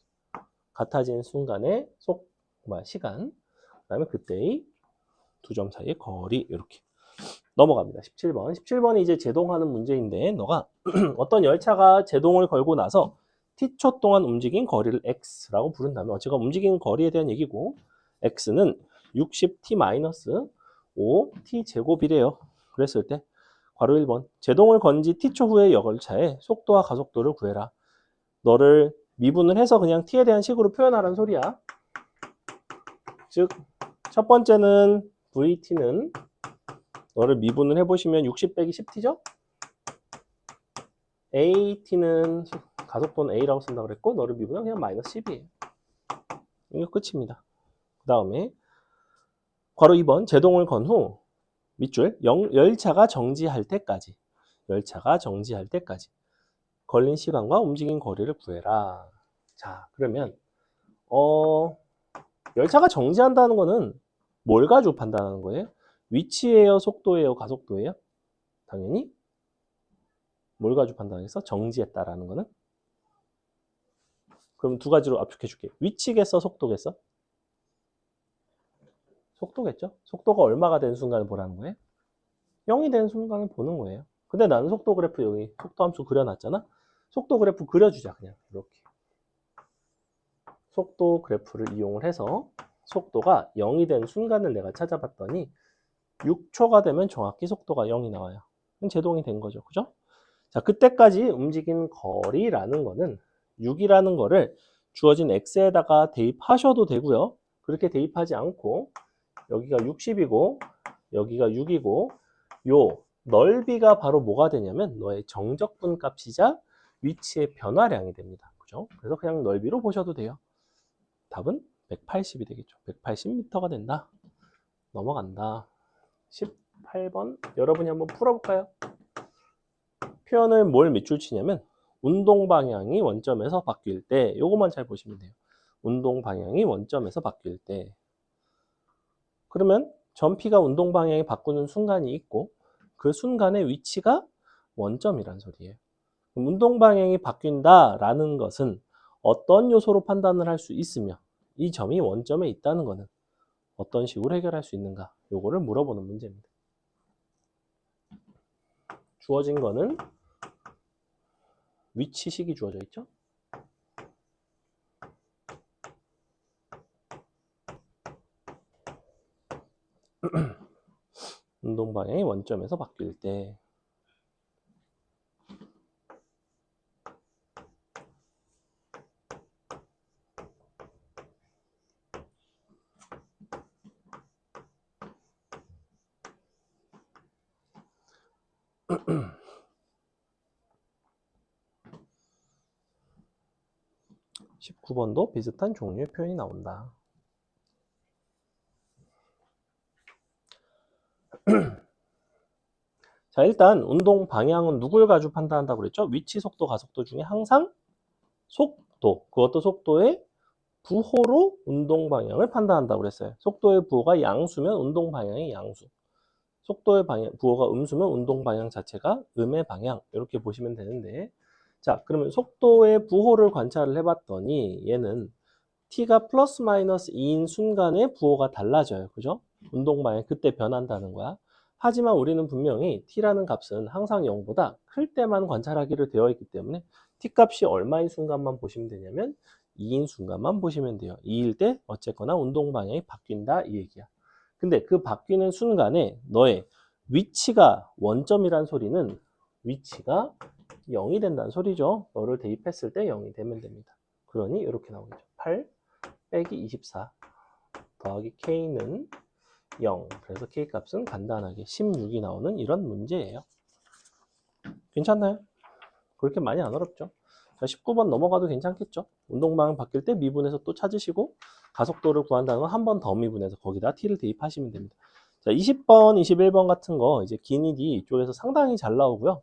같아진 순간의 시간, 그 다음에 그때의 두 점 사이의 거리 이렇게 넘어갑니다. 17번. 17번이 이제 제동하는 문제인데 너가 어떤 열차가 제동을 걸고 나서 t초 동안 움직인 거리를 x라고 부른다면 어쨌건 움직인 거리에 대한 얘기고 x는 60t-5t 제곱이래요. 그랬을 때 괄호 1번 제동을 건 지 t초 후의 열차의 속도와 가속도를 구해라. 너를 미분을 해서 그냥 t에 대한 식으로 표현하라는 소리야. 즉 첫 번째는 vt는 너를 미분을 해보시면 60 빼기 10t죠? at는 가속도는 a라고 쓴다고 그랬고 너를 미분하면 그냥 마이너스 10이에요. 이게 끝입니다. 그 다음에 괄호 2번 제동을 건 후 밑줄 열차가 정지할 때까지 걸린 시간과 움직인 거리를 구해라. 자, 그러면 열차가 정지한다는 거는 뭘 가지고 판단하는 거예요? 위치예요, 속도예요, 가속도예요? 당연히 뭘 가지고 판단하겠어? 정지했다라는 거는? 그럼 두 가지로 압축해 줄게. 위치겠어, 속도겠어? 속도겠죠? 속도가 얼마가 된 순간을 보라는 거예요? 0이 된 순간을 보는 거예요. 근데 나는 속도 그래프 여기 속도 함수 그려놨잖아? 속도 그래프 그려주자, 그냥. 이렇게. 속도 그래프를 이용을 해서 속도가 0이 된 순간을 내가 찾아봤더니 6초가 되면 정확히 속도가 0이 나와요. 제동이 된 거죠. 그죠? 자, 그때까지 움직인 거리라는 거는 6이라는 거를 주어진 x에다가 대입하셔도 되고요. 그렇게 대입하지 않고 여기가 60이고 여기가 6이고 요 넓이가 바로 뭐가 되냐면 너의 정적분 값이자 위치의 변화량이 됩니다. 그죠? 그래서 그냥 넓이로 보셔도 돼요. 답은 180이 되겠죠. 180m가 된다. 넘어간다. 18번 여러분이 한번 풀어볼까요? 표현을 뭘 밑줄 치냐면 운동 방향이 원점에서 바뀔 때 요것만 잘 보시면 돼요. 운동 방향이 원점에서 바뀔 때 그러면 점P가 운동 방향이 바꾸는 순간이 있고 그 순간의 위치가 원점이란 소리예요. 그럼 운동 방향이 바뀐다라는 것은 어떤 요소로 판단을 할 수 있으며 이 점이 원점에 있다는 것은 어떤 식으로 해결할 수 있는가? 요거를 물어보는 문제입니다. 주어진 거는 위치식이 주어져 있죠? 운동 방향이 원점에서 바뀔 때 (19번도) 비슷한 종류의 표현이 나온다. 자, 일단 운동 방향은 누굴 가지고 판단한다고 그랬죠? 위치, 속도, 가속도 중에 항상 속도, 그것도 속도의 부호로 운동 방향을 판단한다고 그랬어요. 속도의 부호가 양수면 운동 방향이 양수. 속도의 부호가 음수면 운동 방향 자체가 음의 방향. 이렇게 보시면 되는데 자, 그러면 속도의 부호를 관찰을 해봤더니 얘는 t가 플러스 마이너스 2인 순간에 부호가 달라져요. 그죠? 운동 방향 그때 변한다는 거야. 하지만 우리는 분명히 t라는 값은 항상 0보다 클 때만 관찰하기로 되어 있기 때문에 t 값이 얼마인 순간만 보시면 되냐면 2인 순간만 보시면 돼요. 2일 때 어쨌거나 운동 방향이 바뀐다 이 얘기야. 근데 그 바뀌는 순간에 너의 위치가 원점이란 소리는 위치가 0이 된다는 소리죠. 너를 대입했을 때 0이 되면 됩니다. 그러니 이렇게 나오겠죠. 8 빼기 24 더하기 K는 0. 그래서 K 값은 간단하게 16이 나오는 이런 문제예요. 괜찮나요? 그렇게 많이 안 어렵죠. 자, 19번 넘어가도 괜찮겠죠. 운동방향 바뀔 때 미분해서 또 찾으시고 가속도를 구한다는 건 한 번 더 미분해서 거기다 t를 대입하시면 됩니다. 자, 20번, 21번 같은 거 이제 기니디 이쪽에서 상당히 잘 나오고요.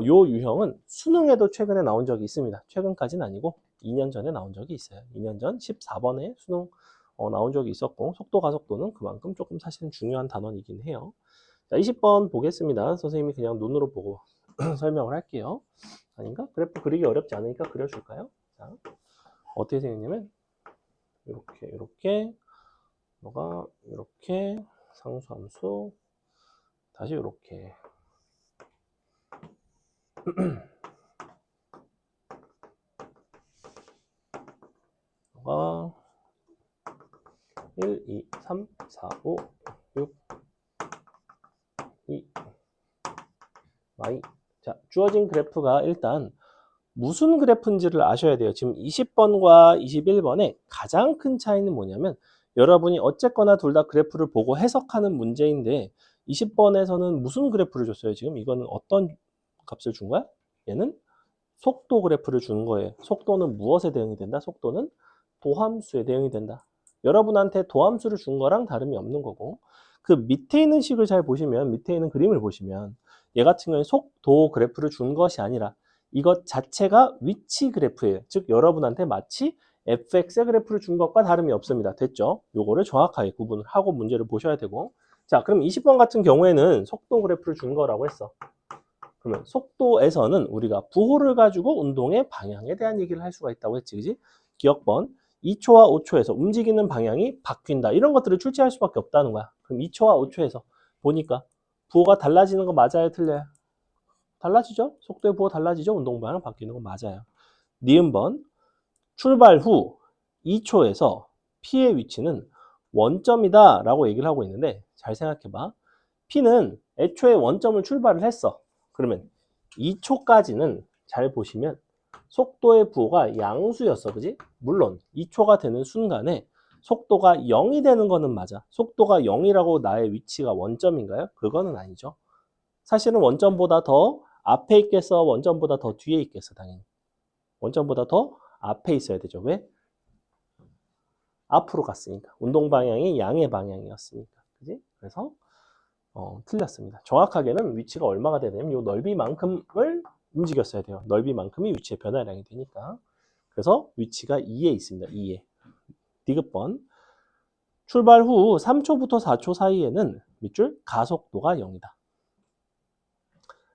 요 유형은 수능에도 최근에 나온 적이 있습니다. 최근까지는 아니고 2년 전에 나온 적이 있어요. 2년 전 14번에 수능 나온 적이 있었고 속도 가속도는 그만큼 조금 사실은 중요한 단원이긴 해요. 자, 20번 보겠습니다. 선생님이 그냥 눈으로 보고 설명을 할게요. 아닌가? 그래프 그리기 어렵지 않으니까 그려줄까요? 자, 어떻게 생겼냐면 이렇게 뭐가 이렇게 상수함수 다시 이렇게 뭐가 1, 2, 3, 4, 5, 6, 2, y. 자, 주어진 그래프가 일단 무슨 그래프인지를 아셔야 돼요. 지금 20번과 21번의 가장 큰 차이는 뭐냐면 여러분이 어쨌거나 둘 다 그래프를 보고 해석하는 문제인데 20번에서는 무슨 그래프를 줬어요? 지금 이거는 어떤 값을 준 거야? 얘는 속도 그래프를 준 거예요. 속도는 무엇에 대응이 된다? 속도는 도함수에 대응이 된다. 여러분한테 도함수를 준 거랑 다름이 없는 거고 그 밑에 있는 식을 잘 보시면 밑에 있는 그림을 보시면 얘 같은 경우에 속도 그래프를 준 것이 아니라 이것 자체가 위치 그래프예요. 즉 여러분한테 마치 fx의 그래프를 준 것과 다름이 없습니다. 됐죠? 요거를 정확하게 구분을 하고 문제를 보셔야 되고 자 그럼 20번 같은 경우에는 속도 그래프를 준 거라고 했어. 그러면 속도에서는 우리가 부호를 가지고 운동의 방향에 대한 얘기를 할 수가 있다고 했지, 그지? 기억번 2초와 5초에서 움직이는 방향이 바뀐다. 이런 것들을 출제할 수밖에 없다는 거야. 그럼 2초와 5초에서 보니까 부호가 달라지는 거 맞아요, 틀려요? 달라지죠? 속도의 부호 달라지죠? 운동 방향 바뀌는 거 맞아요. 니은번 출발 후 2초에서 P의 위치는 원점이다 라고 얘기를 하고 있는데 잘 생각해봐. P는 애초에 원점을 출발을 했어. 그러면 2초까지는 잘 보시면 속도의 부호가 양수였어. 그지? 물론 2초가 되는 순간에 속도가 0이 되는 거는 맞아. 속도가 0이라고 나의 위치가 원점인가요? 그거는 아니죠. 사실은 원점보다 더 앞에 있겠어? 원점보다 더 뒤에 있겠어? 당연히. 원점보다 더 앞에 있어야 되죠. 왜? 앞으로 갔으니까. 운동 방향이 양의 방향이었으니까. 그지? 그래서 틀렸습니다. 정확하게는 위치가 얼마가 되냐면 이 넓이만큼을 움직였어야 돼요. 넓이만큼이 위치의 변화량이 되니까. 그래서 위치가 2에 있습니다. 2에. 디귿번. 출발 후 3초부터 4초 사이에는 밑줄 가속도가 0이다.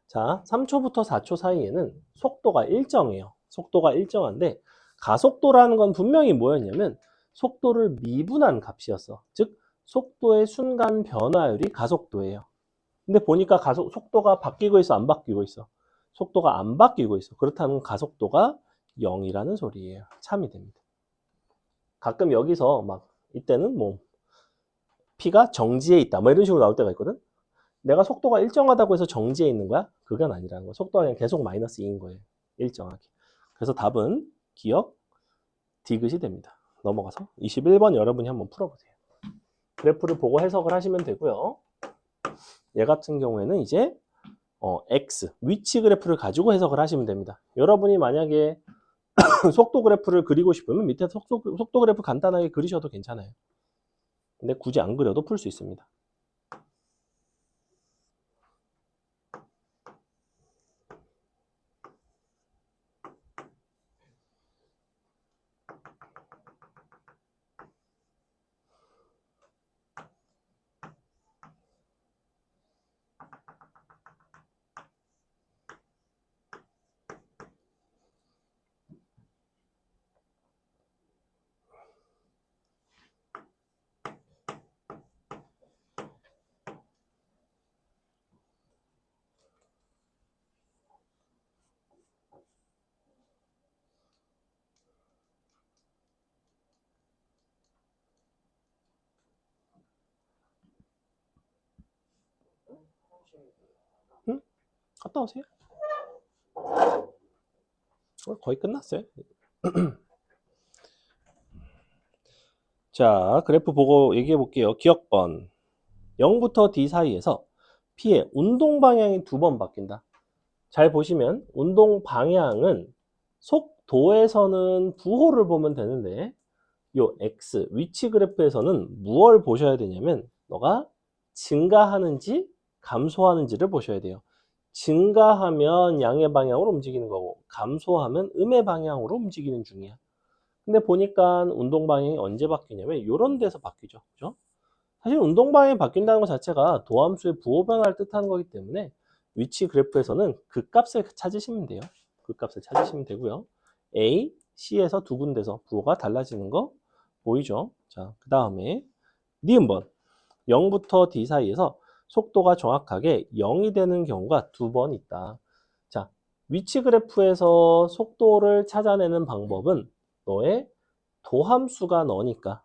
자, 3초부터 4초 사이에는 속도가 일정해요. 속도가 일정한데 가속도라는 건 분명히 뭐였냐면 속도를 미분한 값이었어. 즉 속도의 순간 변화율이 가속도예요. 근데 보니까 속도가 바뀌고 있어, 안 바뀌고 있어? 속도가 안 바뀌고 있어. 그렇다면 가속도가 0이라는 소리예요. 참이 됩니다. 가끔 여기서 막 이때는 뭐 P가 정지해 있다 뭐 이런 식으로 나올 때가 있거든. 내가 속도가 일정하다고 해서 정지해 있는 거야? 그건 아니라는 거야. 속도가 그냥 계속 마이너스 2인 거예요. 일정하게. 그래서 답은 기억 디귿이 됩니다. 넘어가서 21번 여러분이 한번 풀어보세요. 그래프를 보고 해석을 하시면 되고요. 얘 같은 경우에는 이제 X, 위치 그래프를 가지고 해석을 하시면 됩니다. 여러분이 만약에 속도 그래프를 그리고 싶으면 밑에 속도 그래프 간단하게 그리셔도 괜찮아요. 근데 굳이 안 그려도 풀 수 있습니다. 응? 갔다 오세요. 거의 끝났어요. 자, 그래프 보고 얘기해 볼게요. 기억번. 0부터 D 사이에서 P의 운동 방향이 두 번 바뀐다. 잘 보시면 운동 방향은 속도에서는 부호를 보면 되는데 요 X 위치 그래프에서는 무엇을 보셔야 되냐면 너가 증가하는지 감소하는지를 보셔야 돼요. 증가하면 양의 방향으로 움직이는 거고 감소하면 음의 방향으로 움직이는 중이야. 근데 보니까 운동 방향이 언제 바뀌냐면 이런 데서 바뀌죠. 그죠? 사실 운동 방향이 바뀐다는 것 자체가 도함수의 부호 변화를 뜻하는 거기 때문에 위치 그래프에서는 그 값을 찾으시면 돼요. 그 값을 찾으시면 되고요. A, C에서 두 군데서 부호가 달라지는 거 보이죠? 자, 그 다음에 니은번 0부터 D 사이에서 속도가 정확하게 0이 되는 경우가 두 번 있다. 자, 위치 그래프에서 속도를 찾아내는 방법은 너의 도함수가 너니까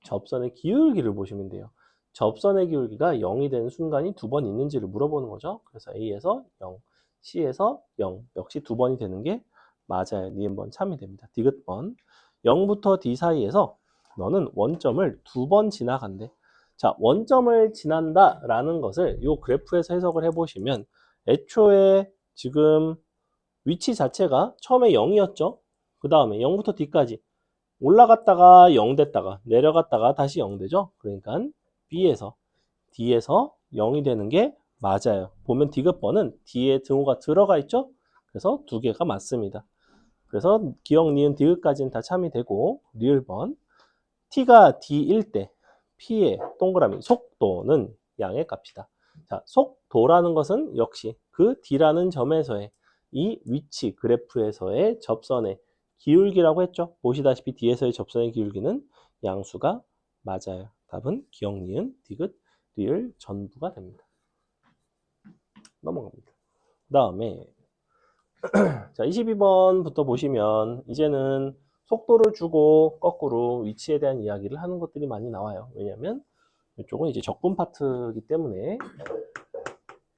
접선의 기울기를 보시면 돼요. 접선의 기울기가 0이 되는 순간이 두 번 있는지를 물어보는 거죠. 그래서 A에서 0, C에서 0 역시 두 번이 되는 게 맞아요. 니은번 참이 됩니다. 디귿번 0부터 D 사이에서 너는 원점을 두 번 지나간대. 자, 원점을 지난다라는 것을 이 그래프에서 해석을 해보시면 애초에 지금 위치 자체가 처음에 0이었죠. 그 다음에 0부터 D까지 올라갔다가 0 됐다가 내려갔다가 다시 0 되죠. 그러니까 B에서 D에서 0이 되는 게 맞아요. 보면 디귿번은 D에 등호가 들어가 있죠. 그래서 두 개가 맞습니다. 그래서 기억, 니은, 디귿까지는 다 참이 되고 리을번 T가 D일 때 P의 동그라미 속도는 양의 값이다. 자, 속도라는 것은 역시 그 D라는 점에서의 이 위치 그래프에서의 접선의 기울기라고 했죠. 보시다시피 D에서의 접선의 기울기는 양수가 맞아요. 답은 기억, 니은, 디귿, 리을 전부가 됩니다. 넘어갑니다. 그 다음에 자 22번부터 보시면 이제는 속도를 주고 거꾸로 위치에 대한 이야기를 하는 것들이 많이 나와요. 왜냐하면 이쪽은 이제 적분 파트이기 때문에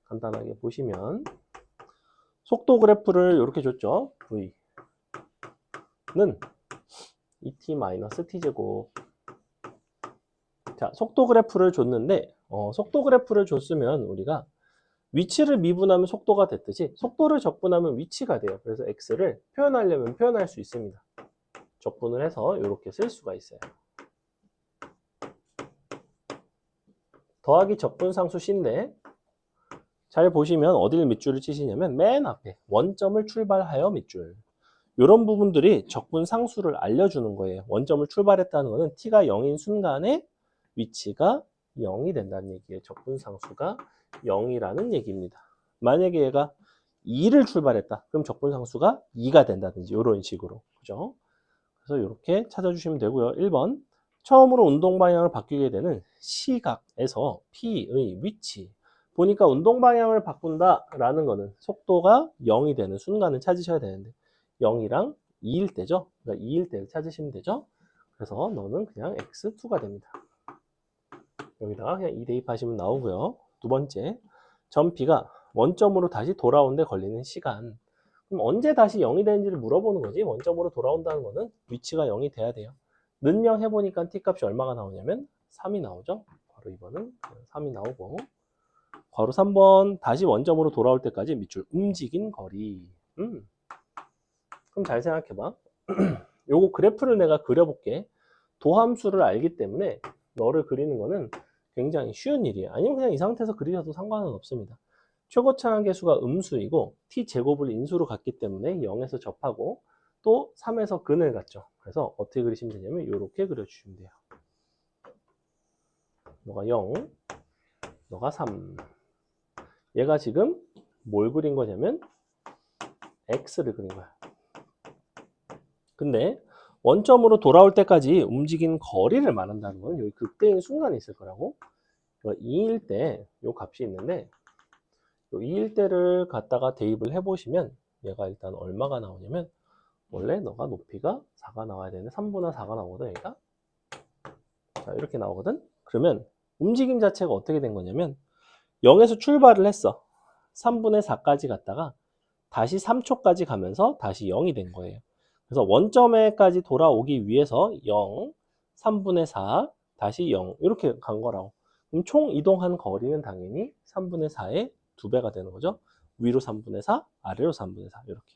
간단하게 보시면 속도 그래프를 이렇게 줬죠. V는 2t-t제곱. 자, 속도 그래프를 줬는데 속도 그래프를 줬으면 우리가 위치를 미분하면 속도가 됐듯이 속도를 적분하면 위치가 돼요. 그래서 x를 표현하려면 표현할 수 있습니다. 적분을 해서 이렇게 쓸 수가 있어요. 더하기 적분상수 C인데 잘 보시면 어디를 밑줄을 치시냐면 맨 앞에 원점을 출발하여 밑줄. 이런 부분들이 적분상수를 알려주는 거예요. 원점을 출발했다는 것은 t가 0인 순간에 위치가 0이 된다는 얘기예요. 적분상수가 0이라는 얘기입니다. 만약에 얘가 2를 출발했다. 그럼 적분상수가 2가 된다든지 이런 식으로. 그죠? 그래서 이렇게 찾아주시면 되고요. 1번 처음으로 운동 방향을 바뀌게 되는 시각에서 P의 위치. 보니까 운동 방향을 바꾼다라는 거는 속도가 0이 되는 순간을 찾으셔야 되는데 0이랑 2일 때죠. 그러니까 2일 때를 찾으시면 되죠. 그래서 너는 그냥 X2가 됩니다. 여기다가 그냥 2 대입하시면 나오고요. 두 번째, 점 P가 원점으로 다시 돌아오는데 걸리는 시간. 그럼 언제 다시 0이 되는지를 물어보는 거지. 원점으로 돌아온다는 거는 위치가 0이 돼야 돼요. 는영 해보니까 T값이 얼마가 나오냐면 3이 나오죠. 바로 2번은 3이 나오고 괄호 3번 다시 원점으로 돌아올 때까지 밑줄 움직인 거리. 그럼 잘 생각해봐. 요거 그래프를 내가 그려볼게. 도함수를 알기 때문에 너를 그리는 거는 굉장히 쉬운 일이에요. 아니면 그냥 이 상태에서 그리셔도 상관은 없습니다. 최고차항 계수가 음수이고 t제곱을 인수로 갔기 때문에 0에서 접하고 또 3에서 근을 갔죠. 그래서 어떻게 그리시면 되냐면 이렇게 그려주시면 돼요. 너가 0, 너가 3. 얘가 지금 뭘 그린 거냐면 x를 그린 거야. 근데 원점으로 돌아올 때까지 움직이는 거리를 말한다는 건 여기 극대인 순간이 있을 거라고. 2일 때 이 값이 있는데 요 2일 때를 갖다가 대입을 해보시면 얘가 일단 얼마가 나오냐면 원래 너가 높이가 4가 나와야 되는데 3분의 4가 나오거든 여기가. 자 이렇게 나오거든. 그러면 움직임 자체가 어떻게 된 거냐면 0에서 출발을 했어. 3분의 4까지 갔다가 다시 3초까지 가면서 다시 0이 된 거예요. 그래서 원점에까지 돌아오기 위해서 0, 3분의 4, 다시 0 이렇게 간 거라고. 그럼 총 이동한 거리는 당연히 3분의 4의 2배가 되는 거죠. 위로 3분의 4, 아래로 3분의 4 이렇게.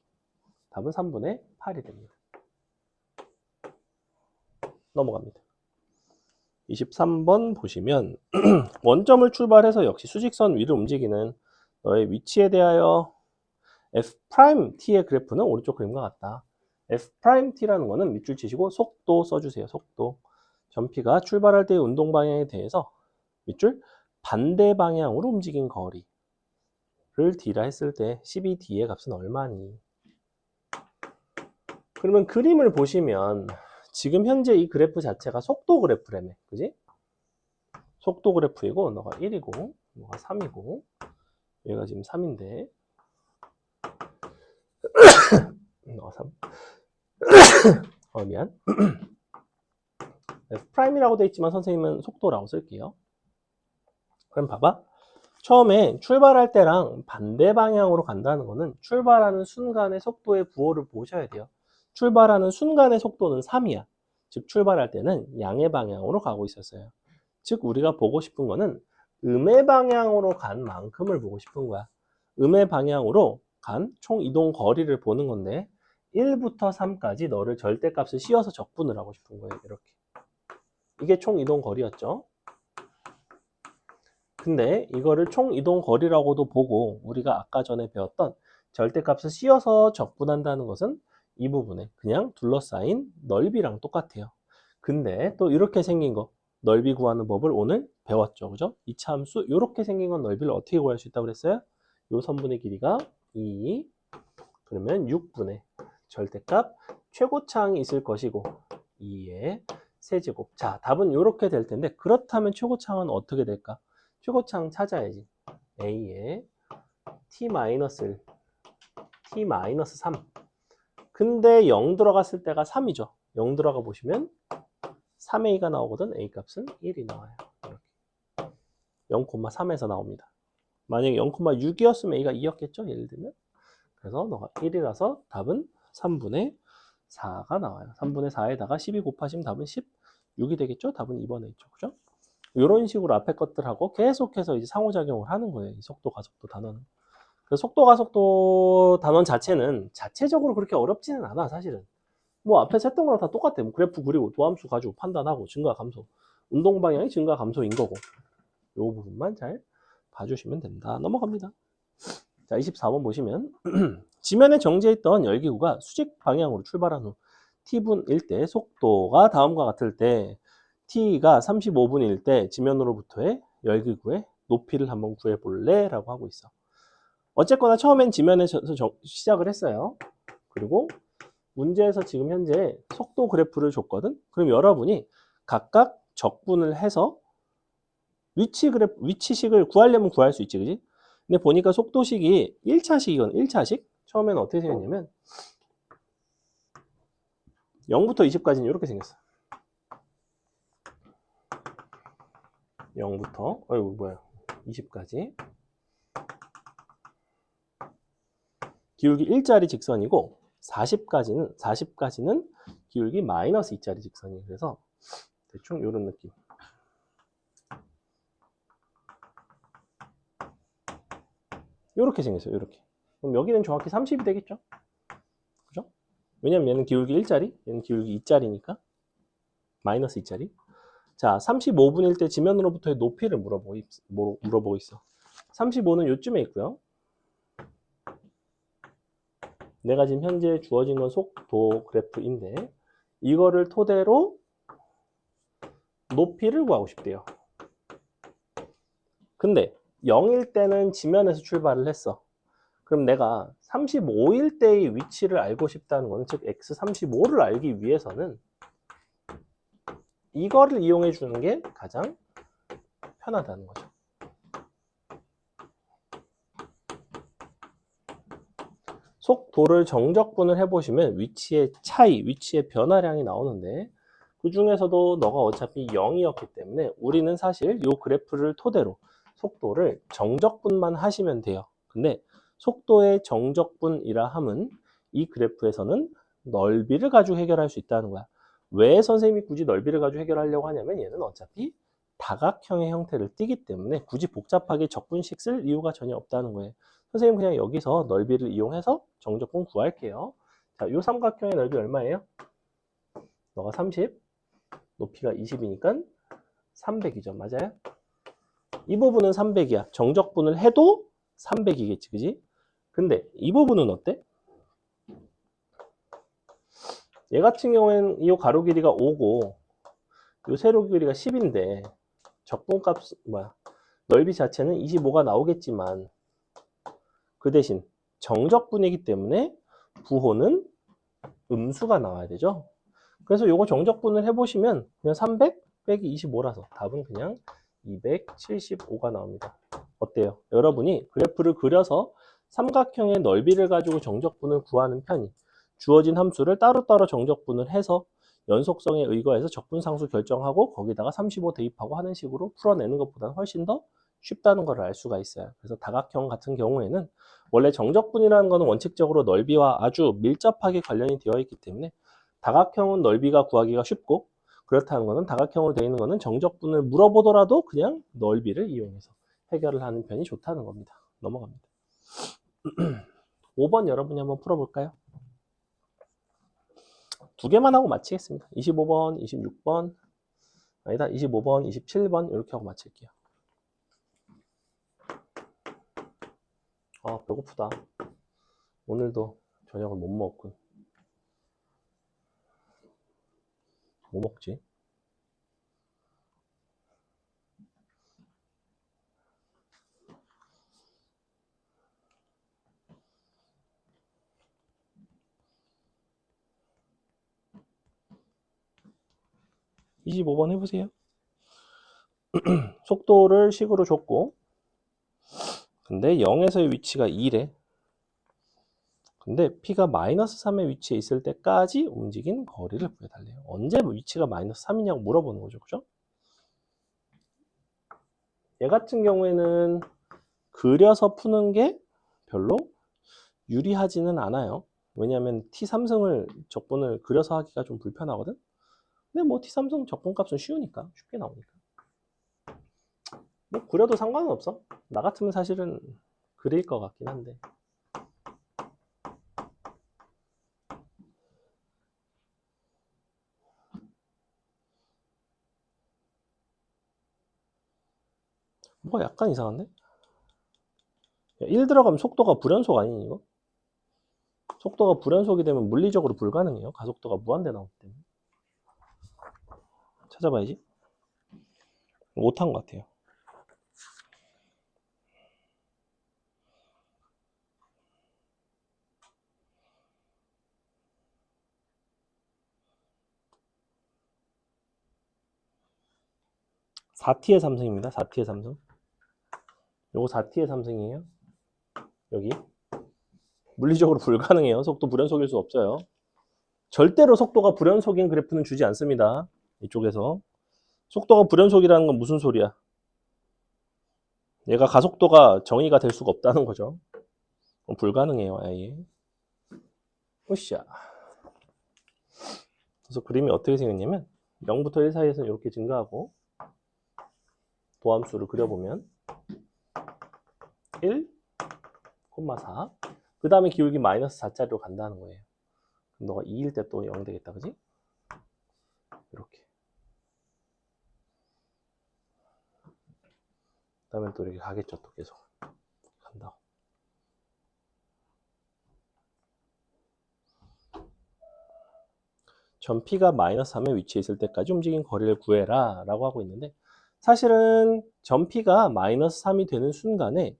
답은 3분의 8이 됩니다. 넘어갑니다. 23번 보시면 원점을 출발해서 역시 수직선 위를 움직이는 너의 위치에 대하여 F'T의 그래프는 오른쪽 그림과 같다. F'T라는 거는 밑줄 치시고 속도 써주세요. 속도. 전피가 출발할 때의 운동 방향에 대해서 밑줄 반대 방향으로 움직인 거리를 D라 했을 때 12D의 값은 얼마니? 그러면 그림을 보시면 지금 현재 이 그래프 자체가 속도 그래프라며. 그지? 속도 그래프이고 너가 1이고 너가 3이고 얘가 지금 3인데 너가 3 미안 F'이라고 되어 있지만 선생님은 속도라고 쓸게요. 그럼 봐봐. 처음에 출발할 때랑 반대 방향으로 간다는 거는 출발하는 순간의 속도의 부호를 보셔야 돼요. 출발하는 순간의 속도는 3이야. 즉 출발할 때는 양의 방향으로 가고 있었어요. 즉 우리가 보고 싶은 거는 음의 방향으로 간 만큼을 보고 싶은 거야. 음의 방향으로 간 총 이동 거리를 보는 건데 1부터 3까지 너를 절대값을 씌워서 적분을 하고 싶은 거예요. 이렇게. 이게 총 이동 거리였죠. 근데 이거를 총 이동 거리라고도 보고 우리가 아까 전에 배웠던 절대값을 씌워서 적분한다는 것은 이 부분에 그냥 둘러싸인 넓이랑 똑같아요. 근데 또 이렇게 생긴 거 넓이 구하는 법을 오늘 배웠죠. 그죠? 이차 함수 이렇게 생긴 건 넓이를 어떻게 구할 수 있다고 그랬어요? 요 선분의 길이가 2 그러면 6분의 절대값 최고차항이 있을 것이고 2의 세제곱. 자, 답은 이렇게 될 텐데 그렇다면 최고차항은 어떻게 될까? 최고차항 찾아야지. A에 T-1, T-3. 근데 0 들어갔을 때가 3이죠. 0 들어가 보시면 3A가 나오거든. A 값은 1이 나와요. 이렇게. 0,3에서 나옵니다. 만약에 0,6이었으면 A가 2였겠죠. 예를 들면. 그래서 너가 1이라서 답은 3분의 4가 나와요. 3분의 4에다가 12 곱하시면 답은 16이 되겠죠. 답은 2번에 있죠. 그죠? 이런 식으로 앞에 것들하고 계속해서 이제 상호작용을 하는 거예요. 이 속도, 가속도 단어는. 그래서 속도, 가속도 단원 자체는 자체적으로 그렇게 어렵지는 않아, 사실은. 뭐 앞에서 했던 거랑 다 똑같아. 뭐 그래프 그리고 도함수 가지고 판단하고 증가, 감소. 운동 방향이 증가, 감소인 거고. 요 부분만 잘 봐주시면 된다. 넘어갑니다. 자, 24번 보시면 지면에 정지했던 열기구가 수직 방향으로 출발한 후 t분일 때 속도가 다음과 같을 때 t가 35분일 때 지면으로부터의 열기구의 높이를 한번 구해볼래? 라고 하고 있어. 어쨌거나 처음엔 지면에서 시작을 했어요. 그리고 문제에서 지금 현재 속도 그래프를 줬거든? 그럼 여러분이 각각 적분을 해서 위치식을 구하려면 구할 수 있지, 그지? 근데 보니까 속도식이 1차식이건 1차식? 처음에는 어떻게 생겼냐면 0부터 20까지는 이렇게 생겼어. 0부터, 어이구, 뭐야, 20까지. 기울기 1짜리 직선이고 40까지는 기울기 마이너스 2짜리 직선이에요. 그래서 대충 이런 느낌. 이렇게 생겼어요. 이렇게. 그럼 여기는 정확히 30이 되겠죠? 그죠? 왜냐면 얘는 기울기 1짜리, 얘는 기울기 2짜리니까 마이너스 2짜리. 자, 35분일 때 지면으로부터의 높이를 물어보고 있어. 35는 요쯤에 있고요. 내가 지금 현재 주어진 건 속도 그래프인데 이거를 토대로 높이를 구하고 싶대요. 근데 0일 때는 지면에서 출발을 했어. 그럼 내가 35일 때의 위치를 알고 싶다는 거는 즉 x35를 알기 위해서는 이거를 이용해 주는 게 가장 편하다는 거죠. 속도를 정적분을 해보시면 위치의 차이, 위치의 변화량이 나오는데 그 중에서도 너가 어차피 0이었기 때문에 우리는 사실 이 그래프를 토대로 속도를 정적분만 하시면 돼요. 근데 속도의 정적분이라 함은 이 그래프에서는 넓이를 가지고 해결할 수 있다는 거야. 왜 선생님이 굳이 넓이를 가지고 해결하려고 하냐면 얘는 어차피 다각형의 형태를 띠기 때문에 굳이 복잡하게 적분식 쓸 이유가 전혀 없다는 거예요. 선생님 그냥 여기서 넓이를 이용해서 정적분 구할게요. 자, 이 삼각형의 넓이 얼마예요? 너가 30, 높이가 20이니까 300이죠. 맞아요? 이 부분은 300이야. 정적분을 해도 300이겠지. 그지? 근데 이 부분은 어때? 얘 같은 경우에는 이 가로 길이가 5고 이 세로 길이가 10인데 적분값 넓이 자체는 25가 나오겠지만 그 대신 정적분이기 때문에 부호는 음수가 나와야 되죠. 그래서 요거 정적분을 해보시면 그냥 300 빼기 25라서 답은 그냥 275가 나옵니다. 어때요? 여러분이 그래프를 그려서 삼각형의 넓이를 가지고 정적분을 구하는 편이 주어진 함수를 따로따로 정적분을 해서 연속성에 의거해서 적분상수 결정하고 거기다가 35 대입하고 하는 식으로 풀어내는 것보다는 훨씬 더 쉽다는 걸 알 수가 있어요. 그래서 다각형 같은 경우에는 원래 정적분이라는 것은 원칙적으로 넓이와 아주 밀접하게 관련이 되어 있기 때문에 다각형은 넓이가 구하기가 쉽고 그렇다는 것은 다각형으로 되어 있는 것은 정적분을 물어보더라도 그냥 넓이를 이용해서 해결을 하는 편이 좋다는 겁니다. 넘어갑니다. 5번 여러분이 한번 풀어볼까요? 두 개만 하고 마치겠습니다. 25번, 26번, 아니다, 25번, 27번 이렇게 하고 마칠게요. 아, 배고프다. 오늘도 저녁을 못 먹었군. 뭐 먹지? (25번) 해보세요. 속도를 식으로 줬고 근데 0에서의 위치가 2래. 근데 P가 마이너스 3의 위치에 있을 때까지 움직인 거리를 구해달래요. 언제 위치가 마이너스 3이냐고 물어보는 거죠. 그죠? 얘 같은 경우에는 그려서 푸는 게 별로 유리하지는 않아요. 왜냐하면 T3승을 적분을 그려서 하기가 좀 불편하거든. 근데 뭐 T3승 적분값은 쉬우니까 쉽게 나오니까 뭐 그려도 상관은 없어. 나 같으면 사실은 그릴 것 같긴 한데 뭐가 약간 이상한데? 1 들어가면 속도가 불연속 아니니 이거? 속도가 불연속이 되면 물리적으로 불가능해요. 가속도가 무한대 나오기 때문에. 찾아봐야지. 못한 것 같아요. (4t의 3승입니다) 4t의 3승. 요거 4t의 3승이에요. 여기. 물리적으로 불가능해요. 속도 불연속일 수 없어요. 절대로 속도가 불연속인 그래프는 주지 않습니다. 이쪽에서. 속도가 불연속이라는 건 무슨 소리야? 얘가 가속도가 정의가 될 수가 없다는 거죠. 불가능해요, 아예. 으쌰. 그래서 그림이 어떻게 생겼냐면 0부터 1 사이에서 이렇게 증가하고 도함수를 그려보면 1, 4. 그 다음에 기울기 마이너스 4짜리로 간다는 거예요. 그럼 너가 2일 때 또 0 되겠다, 그지? 이렇게. 그 다음에 또 이렇게 가겠죠, 또 계속. 간다고. 전 P가 마이너스 3에 위치해 있을 때까지 움직인 거리를 구해라 라고 하고 있는데 사실은 전 P가 마이너스 3이 되는 순간에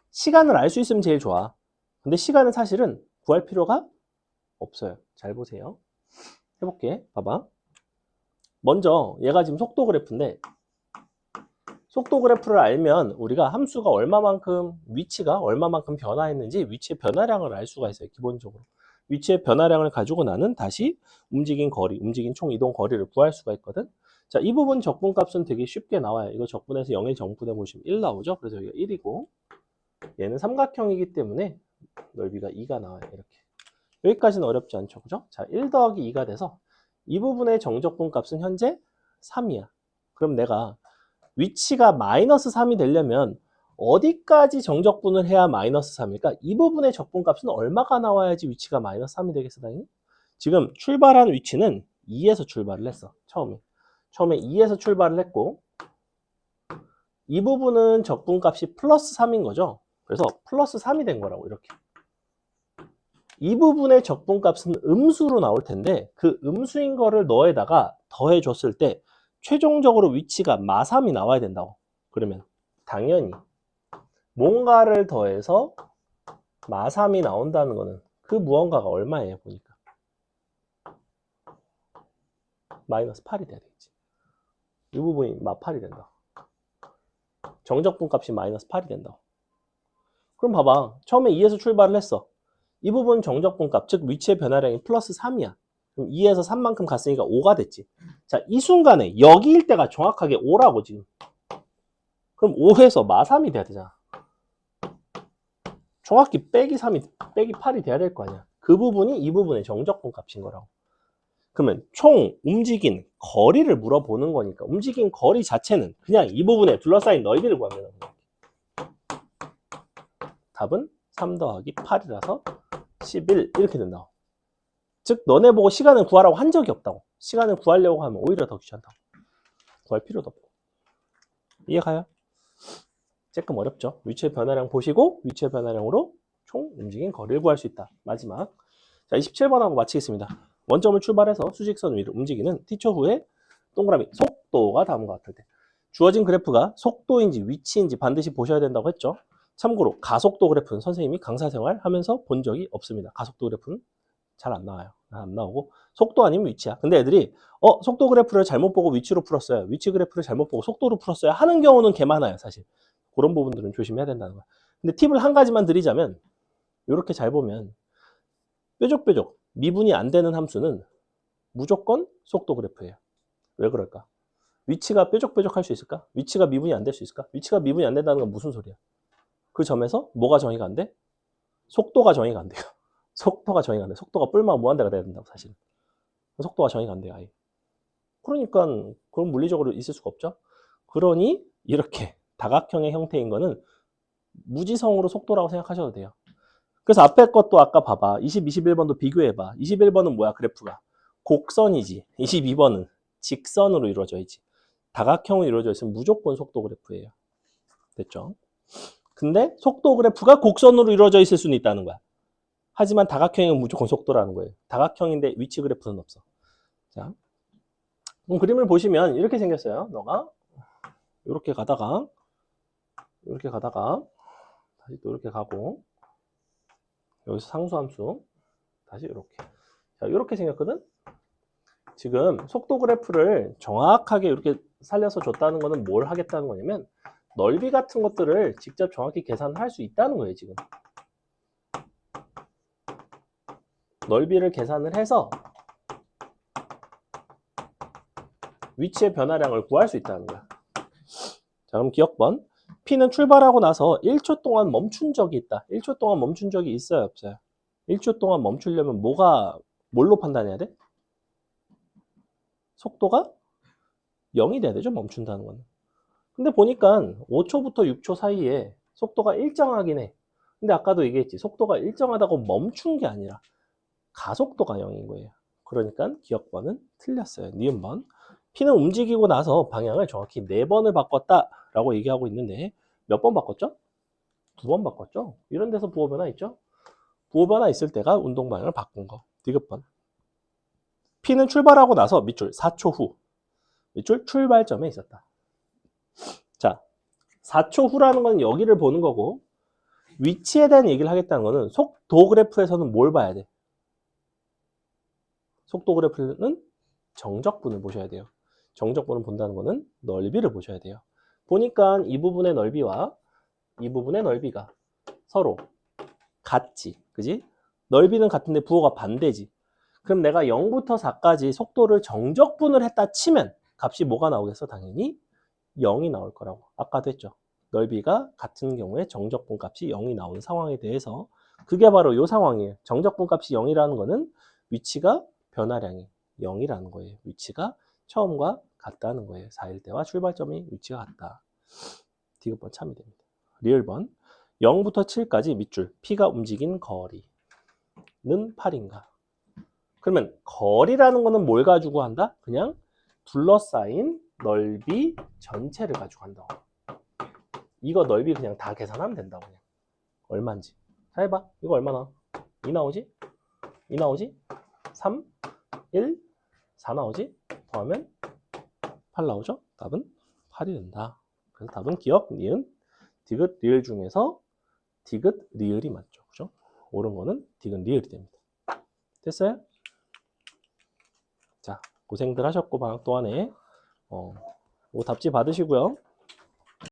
시간을 알 수 있으면 제일 좋아. 근데 시간은 사실은 구할 필요가 없어요. 잘 보세요. 해볼게. 봐봐. 먼저 얘가 지금 속도 그래프인데 속도 그래프를 알면 우리가 함수가 얼마만큼 위치가 얼마만큼 변화했는지 위치의 변화량을 알 수가 있어요. 기본적으로. 위치의 변화량을 가지고 나는 다시 움직인 거리, 움직인 총 이동 거리를 구할 수가 있거든. 자, 이 부분 적분값은 되게 쉽게 나와요. 이거 적분해서 0에 정분해 보시면 1 나오죠. 그래서 여기가 1이고 얘는 삼각형이기 때문에 넓이가 2가 나와요. 이렇게. 여기까지는 어렵지 않죠. 그죠? 자, 1 더하기 2가 돼서 이 부분의 정적분 값은 현재 3이야. 그럼 내가 위치가 마이너스 3이 되려면 어디까지 정적분을 해야 마이너스 3일까? 이 부분의 적분값은 얼마가 나와야지 위치가 마이너스 3이 되겠어, 당연히? 지금 출발한 위치는 2에서 출발을 했어, 처음에 2에서 출발을 했고, 이 부분은 적분값이 플러스 3인 거죠. 그래서 플러스 3이 된 거라고, 이렇게. 이 부분의 적분값은 음수로 나올 텐데 그 음수인 거를 너에다가 더해줬을 때 최종적으로 위치가 마3이 나와야 된다고. 그러면 당연히 뭔가를 더해서 마3이 나온다는 거는 그 무언가가 얼마예요? 보니까 마이너스 8이 돼야 되겠지. 이 부분이 마8이 된다. 정적분 값이 마이너스 8이 된다. 그럼 봐봐. 처음에 2에서 출발을 했어. 이 부분 정적분 값, 즉 위치의 변화량이 플러스 3이야. 그럼 2에서 3만큼 갔으니까 5가 됐지. 자, 이 순간에 여기일 때가 정확하게 5라고 지금. 그럼 5에서 마3이 돼야 되잖아. 정확히 빼기 3이, 빼기 8이 돼야 될 거 아니야. 그 부분이 이 부분의 정적분 값인 거라고. 그러면 총 움직인 거리를 물어보는 거니까 움직인 거리 자체는 그냥 이 부분에 둘러싸인 넓이를 구하면 되는 거야. 답은 3 더하기 8이라서 11 이렇게 된다고. 즉 너네 보고 시간을 구하라고 한 적이 없다고. 시간을 구하려고 하면 오히려 더 귀찮다고. 구할 필요도 없고. 이해가요? 조금 어렵죠. 위치의 변화량 보시고 위치의 변화량으로 총 움직인 거리를 구할 수 있다. 마지막. 자, 27번하고 마치겠습니다. 원점을 출발해서 수직선 위로 움직이는 t초 후에 동그라미 속도가 다음과 같을 때 주어진 그래프가 속도인지 위치인지 반드시 보셔야 된다고 했죠. 참고로 가속도 그래프는 선생님이 강사 생활 하면서 본 적이 없습니다. 가속도 그래프는 잘 안 나와요. 안 나오고 속도 아니면 위치야. 근데 애들이 속도 그래프를 잘못 보고 위치로 풀었어요. 위치 그래프를 잘못 보고 속도로 풀었어요. 하는 경우는 개 많아요, 사실. 그런 부분들은 조심해야 된다는 거야. 근데 팁을 한 가지만 드리자면 이렇게 잘 보면 뾰족뾰족 미분이 안 되는 함수는 무조건 속도 그래프예요. 왜 그럴까? 위치가 뾰족뾰족할 수 있을까? 위치가 미분이 안 될 수 있을까? 위치가 미분이 안 된다는 건 무슨 소리야? 그 점에서 뭐가 정의가 안 돼? 속도가 정의가 안 돼요. 속도가 정의가 안 돼. 속도가 뿔마 무한대가 돼야 된다고, 사실은. 속도가 정의가 안 돼요, 아예. 그러니까 그건 물리적으로 있을 수가 없죠. 그러니 이렇게 다각형의 형태인 거는 무지성으로 속도라고 생각하셔도 돼요. 그래서 앞에 것도 아까 봐봐. 20, 21번도 비교해봐. 21번은 뭐야, 그래프가? 곡선이지. 22번은 직선으로 이루어져 있지. 다각형으로 이루어져 있으면 무조건 속도 그래프예요. 됐죠? 근데 속도 그래프가 곡선으로 이루어져 있을 수는 있다는 거야. 하지만 다각형은 무조건 속도라는 거예요. 다각형인데 위치 그래프는 없어. 자, 그럼 그림을 보시면 이렇게 생겼어요. 너가 이렇게 가다가 다시 또 이렇게 가고 여기서 상수함수 다시 이렇게. 자, 이렇게 생겼거든. 지금 속도 그래프를 정확하게 이렇게 살려서 줬다는 거는 뭘 하겠다는 거냐면 넓이 같은 것들을 직접 정확히 계산할 수 있다는 거예요, 지금. 넓이를 계산을 해서 위치의 변화량을 구할 수 있다는 거야. 자, 그럼 기억번. P는 출발하고 나서 1초 동안 멈춘 적이 있다. 1초 동안 멈춘 적이 있어요, 없어요? 1초 동안 멈추려면 뭘로 판단해야 돼? 속도가 0이 돼야 되죠, 멈춘다는 거는. 근데 보니까 5초부터 6초 사이에 속도가 일정하긴 해. 근데 아까도 얘기했지. 속도가 일정하다고 멈춘 게 아니라 가속도가 0인 거예요. 그러니까 기억번은 틀렸어요. 니은번. P는 움직이고 나서 방향을 정확히 4번을 바꿨다라고 얘기하고 있는데 몇 번 바꿨죠? 2번 바꿨죠? 이런 데서 부호 변화 있죠? 부호 변화 있을 때가 운동 방향을 바꾼 거. 디귿번. P는 출발하고 나서 밑줄 4초 후 밑줄 출발점에 있었다. 자, 4초 후라는 건 여기를 보는 거고 위치에 대한 얘기를 하겠다는 거는 속도 그래프에서는 뭘 봐야 돼? 속도 그래프는 정적분을 보셔야 돼요. 정적분을 본다는 거는 넓이를 보셔야 돼요. 보니까 이 부분의 넓이와 이 부분의 넓이가 서로 같지. 그지? 넓이는 같은데 부호가 반대지. 그럼 내가 0부터 4까지 속도를 정적분을 했다 치면 값이 뭐가 나오겠어? 당연히 0이 나올 거라고. 아까도 했죠. 넓이가 같은 경우에 정적분 값이 0이 나오는 상황에 대해서 그게 바로 이 상황이에요. 정적분 값이 0이라는 거는 위치가 변화량이 0이라는 거예요. 위치가 처음과 같다는 거예요. 4일대와 출발점이 위치가 같다. 디귿번 참이 됩니다. 리을번 0부터 7까지 밑줄 P가 움직인 거리는 8인가? 그러면 거리라는 거는 뭘 가지고 한다? 그냥 둘러싸인 넓이 전체를 가지고 한다고. 이거 넓이 그냥 다 계산하면 된다고. 그냥 얼마인지. 자, 해봐. 이거 얼마나? 2 나오지? 2 나오지? 3, 1, 4 나오지? 더하면 8 나오죠? 답은 8이 된다. 그래서 답은 기억, 니은, 디귿, 리을 중에서 디귿, 리을이 맞죠. 그죠? 옳은 거는 디귿, 리을이 됩니다. 됐어요? 자, 고생들 하셨고 방학 동안에 답지 받으시고요.